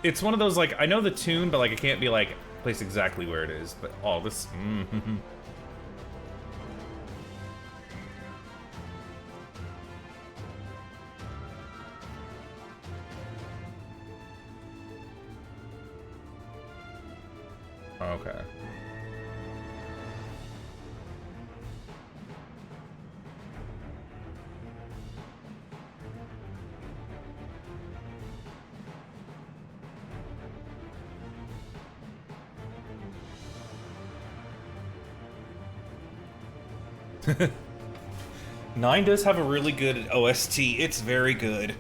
It's one of those, like, I know the tune, but, like, I can't be, like, place exactly where it is. But, oh, this... Okay. Nine does have a really good OST. It's very good.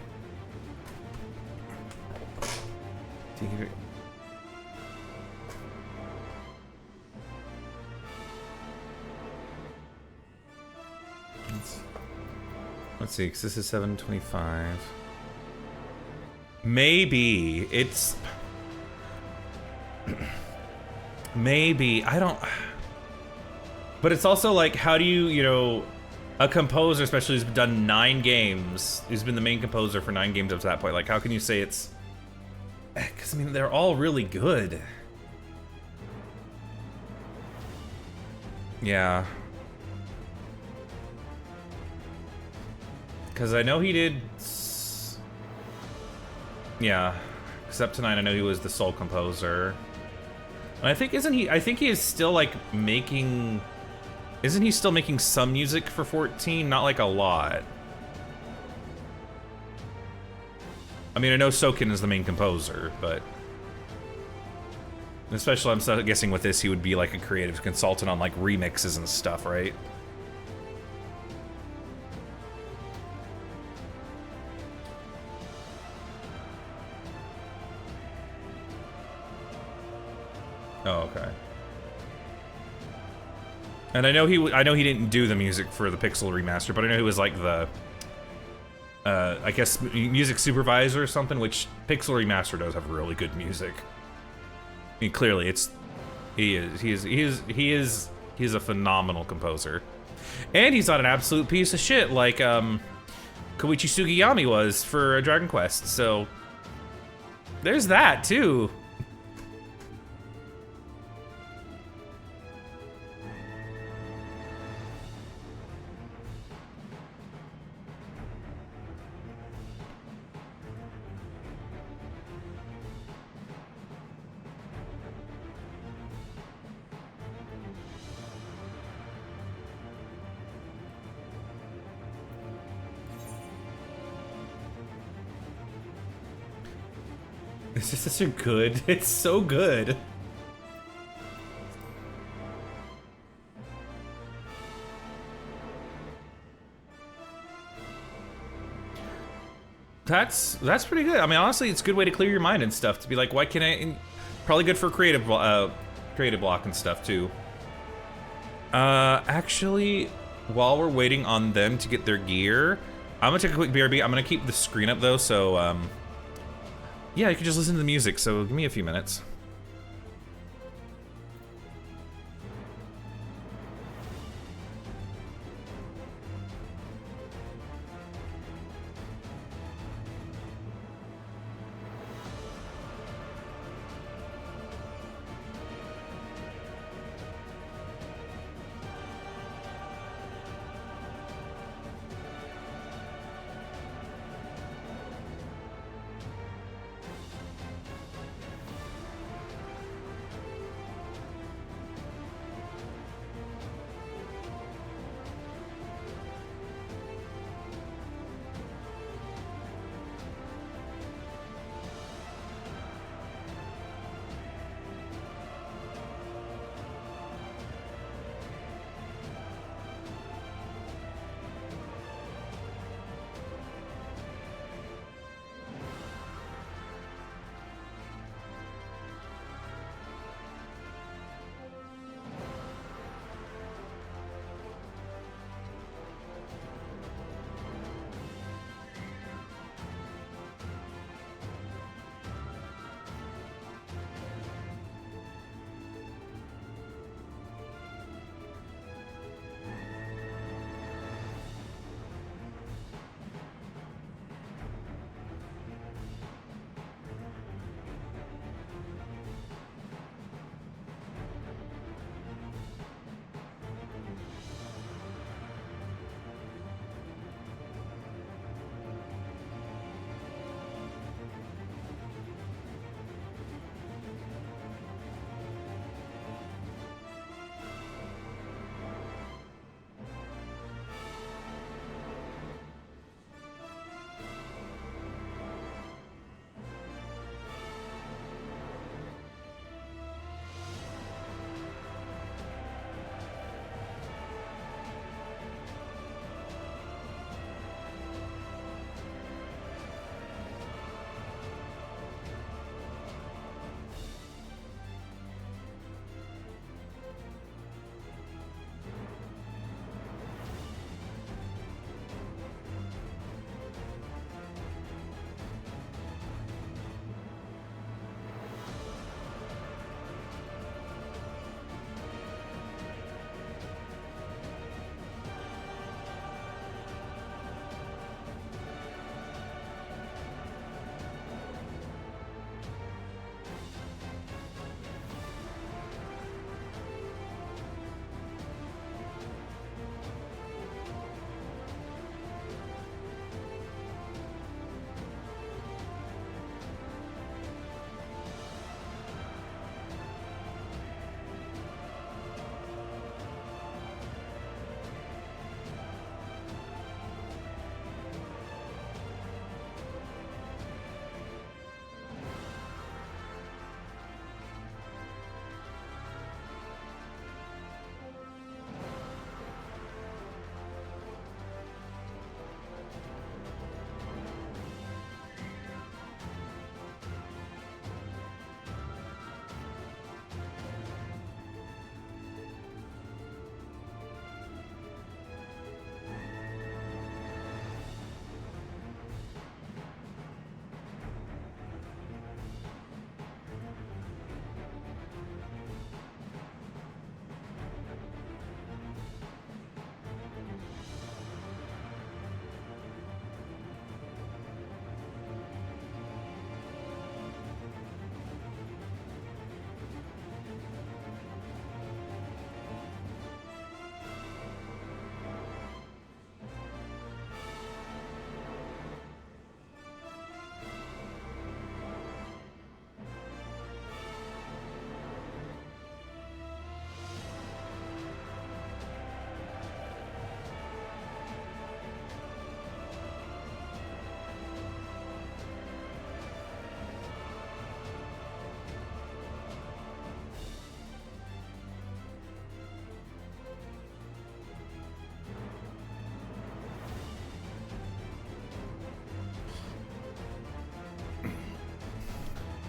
Let's see, because this is 725. Maybe it's... Maybe, I don't... But it's also like, how do you, you know, a composer especially who's done 9 games, who's been the main composer for 9 games up to that point, like how can you say it's... Because, I mean, they're all really good. Yeah. Because I know he did... Yeah. Because up to 9, I know he was the sole composer. And I think, isn't he... I think he is still, like, making... Isn't he still making some music for 14? Not, like, a lot. I mean, I know Soken is the main composer, but... Especially, I'm guessing with this, he would be, like, a creative consultant on, like, remixes and stuff, right? Oh, okay. And I know he didn't do the music for the Pixel remaster, but I know he was like the I guess music supervisor or something, which Pixel remaster does have really good music. I mean, clearly he is a phenomenal composer. And he's not an absolute piece of shit like Koichi Sugiyami was for Dragon Quest. So there's that too. This is such a good. It's so good. That's pretty good. I mean, honestly, it's a good way to clear your mind and stuff. To be like, why can't I? Probably good for creative block and stuff too. Actually, while we're waiting on them to get their gear, I'm gonna take a quick BRB. I'm gonna keep the screen up though, so yeah, you can just listen to the music. So give me a few minutes.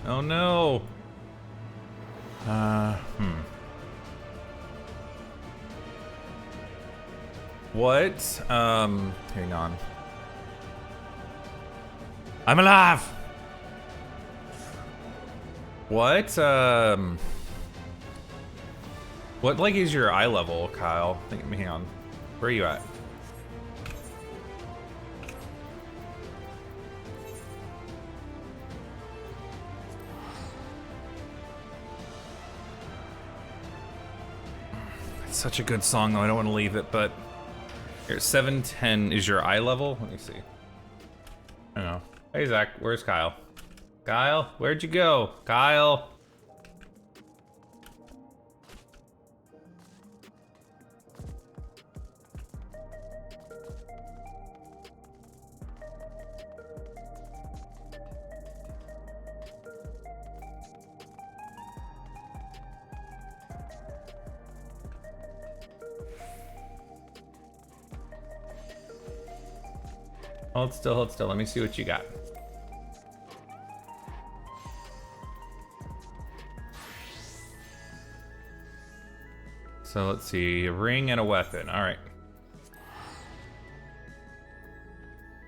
Oh no. What? Hang on. I'm alive! What, what, like, is your eye level, Kyle? Hang on. Where are you at? It's such a good song, though. I don't want to leave it, but... Here, 710 is your eye level? Let me see. I don't know. Hey, Zach, where's Kyle? Kyle, where'd you go? Kyle! Hold still, hold still. Let me see what you got. So let's see, a ring and a weapon. All right.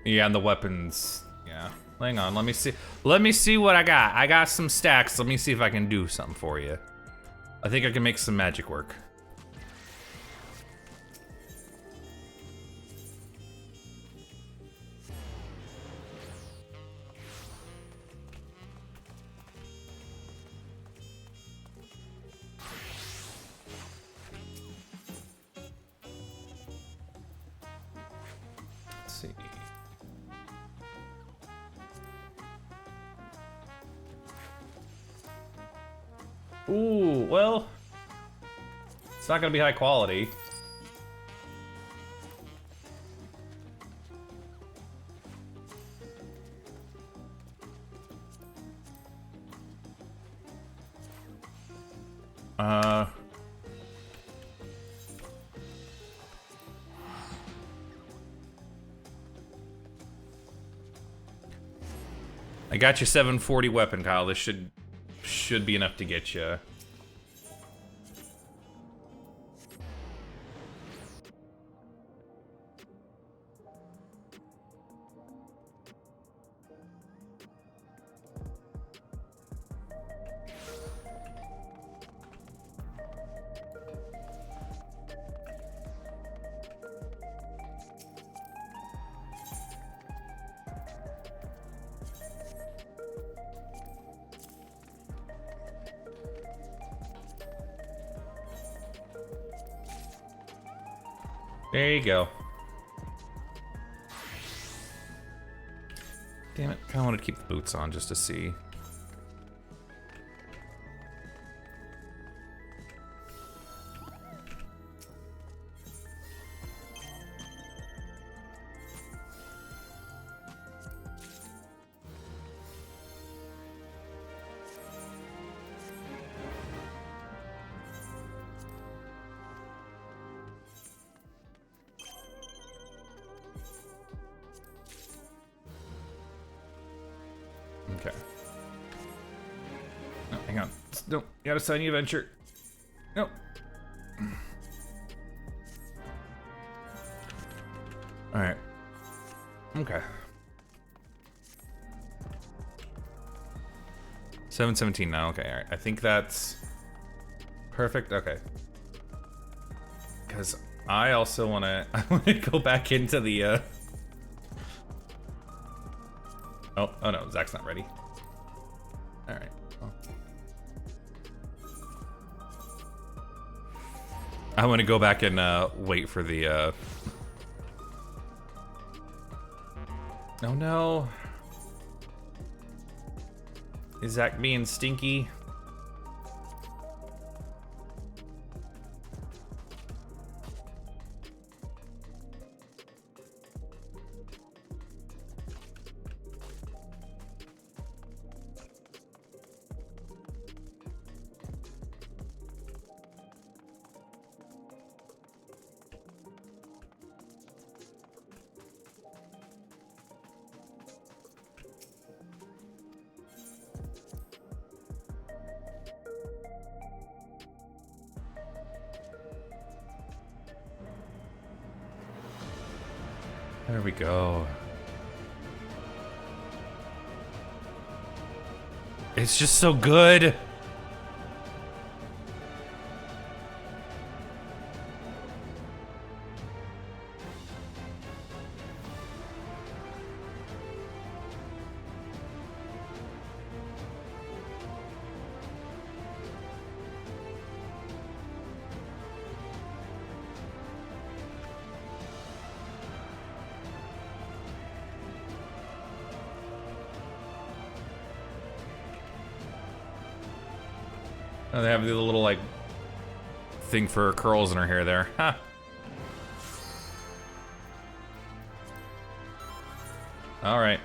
Yeah, and the weapons. Yeah. Hang on, let me see. Let me see what I got. I got some stacks. Let me see if I can do something for you. I think I can make some magic work. See. Ooh, well, it's not gonna be high quality. I got your 740 weapon, Kyle. This should be enough to get you. There you go. Damn it, kinda wanted to keep the boots on just to see. Okay. No, hang on. Nope. You gotta sign the adventure. Nope. Alright. Okay. 717 now. Okay, alright. I think that's perfect. Okay. Because I also wanna go back into the Oh no, Zach's not ready. Alright. Well. I want to go back and wait for the Oh no. Is Zach being stinky? There we go. It's just so good. Oh, they have the little, like, thing for curls in her hair there. Huh. Alright.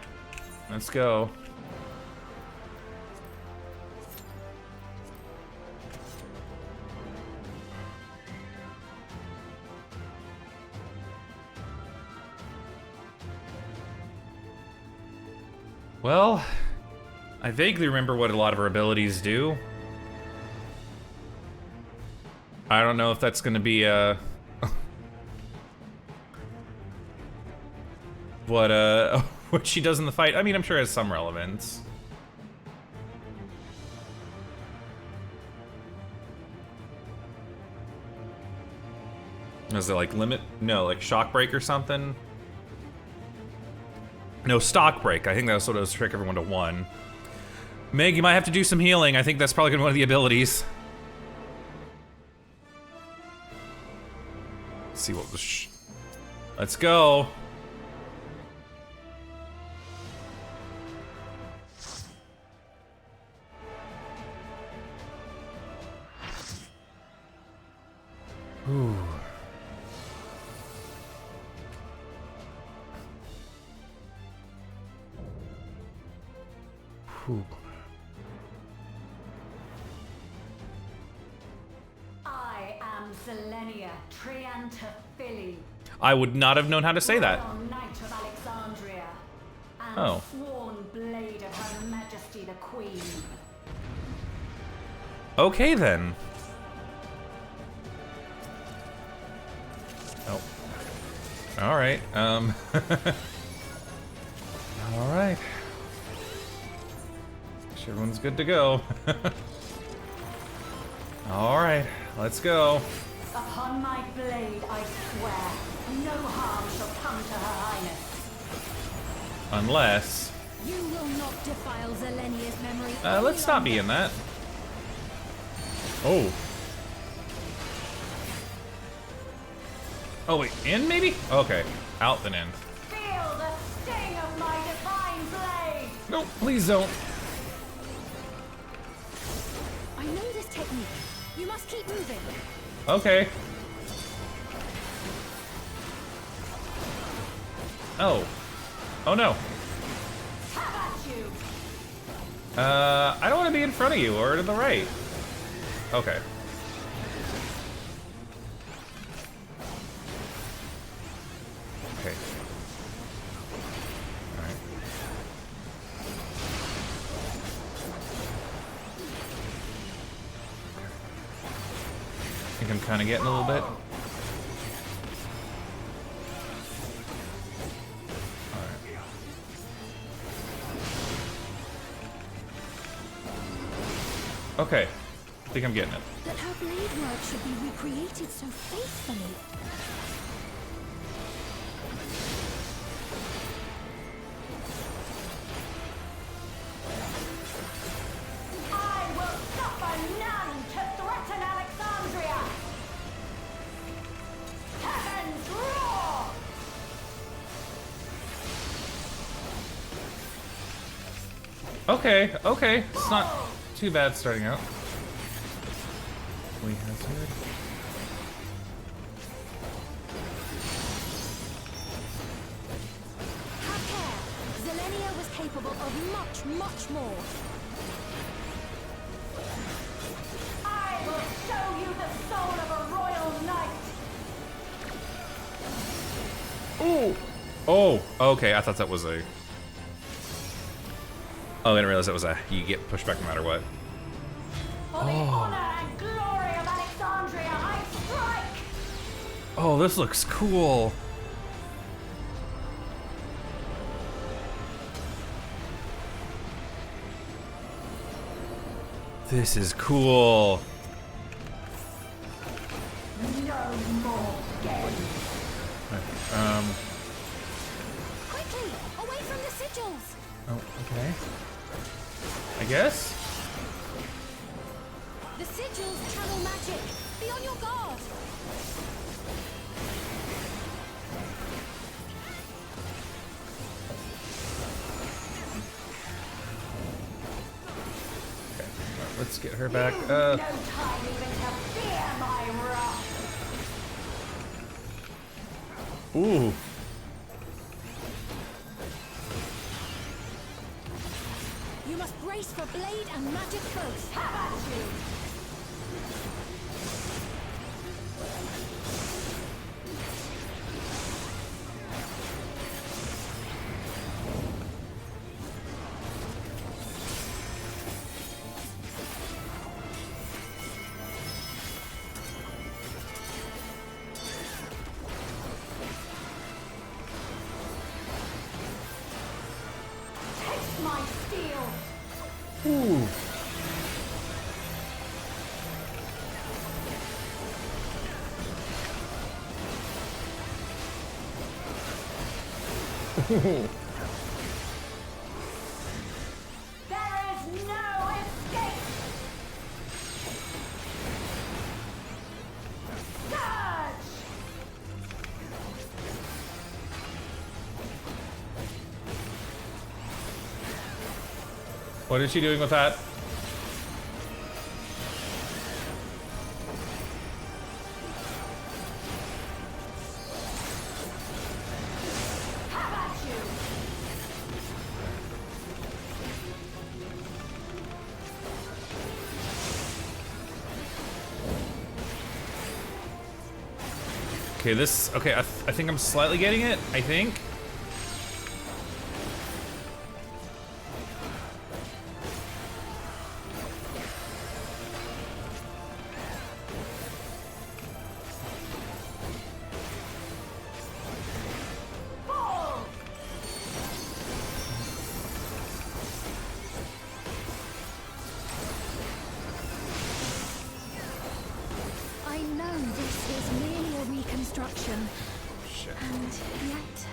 Let's go. Well, I vaguely remember what a lot of her abilities do. I don't know if that's gonna be what she does in the fight. I mean, I'm sure it has some relevance. Is it like limit? No, like shock break or something? No, stock break. I think that's what it was, trick everyone to 1. Meg, you might have to do some healing. I think that's probably gonna be one of the abilities. See what was. Let's go. Ooh. Whew. I am Zelenia Triantaphili. I would not have known how to say that. Knight of Alexandria, and Oh. sworn blade of Her Majesty the Queen. Okay then. Oh. All right. All right. Everyone's good to go. All right, let's go. Upon my blade, I swear, no harm shall come to Her Highness. Unless. You will not defile Zelenia's memory. Let's not be in that. Oh. Oh wait, in maybe? Okay, out then in. Feel the sting of my divine blade. Nope, please don't. I know this technique. You must keep moving. Okay. Oh. Oh no. How about you? I don't want to be in front of you or to the right. Okay. Okay. Alright. I think I'm kind of getting a little bit. Okay, I think I'm getting it. That her blade work should be recreated so faithfully. I will suffer none to threaten Alexandria. Heavens roar! Okay, okay, it's not too bad starting out. We hazard. Have care. Zelenia was capable of much, much more. I will show you the soul of a royal knight. Ooh. Oh, okay, I thought that was a... Oh, I didn't realize that was a... You get pushed back no matter what. For the honor and glory of Alexandria, I strike! Oh, this looks cool. This is cool. No more game. Quickly, away from the sigils. Oh, okay. I guess. The sigils channel magic. Be on your guard. Okay, let's get her back. No time even to fear my wrath. Ooh. You must brace for blade and magic both. Have at you. Taste my steel. Ooh. There is no escape. Surge. What is she doing with that? Have at you. Okay, this. Okay, I think I'm slightly getting it. I think. Fall. I know this is merely a reconstruction, Shit. and yet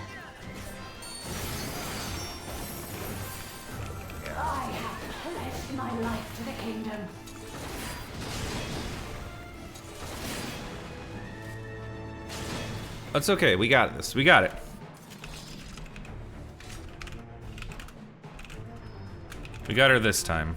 I have pledged my life to the kingdom. That's okay. We got this. We got it. We got her this time.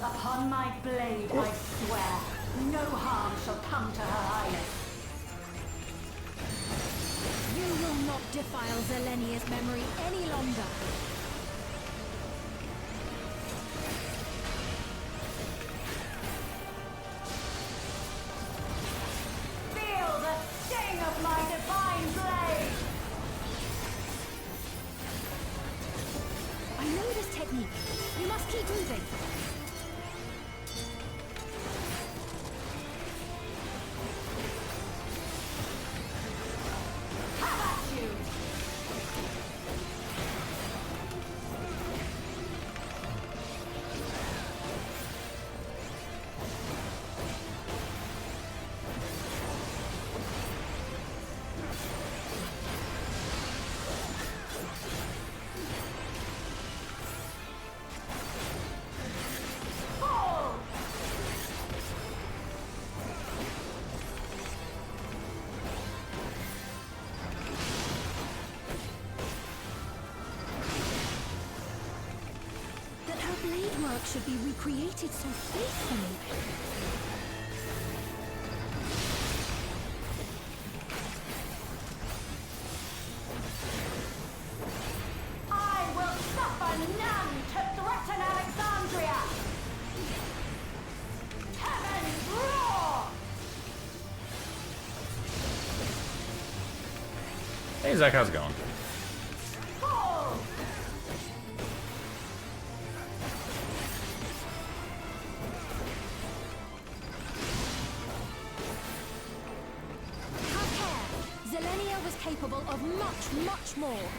Upon my blade, I swear, no harm shall come to Her Highness. You will not defile Zelenia's memory any longer. Feel the sting of my divine blade! I know this technique. We must keep moving. Have at you! artwork should be recreated so faithfully. I will suffer none to threaten Alexandria! Heavens roar! Hey Zach, how's it going? Fall! Have care. Zelenia was capable of much, much more.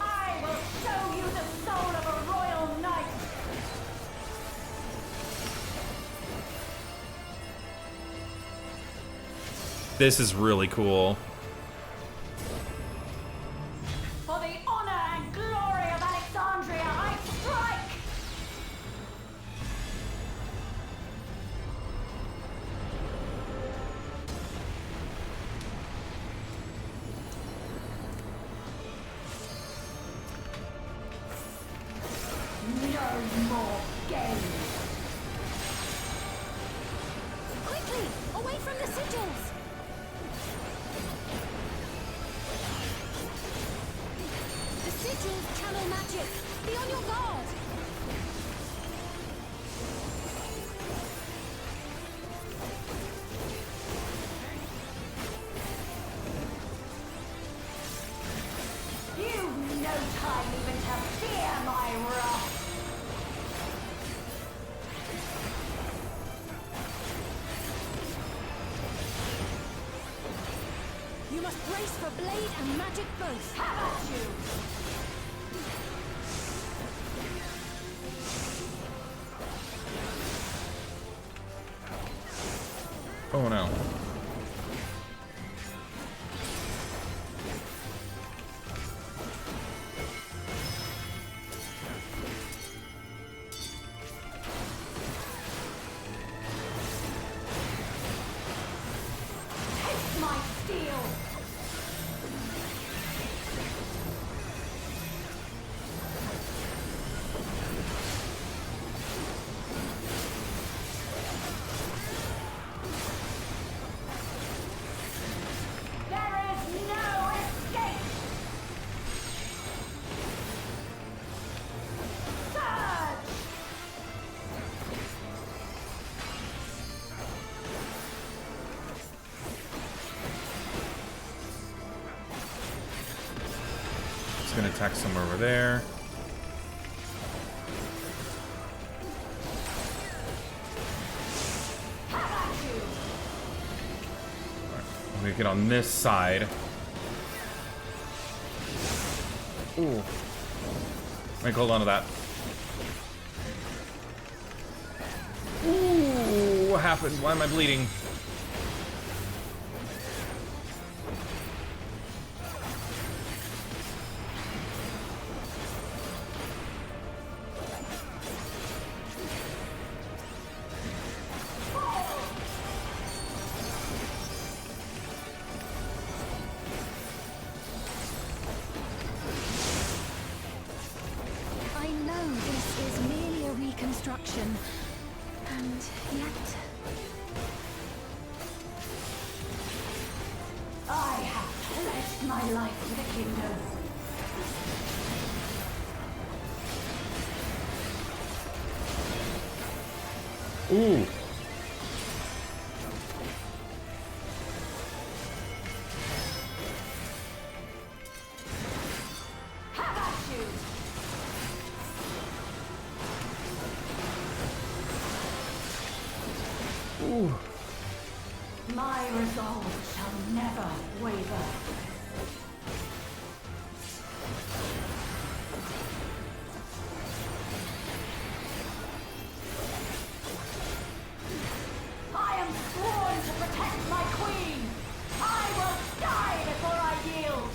I will show you the soul of a royal knight! This is really cool. For the honor and glory of Alexandria, I strike! No more games! Quickly! Away from the sigils! The sigils channel magic! Be on your guard! You've no time even to fear my wrath! You must brace for blade and magic both. Have at you! Oh no. Taste my steel! There is no escape! Surge! It's gonna attack somewhere over there. I'm gonna get on this side. Ooh. Make hold on to that. Ooh, what happened? Why am I bleeding? I know this is merely a reconstruction, and yet... I have pledged my life to the kingdom. Ooh. Have at you! Ooh. My resolve shall never waver. I am sworn to protect my queen! I will die before I yield!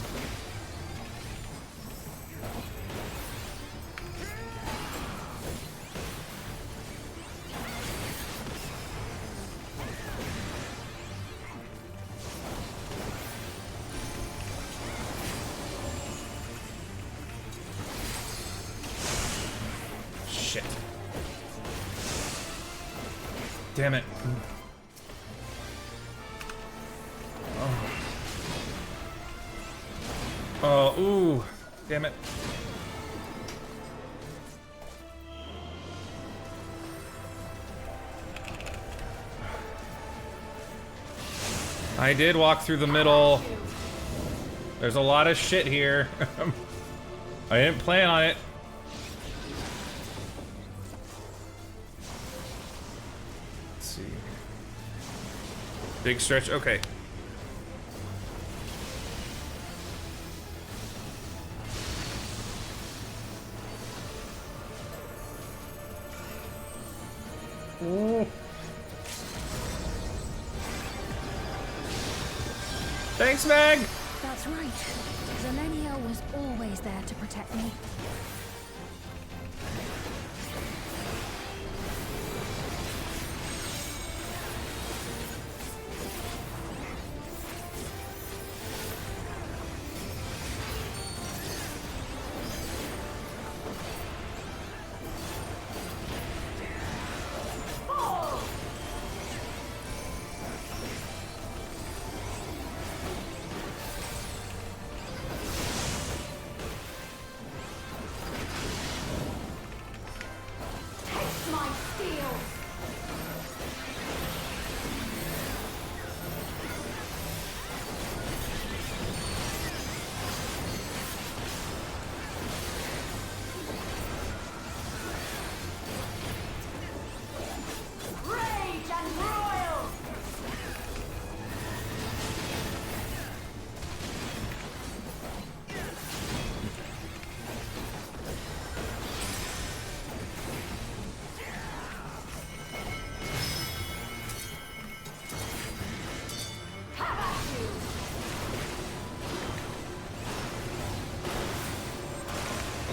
Damn it. Oh, ooh. Damn it. I did walk through the middle. There's a lot of shit here. I didn't plan on it. Let's see. Big stretch. Okay. Ooh. Thanks, Meg! That's right. Zelenia was always there to protect me.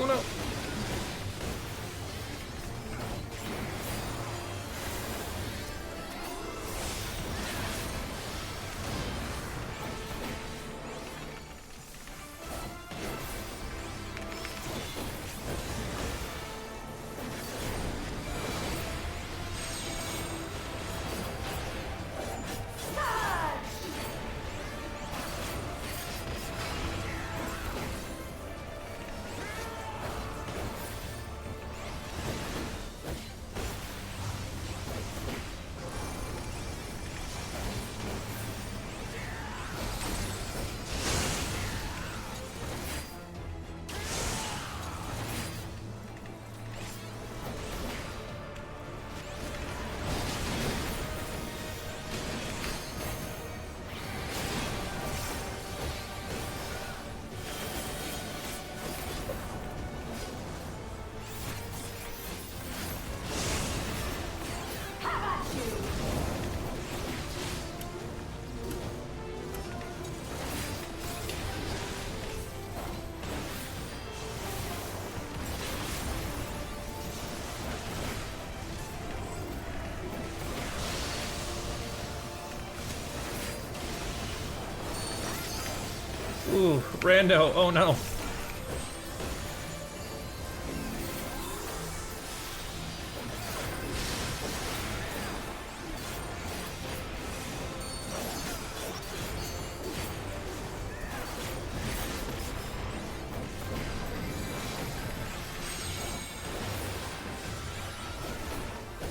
Oh no. Ooh, rando, oh no.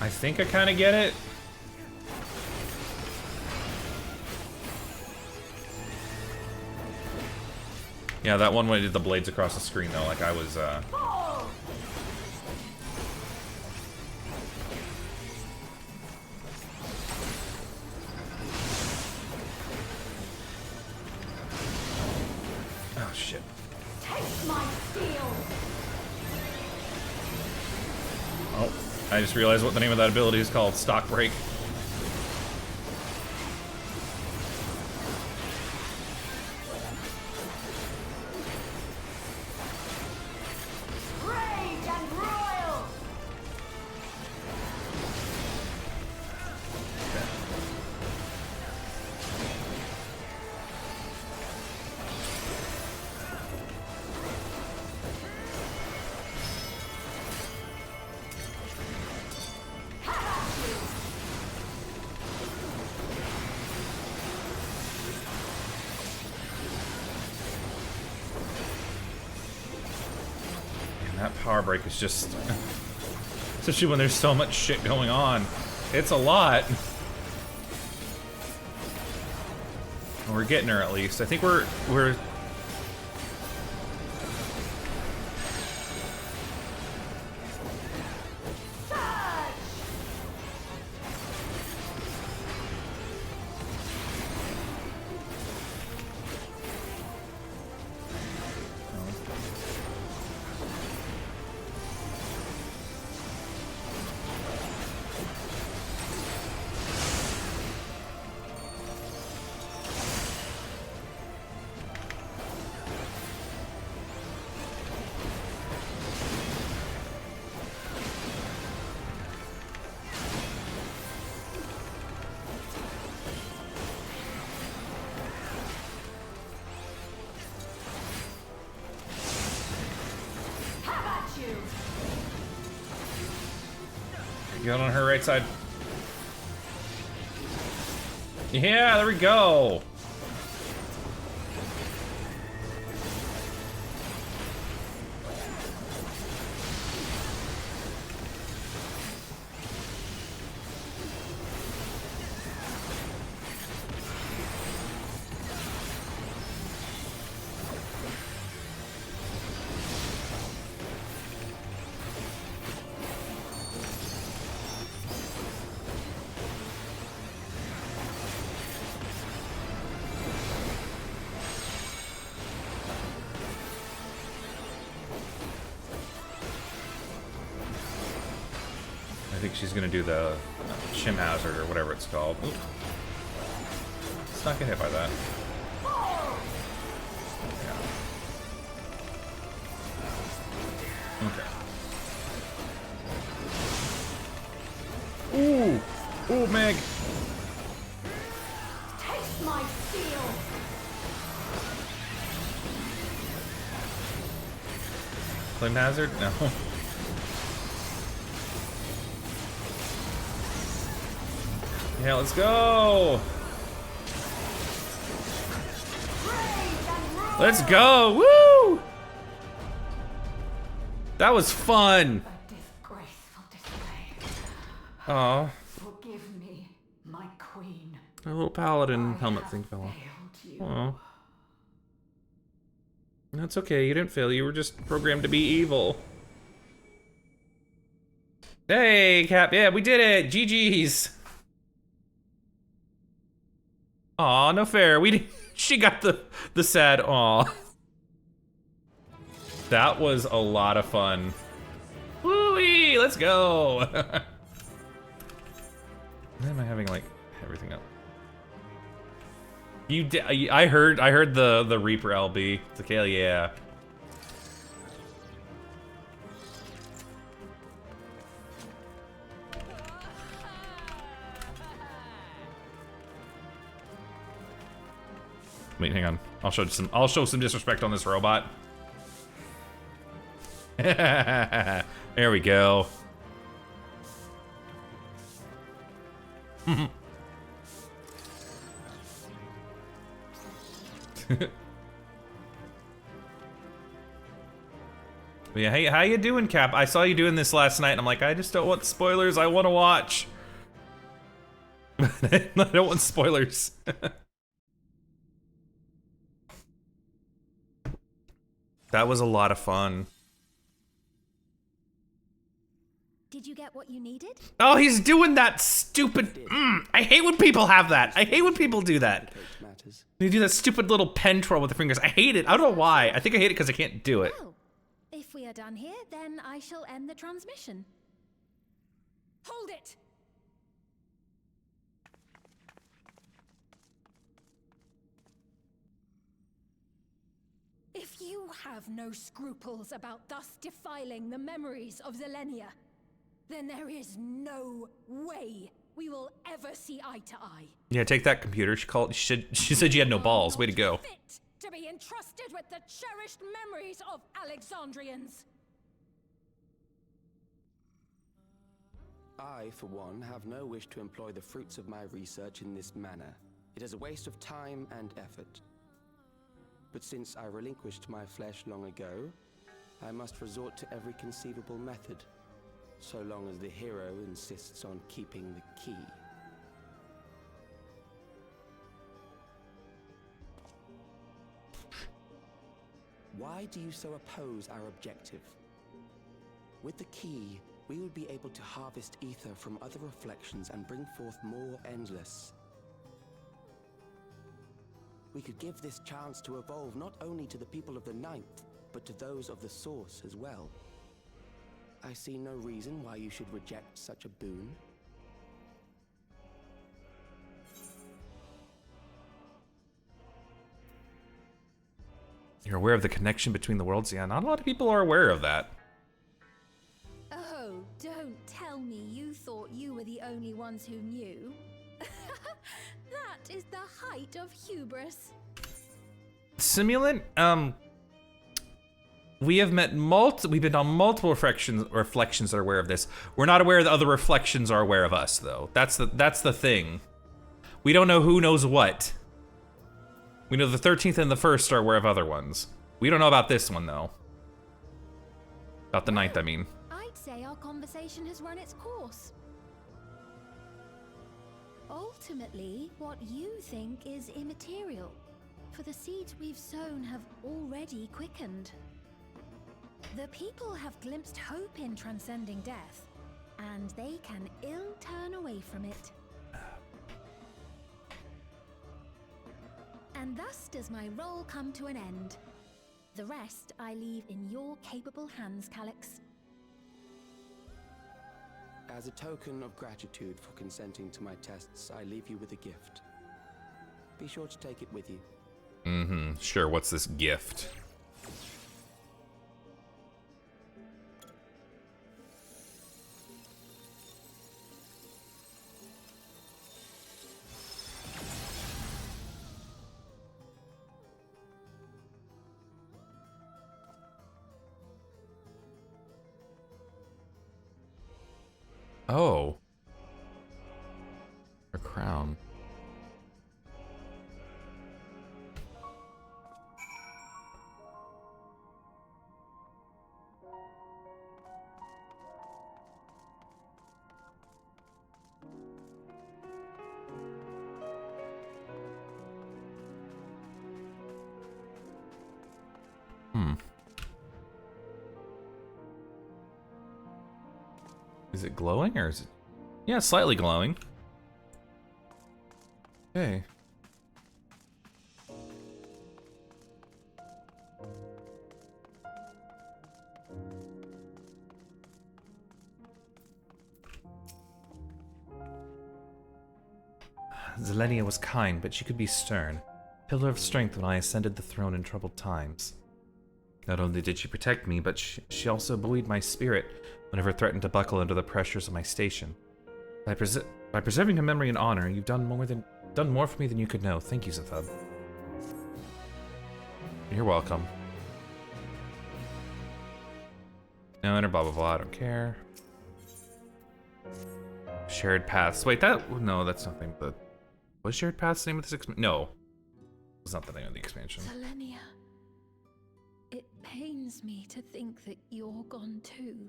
I think I kind of get it. Yeah, that one when I did the blades across the screen though, like I was, Oh, shit. Taste my steel! Oh, I just realized what the name of that ability is called. Stock break. Rage and royal! power break is just... especially when there's so much shit going on. It's a lot. We're getting her at least. I think we're Get on her right side. Yeah, there we go. I think she's gonna do the shim hazard or whatever it's called. Ooh. Let's not get hit by that. Yeah. Okay. Ooh! Ooh, Meg! Taste my steel! Flame hazard? No. Yeah, let's go! Let's go! Woo! That was fun! A disgraceful display. Aw. Forgive me, my queen. My little paladin helmet thing fell off. Aw. That's okay, you didn't fail. You were just programmed to be evil. Hey, Cap. Yeah, we did it! GG's! Aw, no fair. She got the sad aw. That was a lot of fun. Woo-wee! Let's go! Why am I having like everything up? I heard the Reaper LB. It's like, hell yeah. Wait, hang on. I'll show some disrespect on this robot. There we go. Yeah, hey, how you doing, Cap? I saw you doing this last night, and I'm like, I just don't want spoilers. I want to watch. I don't want spoilers. That was a lot of fun. Did you get what you needed? Oh, he's doing that stupid... I hate when people have that. I hate when people do that. They do that stupid little pen twirl with the fingers. I hate it. I don't know why. I think I hate it because I can't do it. Well, if we are done here, then I shall end the transmission. Hold it! If you have no scruples about thus defiling the memories of Zelenia, then there is no way we will ever see eye to eye. Yeah, take that, computer. She said you had no balls. Way to go. Fit to be entrusted with the cherished memories of Alexandrians. I, for one, have no wish to employ the fruits of my research in this manner. It is a waste of time and effort. But since I relinquished my flesh long ago, I must resort to every conceivable method, so long as the hero insists on keeping the key. Why do you so oppose our objective? With the key, we would be able to harvest ether from other reflections and bring forth more endless. We could give this chance to evolve not only to the people of the Ninth, but to those of the Source as well. I see no reason why you should reject such a boon. You're aware of the connection between the worlds? Yeah, not a lot of people are aware of that. Oh, don't tell me you thought you were the only ones who knew. That is the height of hubris. Simulant, we have met we've been on multiple reflections that are aware of this. We're not aware that other reflections are aware of us, though. That's the thing. We don't know who knows what. We know the 13th and the 1st are aware of other ones. We don't know about this one, though. About the 9th, I mean. I'd say our conversation has run its course. Ultimately, what you think is immaterial, for the seeds we've sown have already quickened. The people have glimpsed hope in transcending death, and they can ill turn away from it. And thus does my role come to an end. The rest I leave in your capable hands, Calyx. As a token of gratitude for consenting to my tests, I leave you with a gift. Be sure to take it with you. Mm-hmm. Sure, what's this gift? Oh. A crown. Is it glowing or is it? Yeah, slightly glowing. Okay. Zelenia was kind, but she could be stern. Pillar of strength when I ascended the throne in troubled times. Not only did she protect me, but she also buoyed my spirit whenever it threatened to buckle under the pressures of my station. By preserving her memory and honor, you've done more for me than you could know. Thank you, Zathub. You're welcome. No, enter blah blah blah. I don't care. Shared paths. Wait, no, that's nothing. But was shared paths the name of this expansion? No, it's not the name of the expansion. Zelenia, it pains me to think that you're gone too.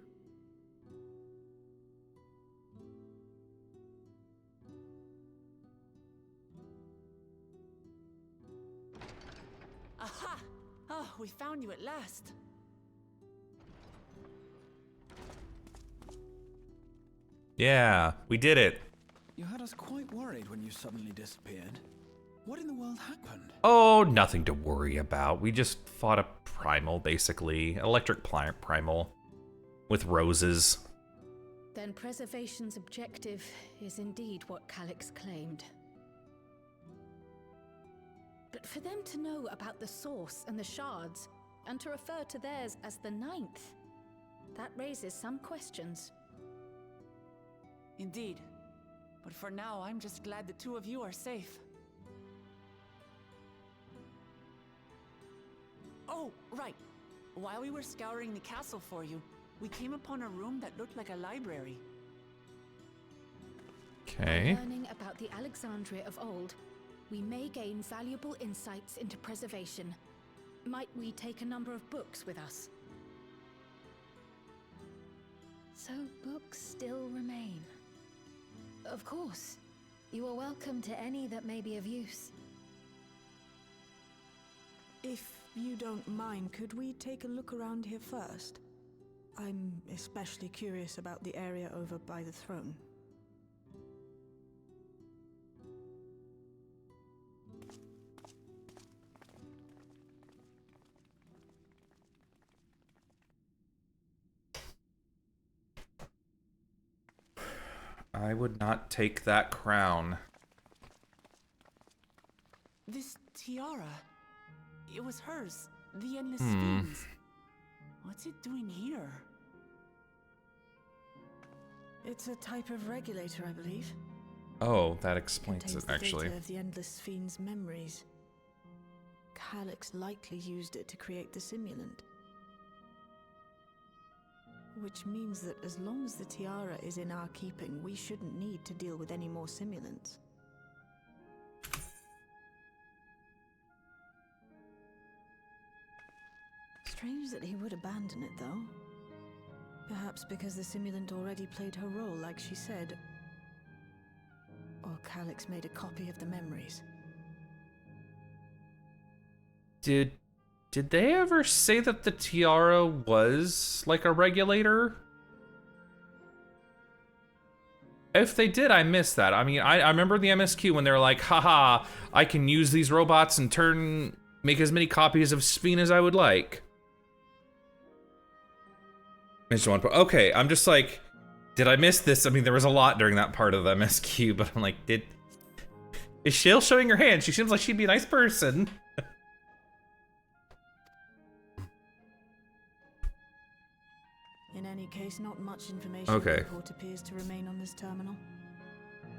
Aha! Oh, we found you at last. Yeah, we did it. You had us quite worried when you suddenly disappeared. What in the world happened? Oh, nothing to worry about. We just fought a primal, basically. Electric primal. With roses. Then preservation's objective is indeed what Calyx claimed. But for them to know about the Source and the shards, and to refer to theirs as the 9th, that raises some questions. Indeed. But for now, I'm just glad the two of you are safe. Oh, right. While we were scouring the castle for you, we came upon a room that looked like a library. Okay. Learning about the Alexandria of old, we may gain valuable insights into preservation. Might we take a number of books with us? So books still remain. Of course. You are welcome to any that may be of use. If you don't mind, could we take a look around here first? I'm especially curious about the area over by the throne. I would not take that crown. This tiara, it was hers, the Endless Fiends. What's it doing here? It's a type of regulator, I believe. Oh, that explains Contains it, actually. the data of the Endless Fiend's memories. Calyx likely used it to create the simulant. Which means that as long as the tiara is in our keeping, we shouldn't need to deal with any more simulants. Strange that he would abandon it, though. Perhaps because the simulant already played her role, like she said. Or Calyx made a copy of the memories. Did they ever say that the tiara was like a regulator? If they did, I missed that. I mean, I remember the MSQ when they were like, haha, I can use these robots and make as many copies of Sphene as I would like. Okay, I'm just like, did I miss this? I mean, there was a lot during that part of the MSQ, but I'm like, is Shale showing her hand? She seems like she'd be a nice person. In any case, not much information report appears to remain on this terminal.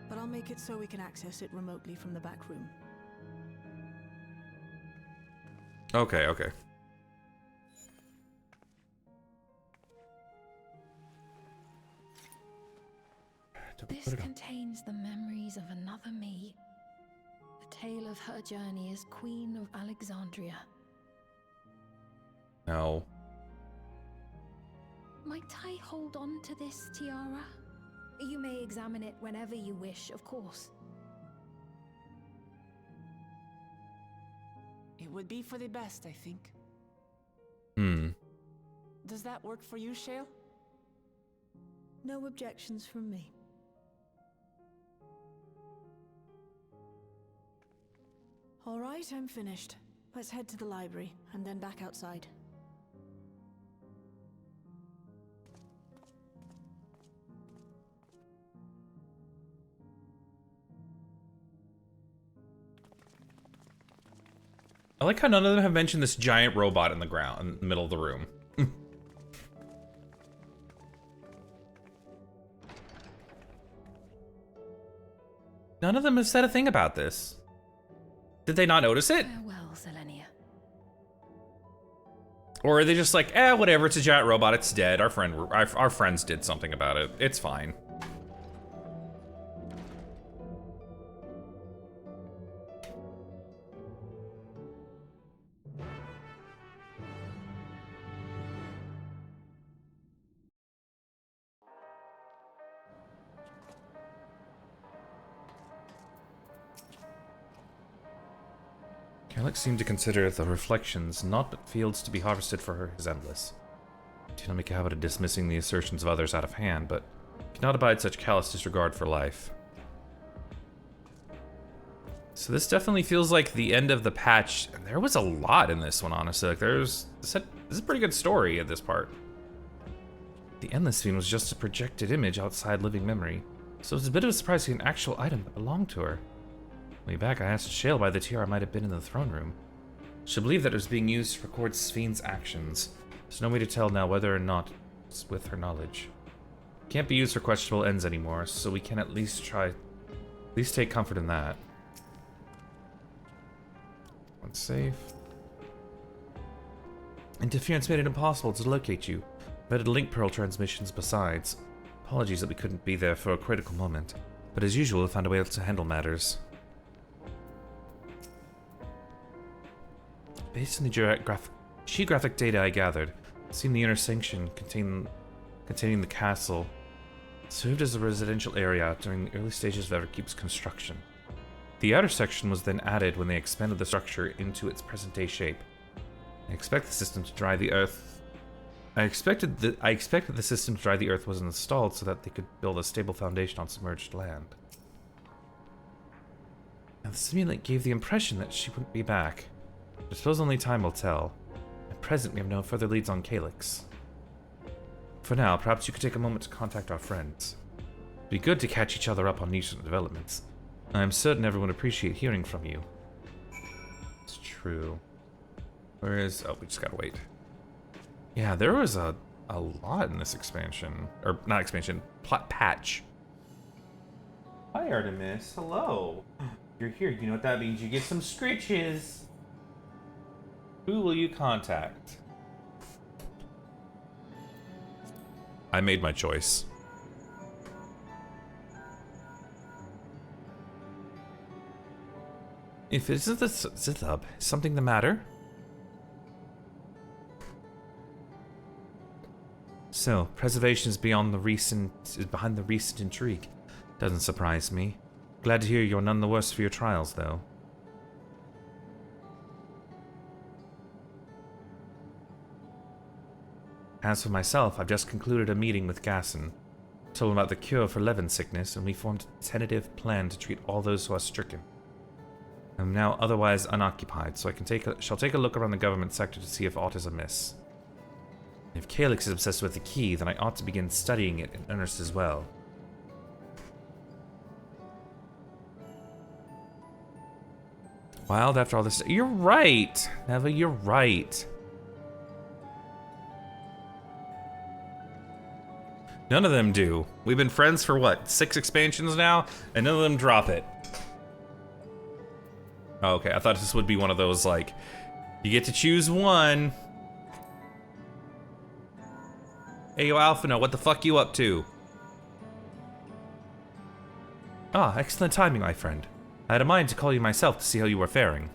But I'll make it so we can access it remotely from the back room. Okay. This contains the memories of another me. The tale of her journey as Queen of Alexandria. No. Might I hold on to this tiara? You may examine it whenever you wish, of course. It would be for the best, I think. Does that work for you, Shale? No objections from me. All right, I'm finished. Let's head to the library, and then back outside. I like how none of them have mentioned this giant robot in the ground, in the middle of the room. None of them have said a thing about this. Did they not notice it? Farewell, Selenia. Or are they just like, whatever, it's a giant robot, it's dead. Our friends did something about it. It's fine. Calyx seemed to consider the reflections not but fields to be harvested for his endless. He did not make a habit of dismissing the assertions of others out of hand, but cannot abide such callous disregard for life. So this definitely feels like the end of the patch, and there was a lot in this one, honestly. Like this is a pretty good story at this part. The Endless Fiend was just a projected image outside living memory, so it's a bit of a surprise to see an actual item that belonged to her. Way back, I asked Shale why the tiara might have been in the throne room. She believed that it was being used to record Sphene's actions. There's no way to tell now whether or not it's with her knowledge. It can't be used for questionable ends anymore, so we can at least take comfort in that. One safe. Interference made it impossible to locate you. We've had link pearl transmissions besides. Apologies that we couldn't be there for a critical moment, but as usual, we found a way to handle matters. Based on the geographic data I gathered, it seemed the inner sanction contained containing the castle served as a residential area during the early stages of Everkeep's construction. The outer section was then added when they expanded the structure into its present-day shape. I expect the system to dry the earth. I expected the system to dry the earth was installed so that they could build a stable foundation on submerged land. Now the simulant gave the impression that she wouldn't be back. I suppose only time will tell. At present, we have no further leads on Calyx. For now, perhaps you could take a moment to contact our friends. It'd be good to catch each other up on recent developments. I am certain everyone would appreciate hearing from you. It's true. Where is... Oh, we just gotta wait. Yeah, there was a lot in this expansion. Or, not expansion, patch. Hi, Artemis. Hello. You're here. You know what that means. You get some scritches. Who will you contact? I made my choice. If it isn't the Zithub, is something the matter? So, preservation is behind the recent intrigue. Doesn't surprise me. Glad to hear you're none the worse for your trials, though. As for myself, I've just concluded a meeting with Gasson. Told him about the cure for Levin sickness, and we formed a tentative plan to treat all those who are stricken. I'm now otherwise unoccupied, so shall take a look around the government sector to see if aught is amiss. If Calyx is obsessed with the key, then I ought to begin studying it in earnest as well. Wild after all this... You're right! Neva, you're right. None of them do. We've been friends for what, 6 expansions now? And none of them drop it. Oh, okay, I thought this would be one of those, like, you get to choose one. Hey, yo, Alphino, what the fuck you up to? Ah, excellent timing, my friend. I had a mind to call you myself to see how you were faring.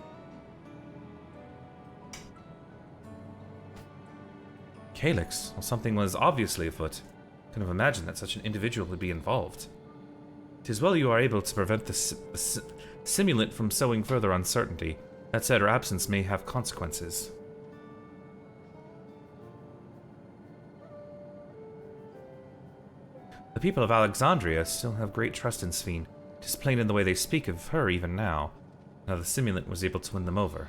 Calyx? Well, something was obviously afoot. Couldn't have imagined that such an individual would be involved. 'Tis well you are able to prevent the simulant from sowing further uncertainty. That said, her absence may have consequences. The people of Alexandria still have great trust in Sphene. 'Tis plain in the way they speak of her even now. Now the simulant was able to win them over.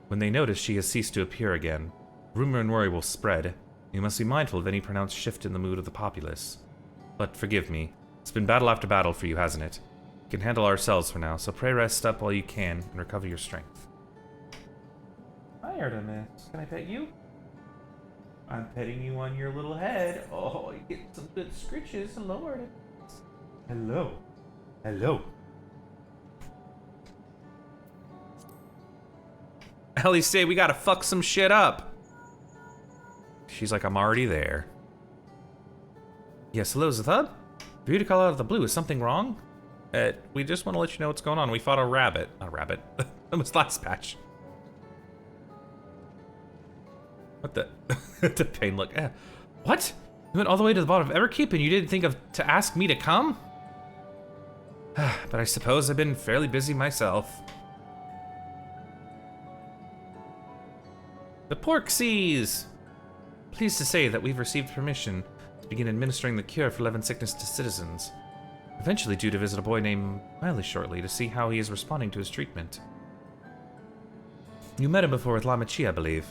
When they notice she has ceased to appear again, rumor and worry will spread. You must be mindful of any pronounced shift in the mood of the populace. But forgive me, it's been battle after battle for you, hasn't it? We can handle ourselves for now, so pray rest up while you can and recover your strength. Hi, Artemis. Can I pet you? I'm petting you on your little head. Oh, you get some good scritches. Hello, Artemis. Hello. Hello. Ellie, say we gotta fuck some shit up. She's like, I'm already there. Yes, hello, Zithub? For you to call out of the blue, is something wrong? We just want to let you know what's going on. We fought a rabbit. Not a rabbit. That was last patch. What the? The pain look. What? You went all the way to the bottom of Everkeep and you didn't think to ask me to come? But I suppose I've been fairly busy myself. The Porksies! Pleased to say that we've received permission to begin administering the cure for Levin sickness to citizens. Eventually due to visit a boy named Miley shortly to see how he is responding to his treatment. You met him before with Lamachi, I believe.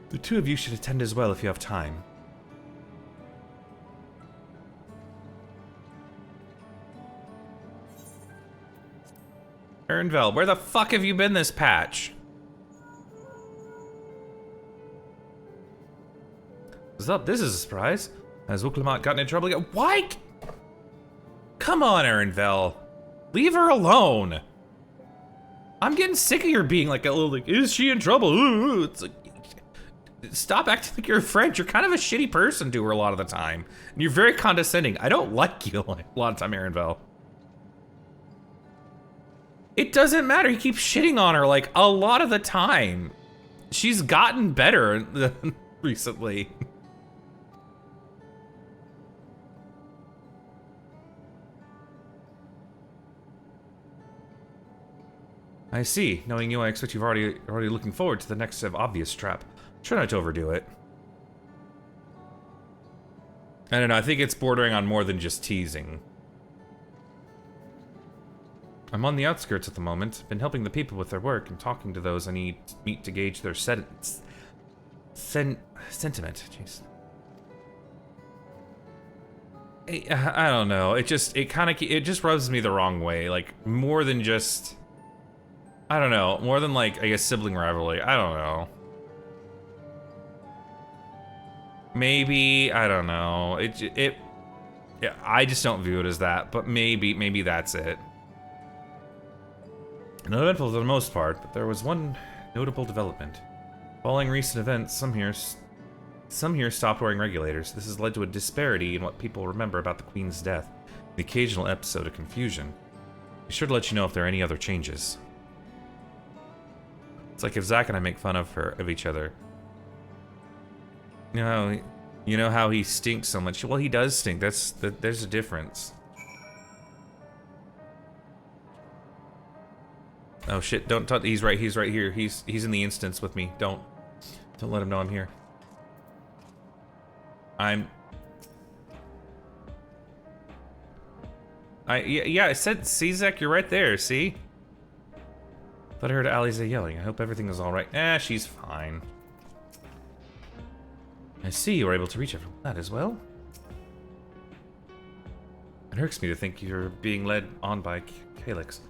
The two of you should attend as well if you have time. Ernvel, where the fuck have you been this patch? What's up? This is a surprise. Has Wuklamat gotten in trouble again? Why? Come on, Ernvel. Leave her alone. I'm getting sick of your being like a little like, is she in trouble? Ooh, it's like, stop acting like you're a friend. You're kind of a shitty person to her a lot of the time. And you're very condescending. I don't like you a lot of time, Ernvel. It doesn't matter. He keeps shitting on her like a lot of the time. she's gotten better recently. I see. Knowing you, I expect you've already looking forward to the next obvious trap. Try not to overdo it. I don't know, I think it's bordering on more than just teasing. I'm on the outskirts at the moment. Been helping the people with their work and talking to those I need to meet to gauge their sentiment. Jeez. I don't know. It just rubs me the wrong way. Like, more than just... I don't know. More than, like, I guess, sibling rivalry. I don't know. Maybe, I don't know. Yeah, I just don't view it as that, but maybe that's it. Uneventful for the most part, but there was one notable development. Following recent events, some here stopped wearing regulators. This has led to a disparity in what people remember about the Queen's death, the occasional episode of confusion. Be sure to let you know if there are any other changes. It's like if Zach and I make fun of each other. You know how he stinks so much. Well, he does stink. There's a difference. Oh shit! Don't touch. He's right here. He's in the instance with me. Don't let him know I'm here. Yeah. I said, see, Zach, you're right there. See? Thought I heard Alize yelling. I hope everything is all right. She's fine. I see you were able to reach everyone. That as well. It irks me to think you're being led on by Calyx,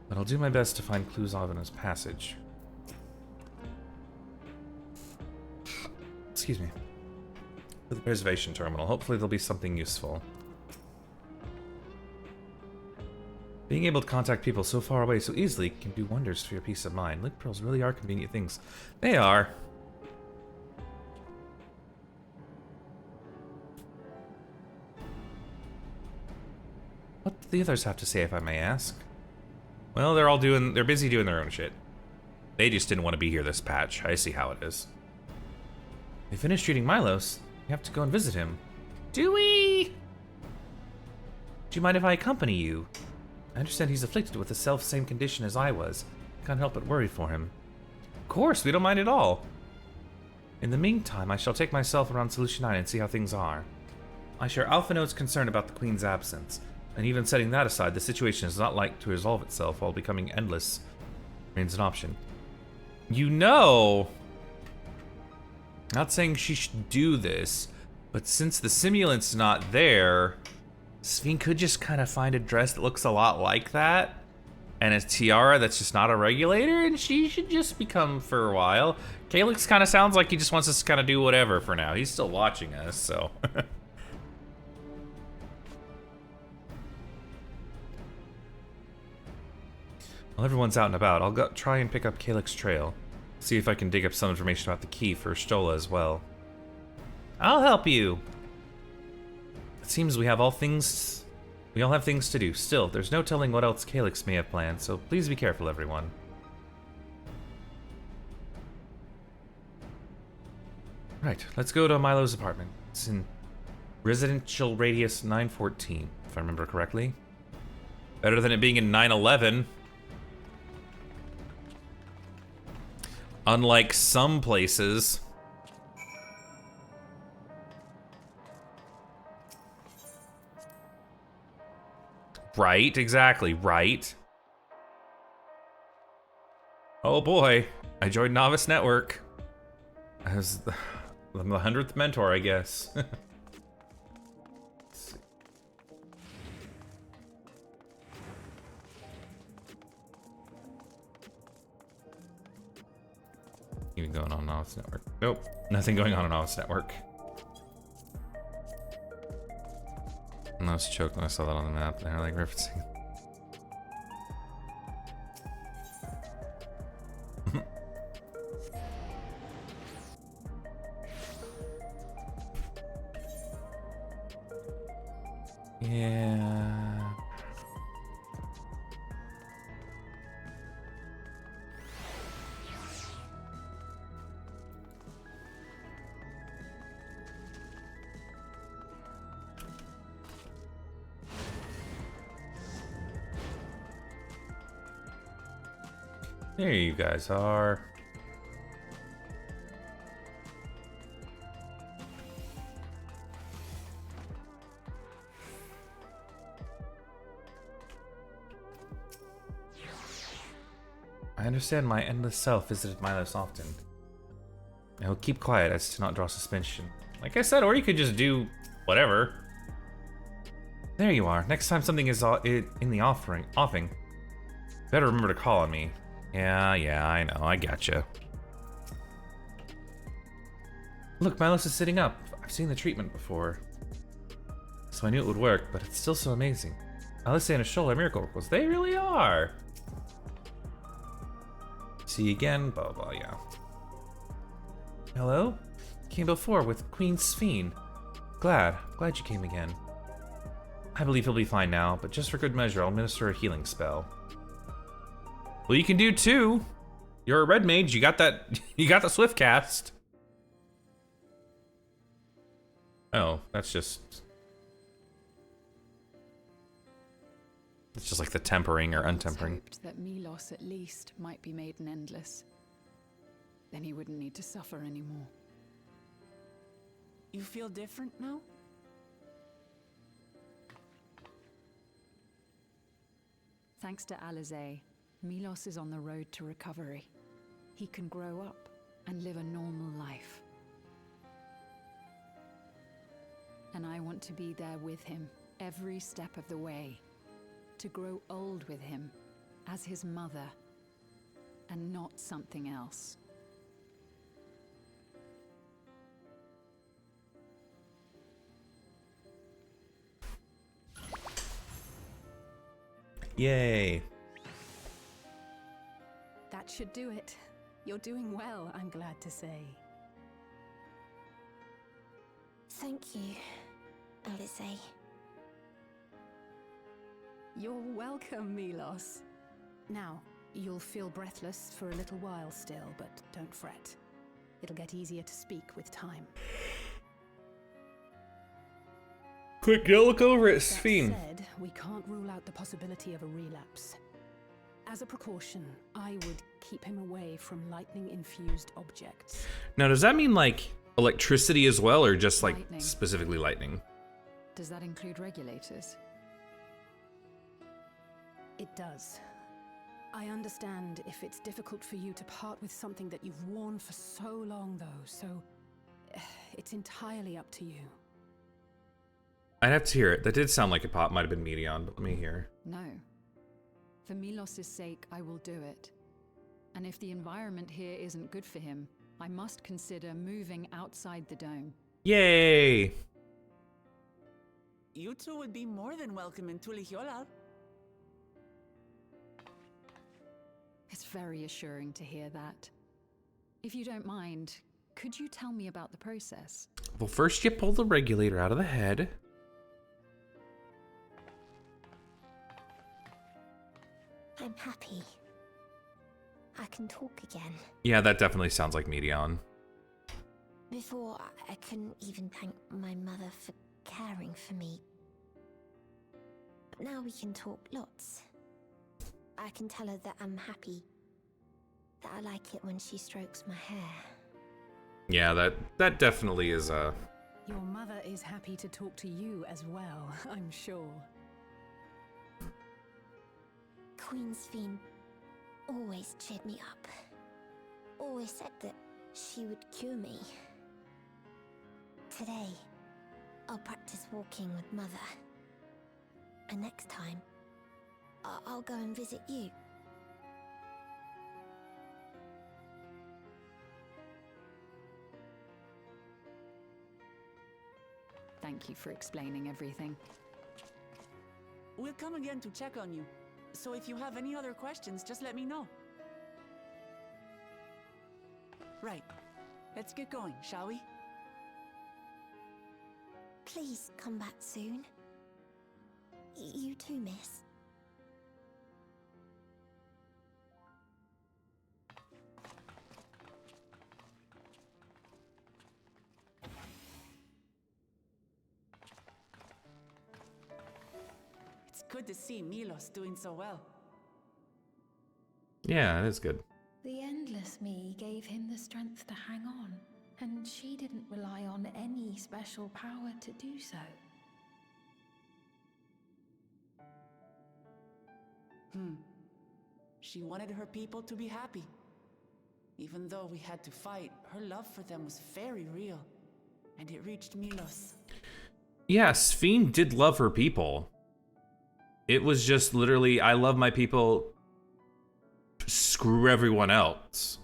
but I'll do my best to find clues on his passage. Excuse me. For the preservation terminal, hopefully there'll be something useful. Being able to contact people so far away so easily can do wonders for your peace of mind. Link pearls really are convenient things. They are. What do the others have to say, if I may ask? Well, they're busy doing their own shit. They just didn't want to be here this patch. I see how it is. They finished treating Milos. We have to go and visit him. Do we? Do you mind if I accompany you? I understand he's afflicted with the self-same condition as I was. Can't help but worry for him. Of course, we don't mind at all. In the meantime, I shall take myself around Solution 9 and see how things are. I share Alpha Note's concern about the Queen's absence. And even setting that aside, the situation is not like to resolve itself while becoming endless remains an option. You know, not saying she should do this, but since the simulant's not there, Sphene could just kind of find a dress that looks a lot like that, and a tiara that's just not a regulator, and she should just become for a while. Calyx kind of sounds like he just wants us to kind of do whatever for now. He's still watching us, so... While everyone's out and about, I'll go try and pick up Calyx Trail. See if I can dig up some information about the key for Stola as well. I'll help you! It seems we all have things to do. Still, there's no telling what else Calyx may have planned, so please be careful, everyone. Right, let's go to Milo's apartment. It's in Residential Radius 914, if I remember correctly. Better than it being in 911. Unlike some places. Right, exactly, right. Oh boy, I joined Novice Network. I'm the 100th mentor, I guess. Even going on Novice Network. Nope, nothing going on Novice Network. And I was choked when I saw that on the map. They're like referencing. Yeah. There you guys are. I understand my endless self visited Milos often. I will keep quiet as to not draw suspicion. Like I said, or you could just do whatever. There you are. Next time something is in the offing, better remember to call on me. Yeah, I know. I gotcha. Look, Milos is sitting up. I've seen the treatment before, so I knew it would work, but it's still so amazing. Alice and Ashola are miracle workers. They really are. See you again, blah, blah, yeah. Hello? Came before with Queen Sphene. Glad you came again. I believe he'll be fine now, but just for good measure, I'll administer a healing spell. Well, you can do two. You're a red mage, you got that, you got the swift cast. Oh, that's just like the tempering or untempering. Hoped that Milos at least might be made an endless. Then he wouldn't need to suffer anymore. You feel different now? Thanks to Alizé, Milos is on the road to recovery. He can grow up and live a normal life. And I want to be there with him every step of the way. To grow old with him as his mother and not something else. Yay. That should do it. You're doing well, I'm glad to say. Thank you, Alizé. You're welcome, Milos. Now, you'll feel breathless for a little while still, but don't fret. It'll get easier to speak with time. Quick, go look over at That Sphene. said, we can't rule out the possibility of a relapse. As a precaution, I would keep him away from lightning-infused objects. Now, does that mean like electricity as well, or just like Lightning. specifically lightning? Does that include regulators? It does. I understand if it's difficult for you to part with something that you've worn for so long, though, so it's entirely up to you. I'd have to hear it. That did sound like it might have been Medion, but let me hear. No. For Milos' sake, I will do it. And if the environment here isn't good for him, I must consider moving outside the dome. Yay! You two would be more than welcome in Tulihiola. It's very assuring to hear that. If you don't mind, could you tell me about the process? Well, first you pull the regulator out of the head. I'm happy. I can talk again. Yeah, that definitely sounds like Medion. Before, I couldn't even thank my mother for caring for me. But now we can talk lots. I can tell her that I'm happy. That I like it when she strokes my hair. Yeah, that definitely is Your mother is happy to talk to you as well, I'm sure. Queen Sphene always cheered me up. Always said that she would cure me. Today, I'll practice walking with Mother. And next time, I'll go and visit you. Thank you for explaining everything. We'll come again to check on you. So if you have any other questions, just let me know. Right. Let's get going, shall we? Please come back soon. You too, miss. It's good to see Milos doing so well. yeah, it is good. The endless me gave him the strength to hang on, and she didn't rely on any special power to do so. She wanted her people to be happy. Even though we had to fight, her love for them was very real. And it reached Milos. Yeah, Sphene did love her people. It was just literally, I love my people, screw everyone else.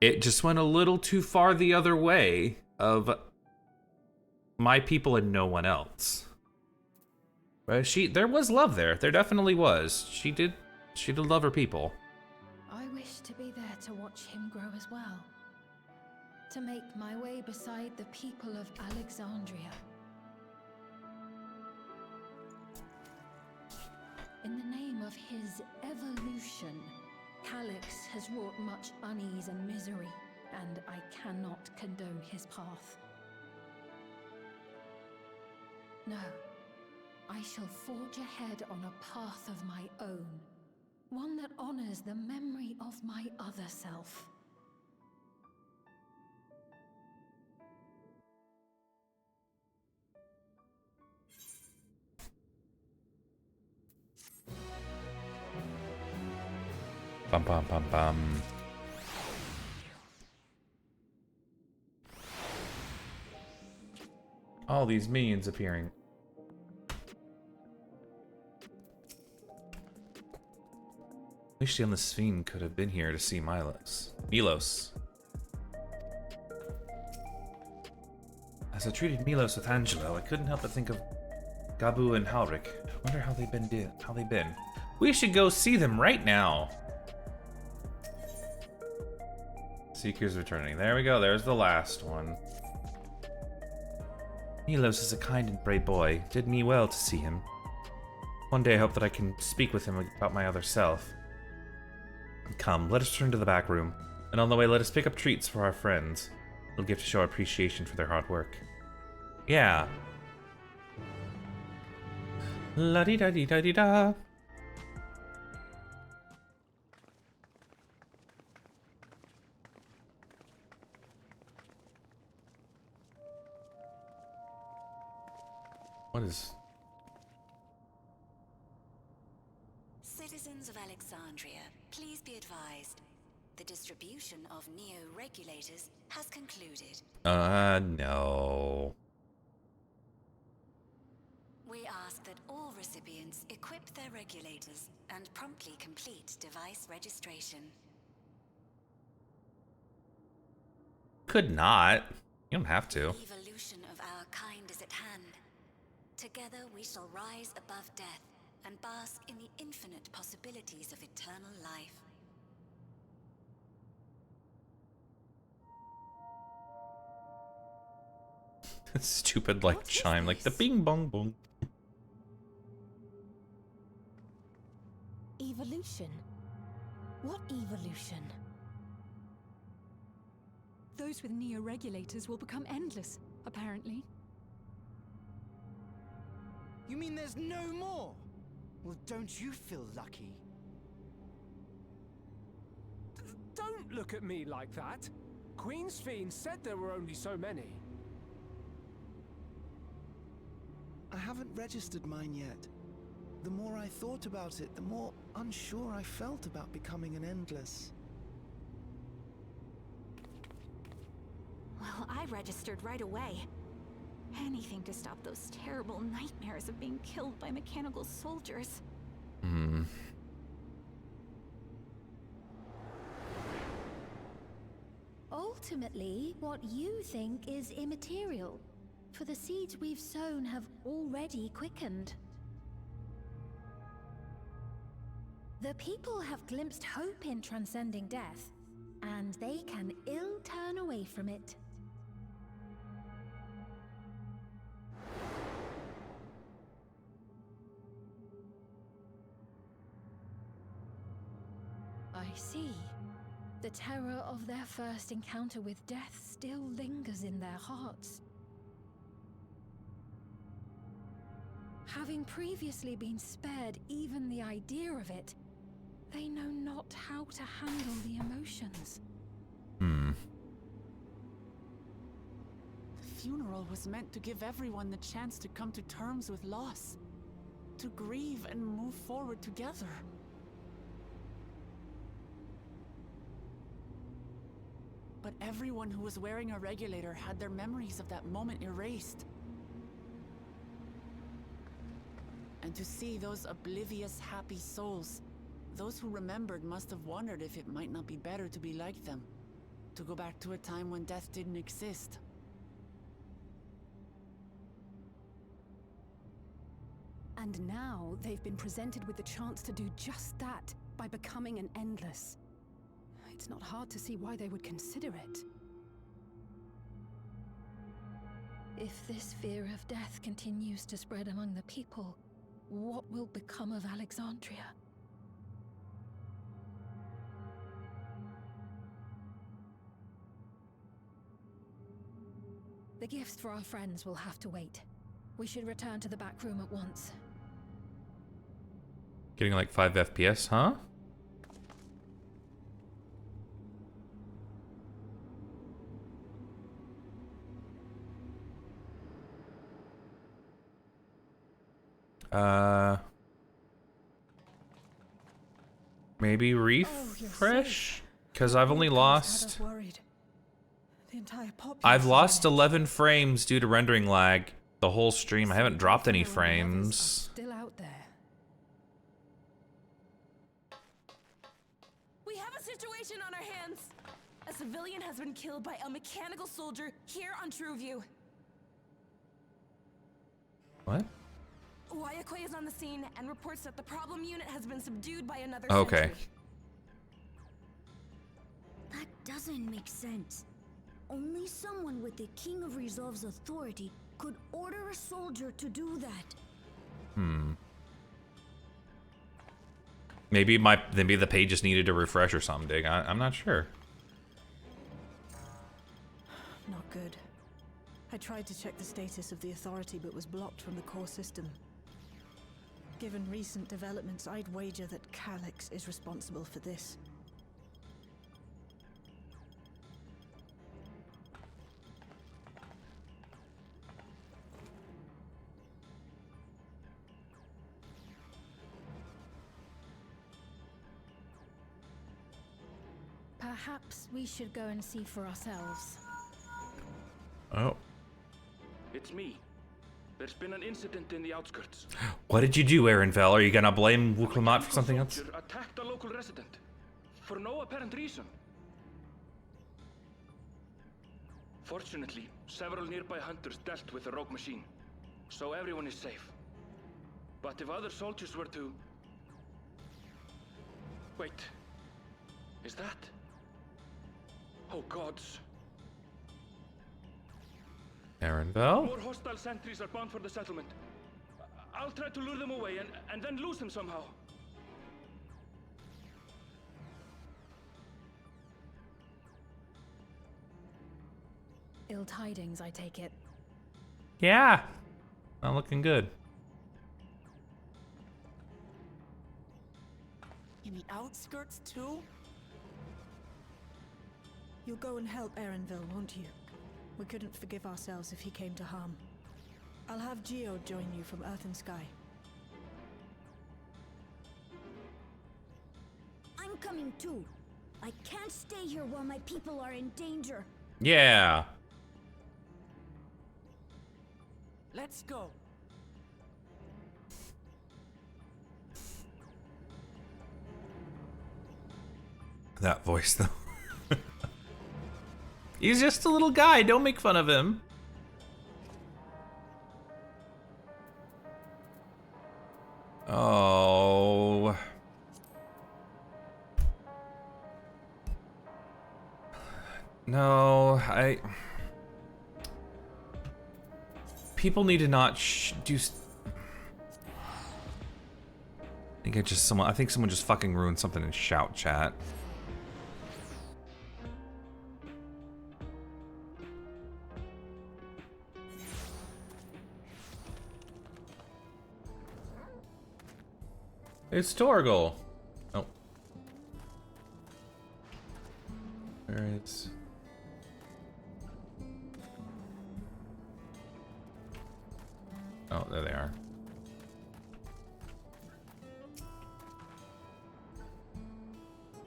It just went a little too far the other way of my people and no one else. But there was love there. There definitely was. She did love her people. I wish to be there to watch him grow as well. To make my way beside the people of Alexandria. In the name of his evolution, Calix has wrought much unease and misery, and I cannot condone his path. No, I shall forge ahead on a path of my own, one that honors the memory of my other self. Bum bum bum bum. All these minions appearing. Wish the endless Sphene could have been here to see Milos. As I treated Milos with Angelo, I couldn't help but think of Gabu and Halric. I wonder how they've been. We should go see them right now. Seeker's returning. There we go. There's the last one. Milos is a kind and brave boy. Did me well to see him. One day I hope that I can speak with him about my other self. Come, let us return to the back room. And on the way, let us pick up treats for our friends. We'll give to show our appreciation for their hard work. Yeah. La-di-da-di-da-di-da. What is... Citizens of Alexandria, please be advised. The distribution of neo-regulators has concluded. No. We ask that all recipients equip their regulators and promptly complete device registration. Could not. You don't have to. Evolution of our kind is at hand. Together we shall rise above death and bask in the infinite possibilities of eternal life. Stupid like chime, like the bing bong bong. Evolution? What evolution? Those with neo-regulators will become endless, apparently. You mean there's no more? Well, don't you feel lucky? Don't look at me like that. Queen Sphene said there were only so many. I haven't registered mine yet. The more I thought about it, the more unsure I felt about becoming an Endless. Well, I registered right away. Anything to stop those terrible nightmares of being killed by mechanical soldiers. Ultimately, what you think is immaterial, for the seeds we've sown have already quickened. The people have glimpsed hope in transcending death, and they can ill turn away from it. I see. The terror of their first encounter with death still lingers in their hearts. Having previously been spared even the idea of it, They know not how to handle the emotions. Hmm. The funeral was meant to give everyone the chance to come to terms with loss, to grieve and move forward together. But everyone who was wearing a regulator had their memories of that moment erased. And to see those oblivious, happy souls, those who remembered must have wondered if it might not be better to be like them, to go back to a time when death didn't exist. And now they've been presented with the chance to do just that by becoming an Endless. It's not hard to see why they would consider it. If this fear of death continues to spread among the people, what will become of Alexandria? The gifts for our friends will have to wait. We should return to the back room at once. Getting like 5 FPS, huh? Maybe refresh? Because I've only lost... I've lost 11 frames due to rendering lag the whole stream. I haven't dropped any frames. Still out there. We have a situation on our hands. A civilian has been killed by a mechanical soldier here on Trueview. What? Wayakwe is on the scene and reports that the problem unit has been subdued by another Okay. sentry. That doesn't make sense. Only someone with the King of Resolve's authority could order a soldier to do that. Hmm. Maybe the page just needed to refresh or something. I'm not sure. Not good. I tried to check the status of the authority but was blocked from the core system. Given recent developments, I'd wager that Calyx is responsible for this. Perhaps we should go and see for ourselves. Oh. It's me. There's been an incident in the outskirts. What did you do, Aaronvel? Are you gonna blame Wuklamat for something else? Soldier attacked a local resident for no apparent reason. Fortunately, several nearby hunters dealt with the rogue machine, so everyone is safe. But if other soldiers were to... Wait. Is that... Oh gods. Aaronvel? More hostile sentries are bound for the settlement. I'll try to lure them away and then lose them somehow. Ill tidings, I take it. Yeah. Not looking good. In the outskirts too? You'll go and help Aaronville, won't you? We couldn't forgive ourselves if he came to harm. I'll have Geo join you from Earth and Sky. I'm coming too. I can't stay here while my people are in danger. Yeah. Let's go. That voice, though. He's just a little guy. Don't make fun of him. Oh. No, people need to not do. I think someone just fucking ruined something in shout chat. It's Torgal. Oh. Yes. Oh, there they are.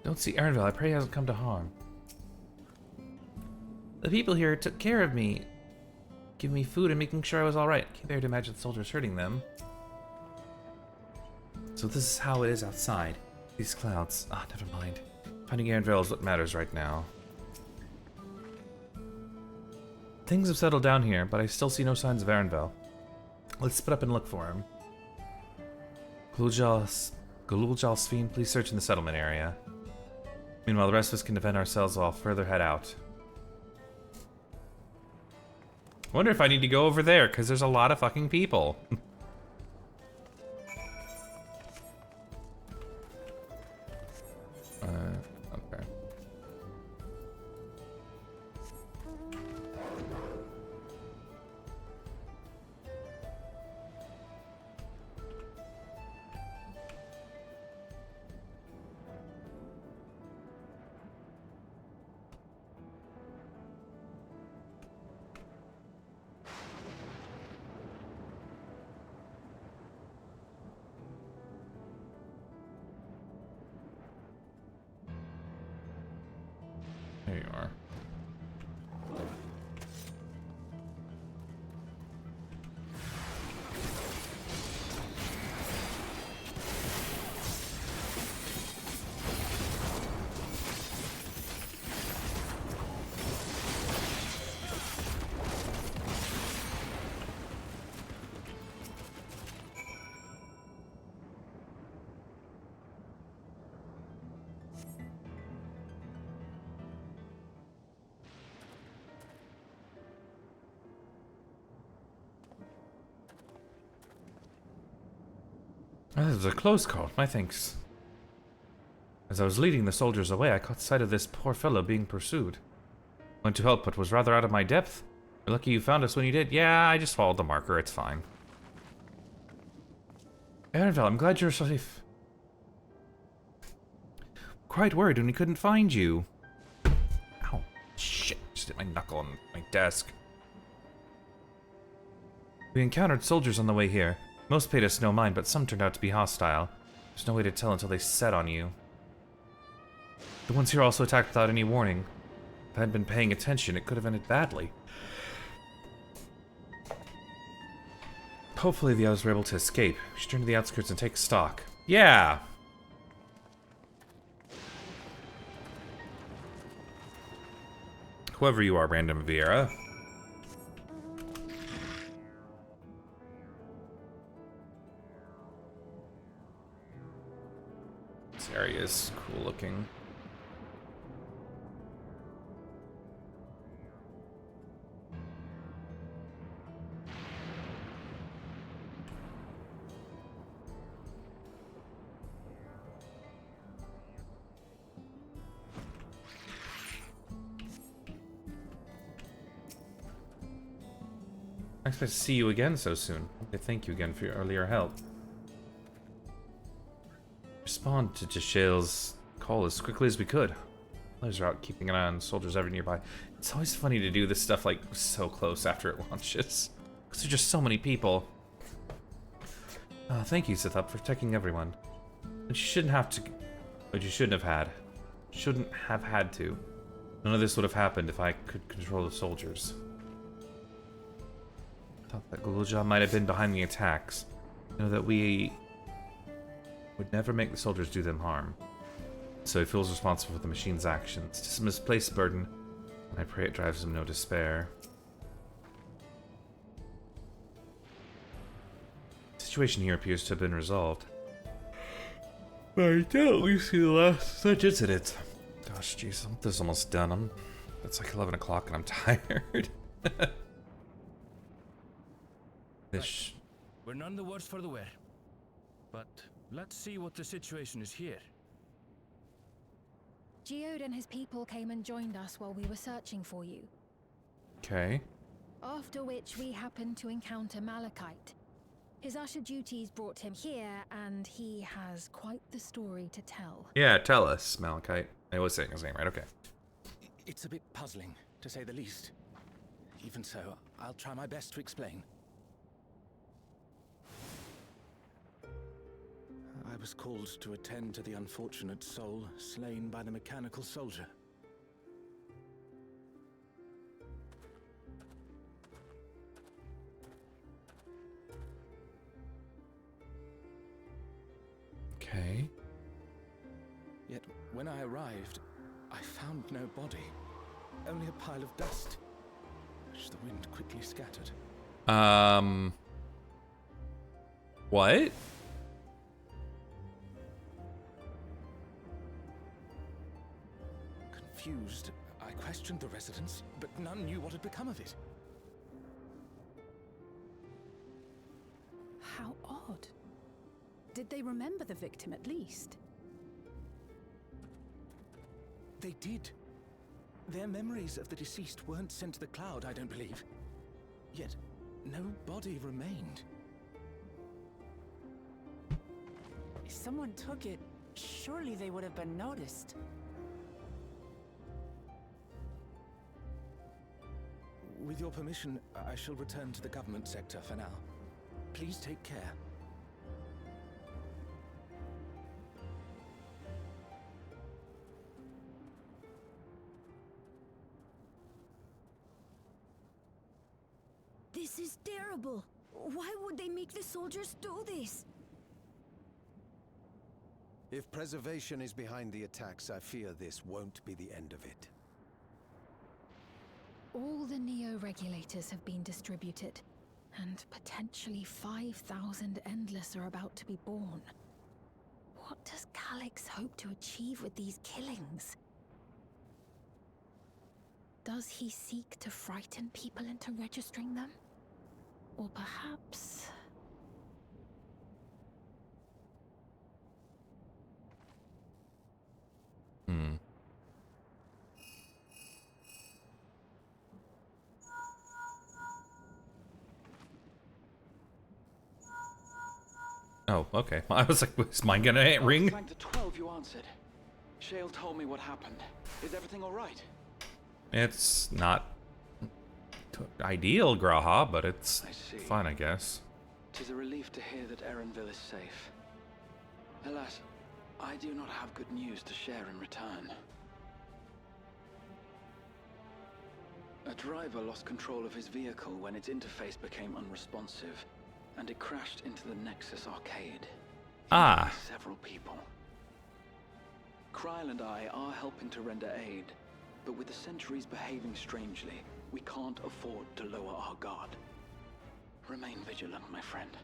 Don't see Aaronville. I pray he hasn't come to harm. The people here took care of me, giving me food and making sure I was alright. Can't bear to imagine the soldiers hurting them. So this is how it is outside. These clouds. Ah, never mind. Finding Aaronville is what matters right now. Things have settled down here, but I still see no signs of Aaronville. Let's split up and look for him. Gululjal Sphene, please search in the settlement area. Meanwhile, the rest of us can defend ourselves while further head out. I wonder if I need to go over there, because there's a lot of fucking people. Okay. There you are. This was a close call, my thanks. As I was leading the soldiers away, I caught sight of this poor fellow being pursued. Went to help, but was rather out of my depth. You're lucky you found us when you did. Yeah, I just followed the marker, it's fine. Aaronville, I'm glad you're safe. Quite worried when we couldn't find you. Ow, shit, just hit my knuckle on my desk. We encountered soldiers on the way here. Most paid us no mind, but some turned out to be hostile. There's no way to tell until they set on you. The ones here also attacked without any warning. If I hadn't been paying attention, it could have ended badly. Hopefully the others were able to escape. We should turn to the outskirts and take stock. Yeah! Whoever you are, Random Vieira. This area is cool looking. I expect to see you again so soon. I thank you again for your earlier help. Respond to Jashael's call as quickly as we could. Others are out keeping an eye on soldiers ever nearby. It's always funny to do this stuff like so close after it launches. Because there's just so many people. Thank you, Sithop, for protecting everyone. But you shouldn't have to... But you shouldn't have had. Shouldn't have had to. None of this would have happened if I could control the soldiers. Thought that Gululjal might have been behind the attacks. You know that we would never make the soldiers do them harm. So he feels responsible for the machine's actions. It's a misplaced burden, and I pray it drives him no despair. The situation here appears to have been resolved. But I doubt we see the last such incident. Gosh, jeez, this is almost done. It's like 11 o'clock and I'm tired. We're none the worse for the wear. But let's see what the situation is here. Geode and his people came and joined us while we were searching for you. Okay. After which we happened to encounter Malachite. His usher duties brought him here, and he has quite the story to tell. Yeah, tell us, Malachite. I was saying his name right, okay. It's a bit puzzling, to say the least. Even so, I'll try my best to explain. I was called to attend to the unfortunate soul slain by the mechanical soldier. Okay. Yet, when I arrived, I found no body. Only a pile of dust, which the wind quickly scattered. What? Confused, I questioned the residents, but none knew what had become of it. How odd. Did they remember the victim at least? They did. Their memories of the deceased weren't sent to the cloud, I don't believe. Yet, no body remained. If someone took it, surely they would have been noticed. With your permission, I shall return to the government sector for now. Please take care. This is terrible. Why would they make the soldiers do this? If preservation is behind the attacks, I fear this won't be the end of it. All the Neo-regulators have been distributed, and potentially 5,000 Endless are about to be born. What does Calix hope to achieve with these killings? Does he seek to frighten people into registering them? Or perhaps... Oh, okay. I was like, is mine gonna ring? Like the 12 you answered. Shale told me what happened. Is everything all right? It's not ideal, Graha, but it's fine, I guess. 'Tis a relief to hear that Erenville is safe. Alas, I do not have good news to share in return. A driver lost control of his vehicle when its interface became unresponsive, and it crashed into the Nexus arcade. Ah. Several people. Kryl and I are helping to render aid, but with the sentries behaving strangely, we can't afford to lower our guard. Remain vigilant, my friend.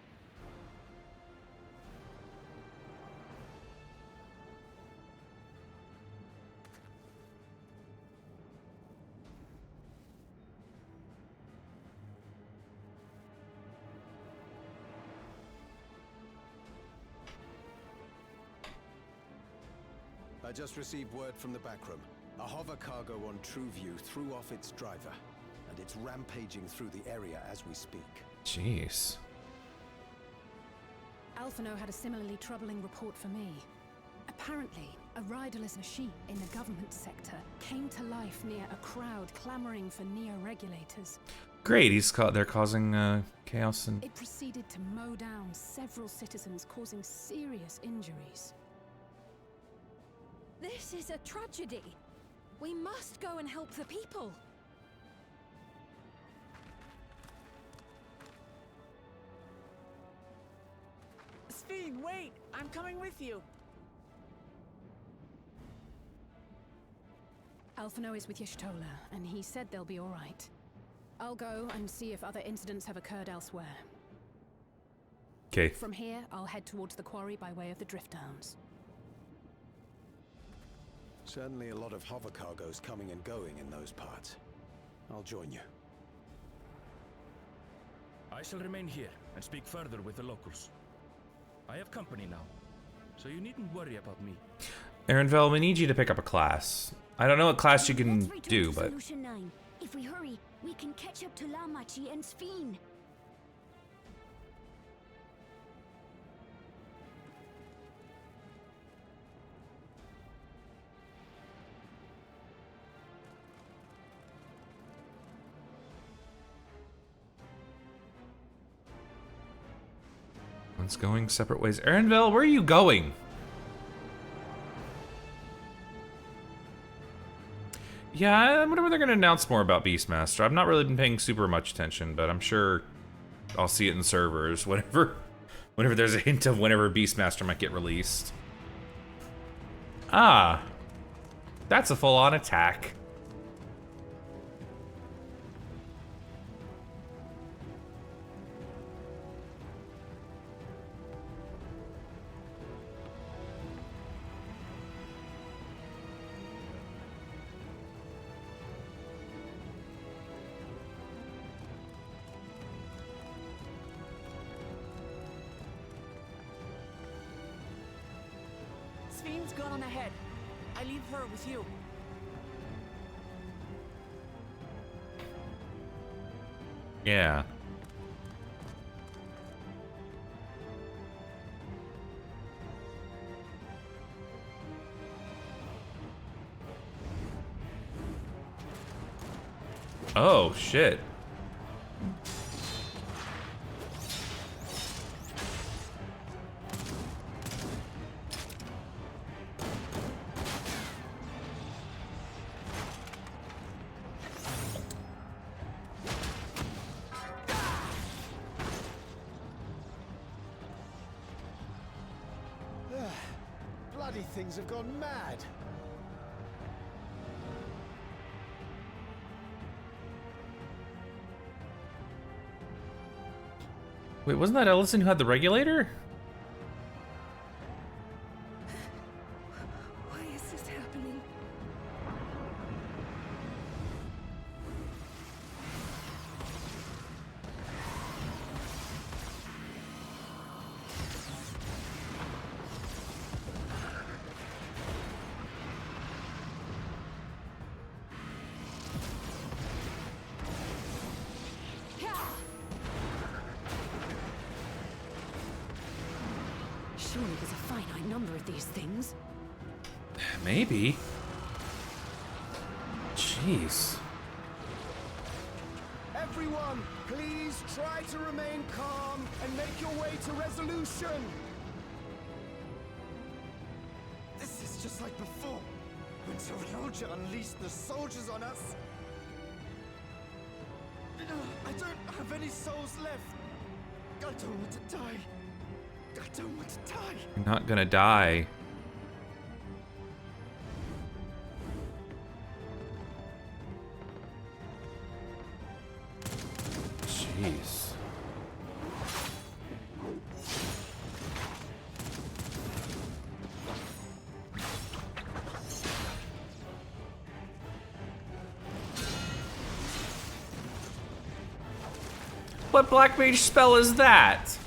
I just received word from the backroom. A hover cargo on TrueView threw off its driver, and it's rampaging through the area as we speak. Jeez. Alphino had a similarly troubling report for me. Apparently, a riderless machine in the government sector came to life near a crowd clamoring for Neo-regulators. Great, they're causing chaos and... It proceeded to mow down several citizens, causing serious injuries. This is a tragedy. We must go and help the people. Speed, wait! I'm coming with you! Alphino is with Y'shtola, and he said they'll be all right. I'll go and see if other incidents have occurred elsewhere. Okay. From here, I'll head towards the quarry by way of the Drift Downs. Certainly a lot of hover cargoes coming and going in those parts. I'll join you. I shall remain here and speak further with the locals. I have company now, so you needn't worry about me. Erenville, we need you to pick up a class. I don't know what class you can do, but... Solution 9. If we hurry, we can catch up to Lamachi and Sphene. Everyone's going separate ways. Erenville, where are you going? Yeah, I wonder when they're going to announce more about Beastmaster. I've not really been paying super much attention, but I'm sure I'll see it in servers whenever there's a hint of whenever Beastmaster might get released. Ah, that's a full-on attack. Sven's gone ahead. I leave her with you. Yeah. Oh, shit. Bloody things have gone mad. Wait, wasn't that Ellison who had the regulator? Why is this happening? Surely there's a finite number of these things. Maybe. Jeez. Everyone, please try to remain calm and make your way to resolution. This is just like before, when Terralogia unleashed the soldiers on us. I don't have any souls left. I don't want to die. I don't want to die. You're not gonna die. Jeez. What black mage spell is that?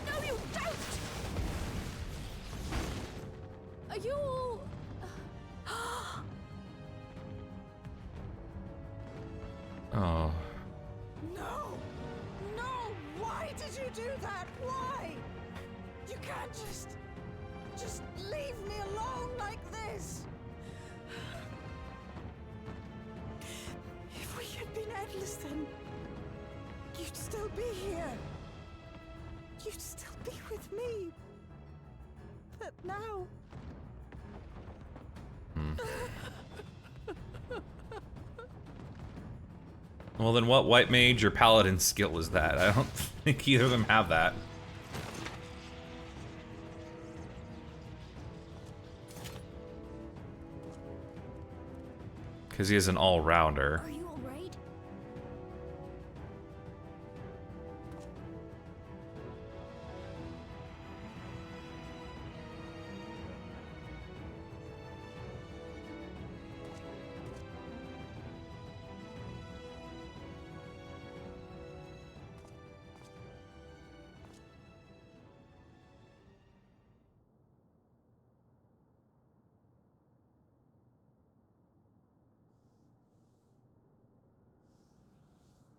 No, you don't! Are you all... Oh. No! No! Why did you do that? Why? You can't just leave me alone like this! If we had been endless, then you'd still be here. You'd still be with me. But now... Well, then what white mage or paladin skill is that? I don't think either of them have that. Because he is an all-rounder. Are you alright?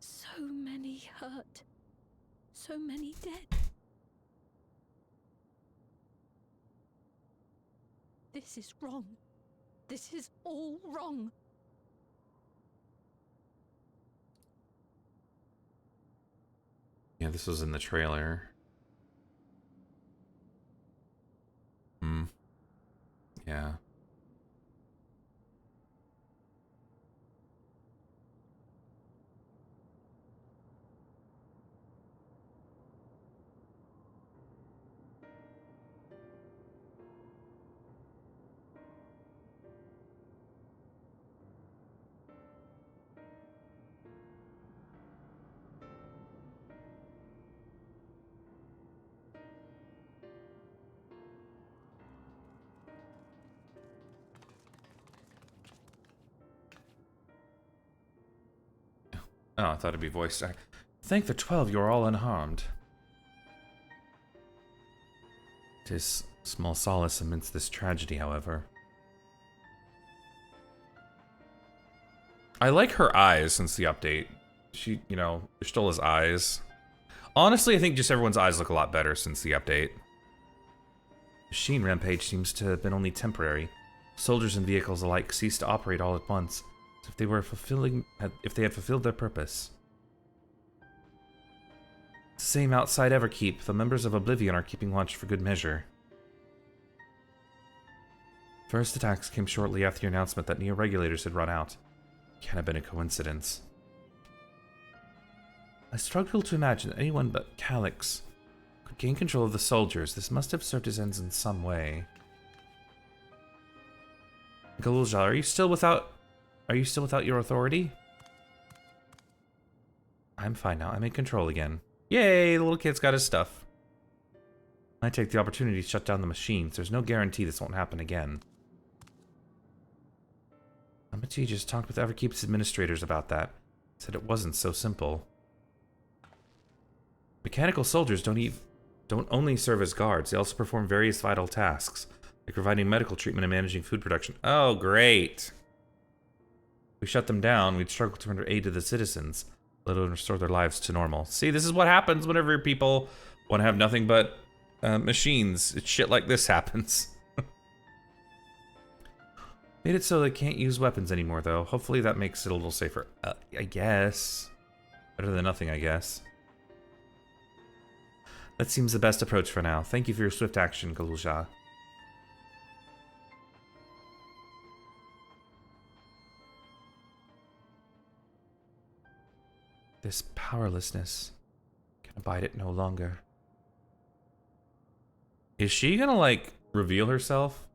So many hurt. So many dead. This is wrong. This is all wrong. Yeah, this was in the trailer. Yeah. Oh, I thought it'd be voice act. Thank the 12 you're all unharmed. 'Tis small solace amidst this tragedy, however. I like her eyes since the update. She, you know, Y'shtola's eyes. Honestly, I think just everyone's eyes look a lot better since the update. Machine rampage seems to have been only temporary. Soldiers and vehicles alike ceased to operate all at once. If they had fulfilled their purpose. Same outside Everkeep. The members of Oblivion are keeping watch for good measure. First attacks came shortly after the announcement that neo-regulators had run out. Can't have been a coincidence. I struggle to imagine that anyone but Calyx could gain control of the soldiers. This must have served his ends in some way. Galulja, are you still without your authority? I'm fine now. I'm in control again. Yay, the little kid's got his stuff. I take the opportunity to shut down the machines. There's no guarantee this won't happen again. Amity just talked with Everkeep's administrators about that. Said it wasn't so simple. Mechanical soldiers don't only serve as guards, they also perform various vital tasks, like providing medical treatment and managing food production. Oh, great. If we shut them down, we'd struggle to render aid to the citizens, let alone restore their lives to normal. See, this is what happens whenever people want to have nothing but machines. Shit like this happens. Made it so they can't use weapons anymore, though. Hopefully that makes it a little safer. I guess. Better than nothing, I guess. That seems the best approach for now. Thank you for your swift action, Galulja. This powerlessness can abide it no longer. Is she gonna, like, reveal herself?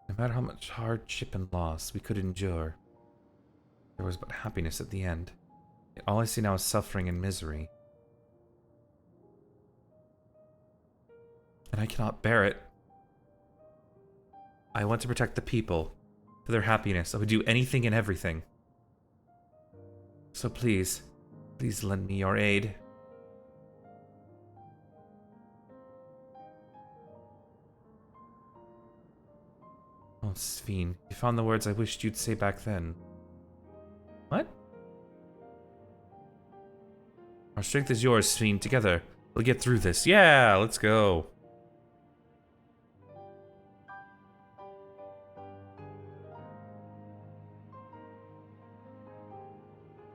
No matter how much hardship and loss we could endure, there was but happiness at the end. Yet all I see now is suffering and misery. And I cannot bear it. I want to protect the people. For their happiness, I would do anything and everything. So please, please lend me your aid. Oh, Sphene, you found the words I wished you'd say back then. What? Our strength is yours, Sphene. Together, we'll get through this. Yeah, let's go.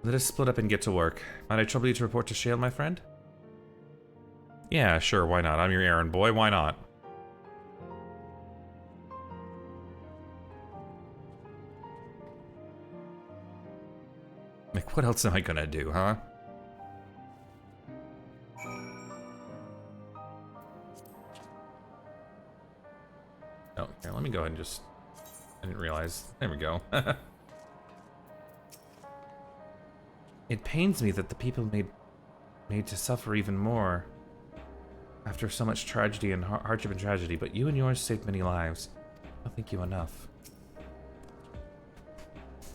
Let us split up and get to work. Might I trouble you to report to Shale, my friend? Yeah, sure, why not? I'm your errand boy, why not? Like, what else am I gonna do, huh? Oh, here, let me go ahead and just... I didn't realize. There we go. It pains me that the people made to suffer even more after so much tragedy and hardship and tragedy, but you and yours saved many lives. I'll thank you enough.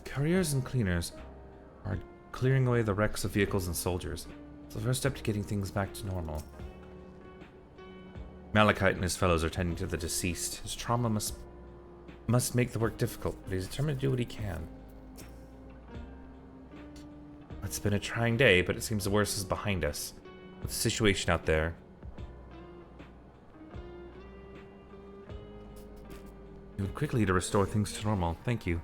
Couriers and cleaners are clearing away the wrecks of vehicles and soldiers. It's the first step to getting things back to normal. Malachite and his fellows are tending to the deceased. His trauma must make the work difficult, but he's determined to do what he can. It's been a trying day, but it seems the worst is behind us. With the situation out there. You would quickly to restore things to normal. Thank you.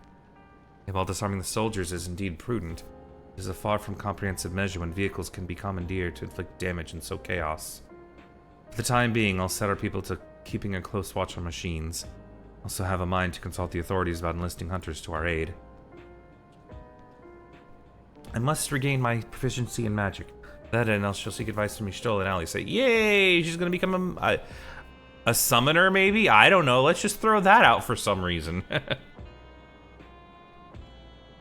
While disarming the soldiers is indeed prudent, It is a far from comprehensive measure when vehicles can be commandeered to inflict damage and sow chaos. For the time being, I'll set our people to keeping a close watch on machines. Also have a mind to consult the authorities about enlisting hunters to our aid. I must regain my proficiency in magic. That and else she'll seek advice from Y'shtola and Ali. Say, yay! She's gonna become a summoner, maybe? I don't know. Let's just throw that out for some reason.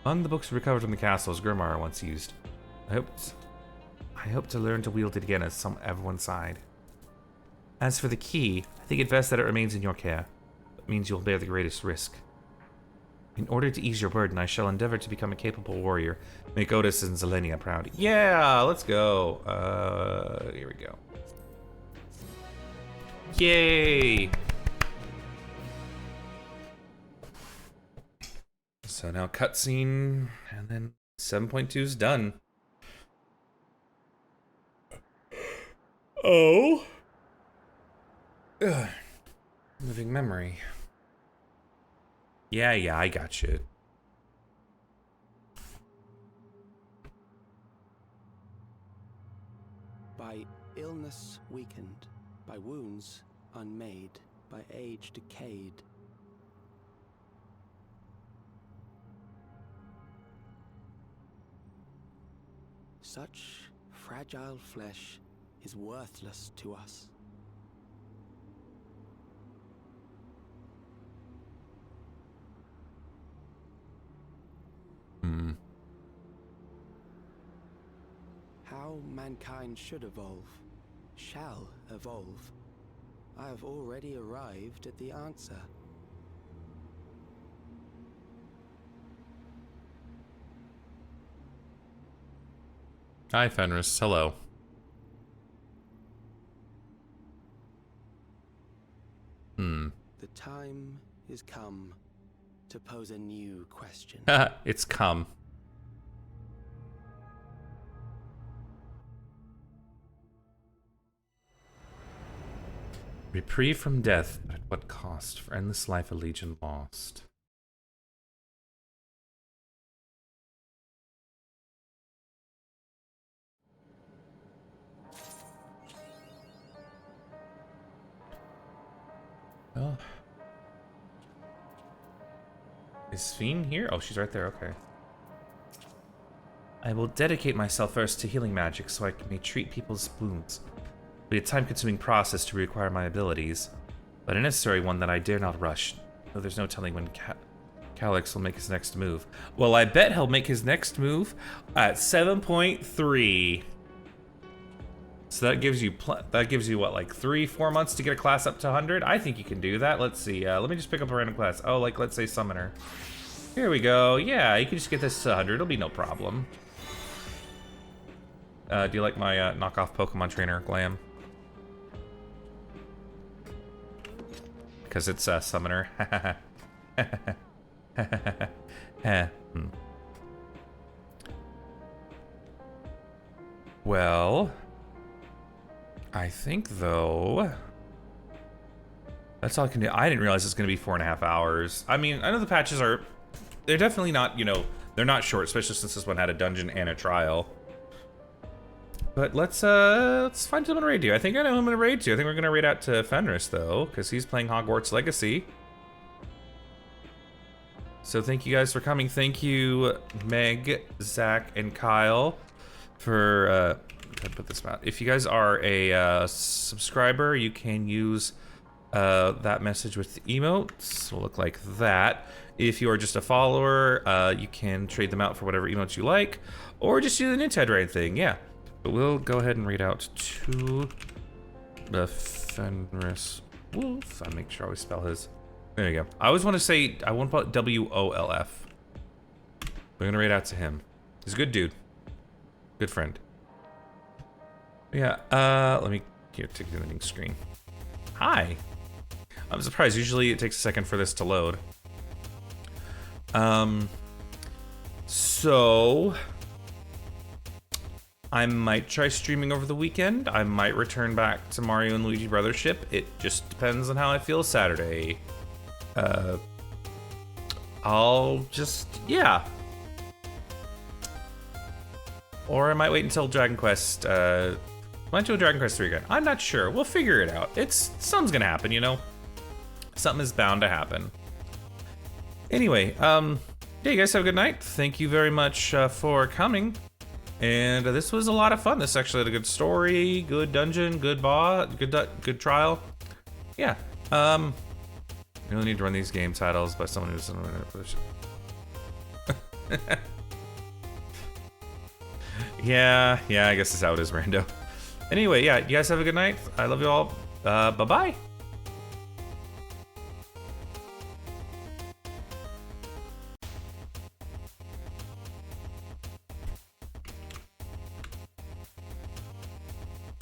Among the books recovered from the castle is Grimoire once used. I hope to learn to wield it again as everyone's side. As for the key, I think it best that it remains in your care. That means you'll bear the greatest risk. In order to ease your burden, I shall endeavor to become a capable warrior. Make Otis and Zelenia proud. Yeah, let's go. Here we go. Yay! So now cutscene, and then 7.2 is done. Oh. Ugh. Living memory. Yeah, I got you. By illness weakened, by wounds unmade, by age decayed. Such fragile flesh is worthless to us. How mankind should evolve, shall evolve. I have already arrived at the answer. Hi, Fenris. Hello. The time is come to pose a new question. It's come. Reprieve from death, but at what cost? For endless life a legion lost. Oh. Is Fiend here? Oh, she's right there, okay. I will dedicate myself first to healing magic so I may treat people's wounds. It'll be a time-consuming process to reacquire my abilities, but a necessary one that I dare not rush. Though there's no telling when Calyx will make his next move. Well, I bet he'll make his next move at 7.3. So that gives you what, like 3-4 months to get a class up to 100? I think you can do that. Let's see. Let me just pick up a random class. Oh, like let's say Summoner. Here we go. Yeah, you can just get this to 100. It'll be no problem. Do you like my knockoff Pokemon trainer, Glam? Because it's Summoner. Well, I think though that's all I can do. I didn't realize it's going to be 4.5 hours. I mean, I know the patches they're definitely not, they're not short, especially since this one had a dungeon and a trial. But let's find someone to raid to. I think I know who I'm gonna raid to. I think we're gonna raid out to Fenris though, because he's playing Hogwarts Legacy. So thank you guys for coming. Thank you, Meg, Zach, and Kyle for put this out. If you guys are a subscriber, you can use that message with the emotes. It'll look like that. If you are just a follower, you can trade them out for whatever emotes you like, or just do the Nintendo raid thing. Yeah. But we'll go ahead and read out to the Fenris Wolf. I'll make sure I always spell his. There you go. I always want to say, I want to put W-O-L-F. We're gonna read out to him. He's a good dude. Good friend. Yeah, let me take the ending screen. Hi. I'm surprised. Usually it takes a second for this to load. So I might try streaming over the weekend. I might return back to Mario and Luigi Brothership. It just depends on how I feel Saturday. I'll just, yeah. Or I might wait until Dragon Quest, might do a Dragon Quest 3 again. I'm not sure. We'll figure it out. Something's gonna happen, you know? Something is bound to happen. Anyway, yeah, you guys have a good night. Thank you very much for coming. And this was a lot of fun. This actually had a good story, good dungeon, good boss, good trial. Yeah. I really need to run these game titles by someone who's in a position. Yeah, I guess that's how it is, Rando. Anyway, yeah, you guys have a good night. I love you all. Bye-bye.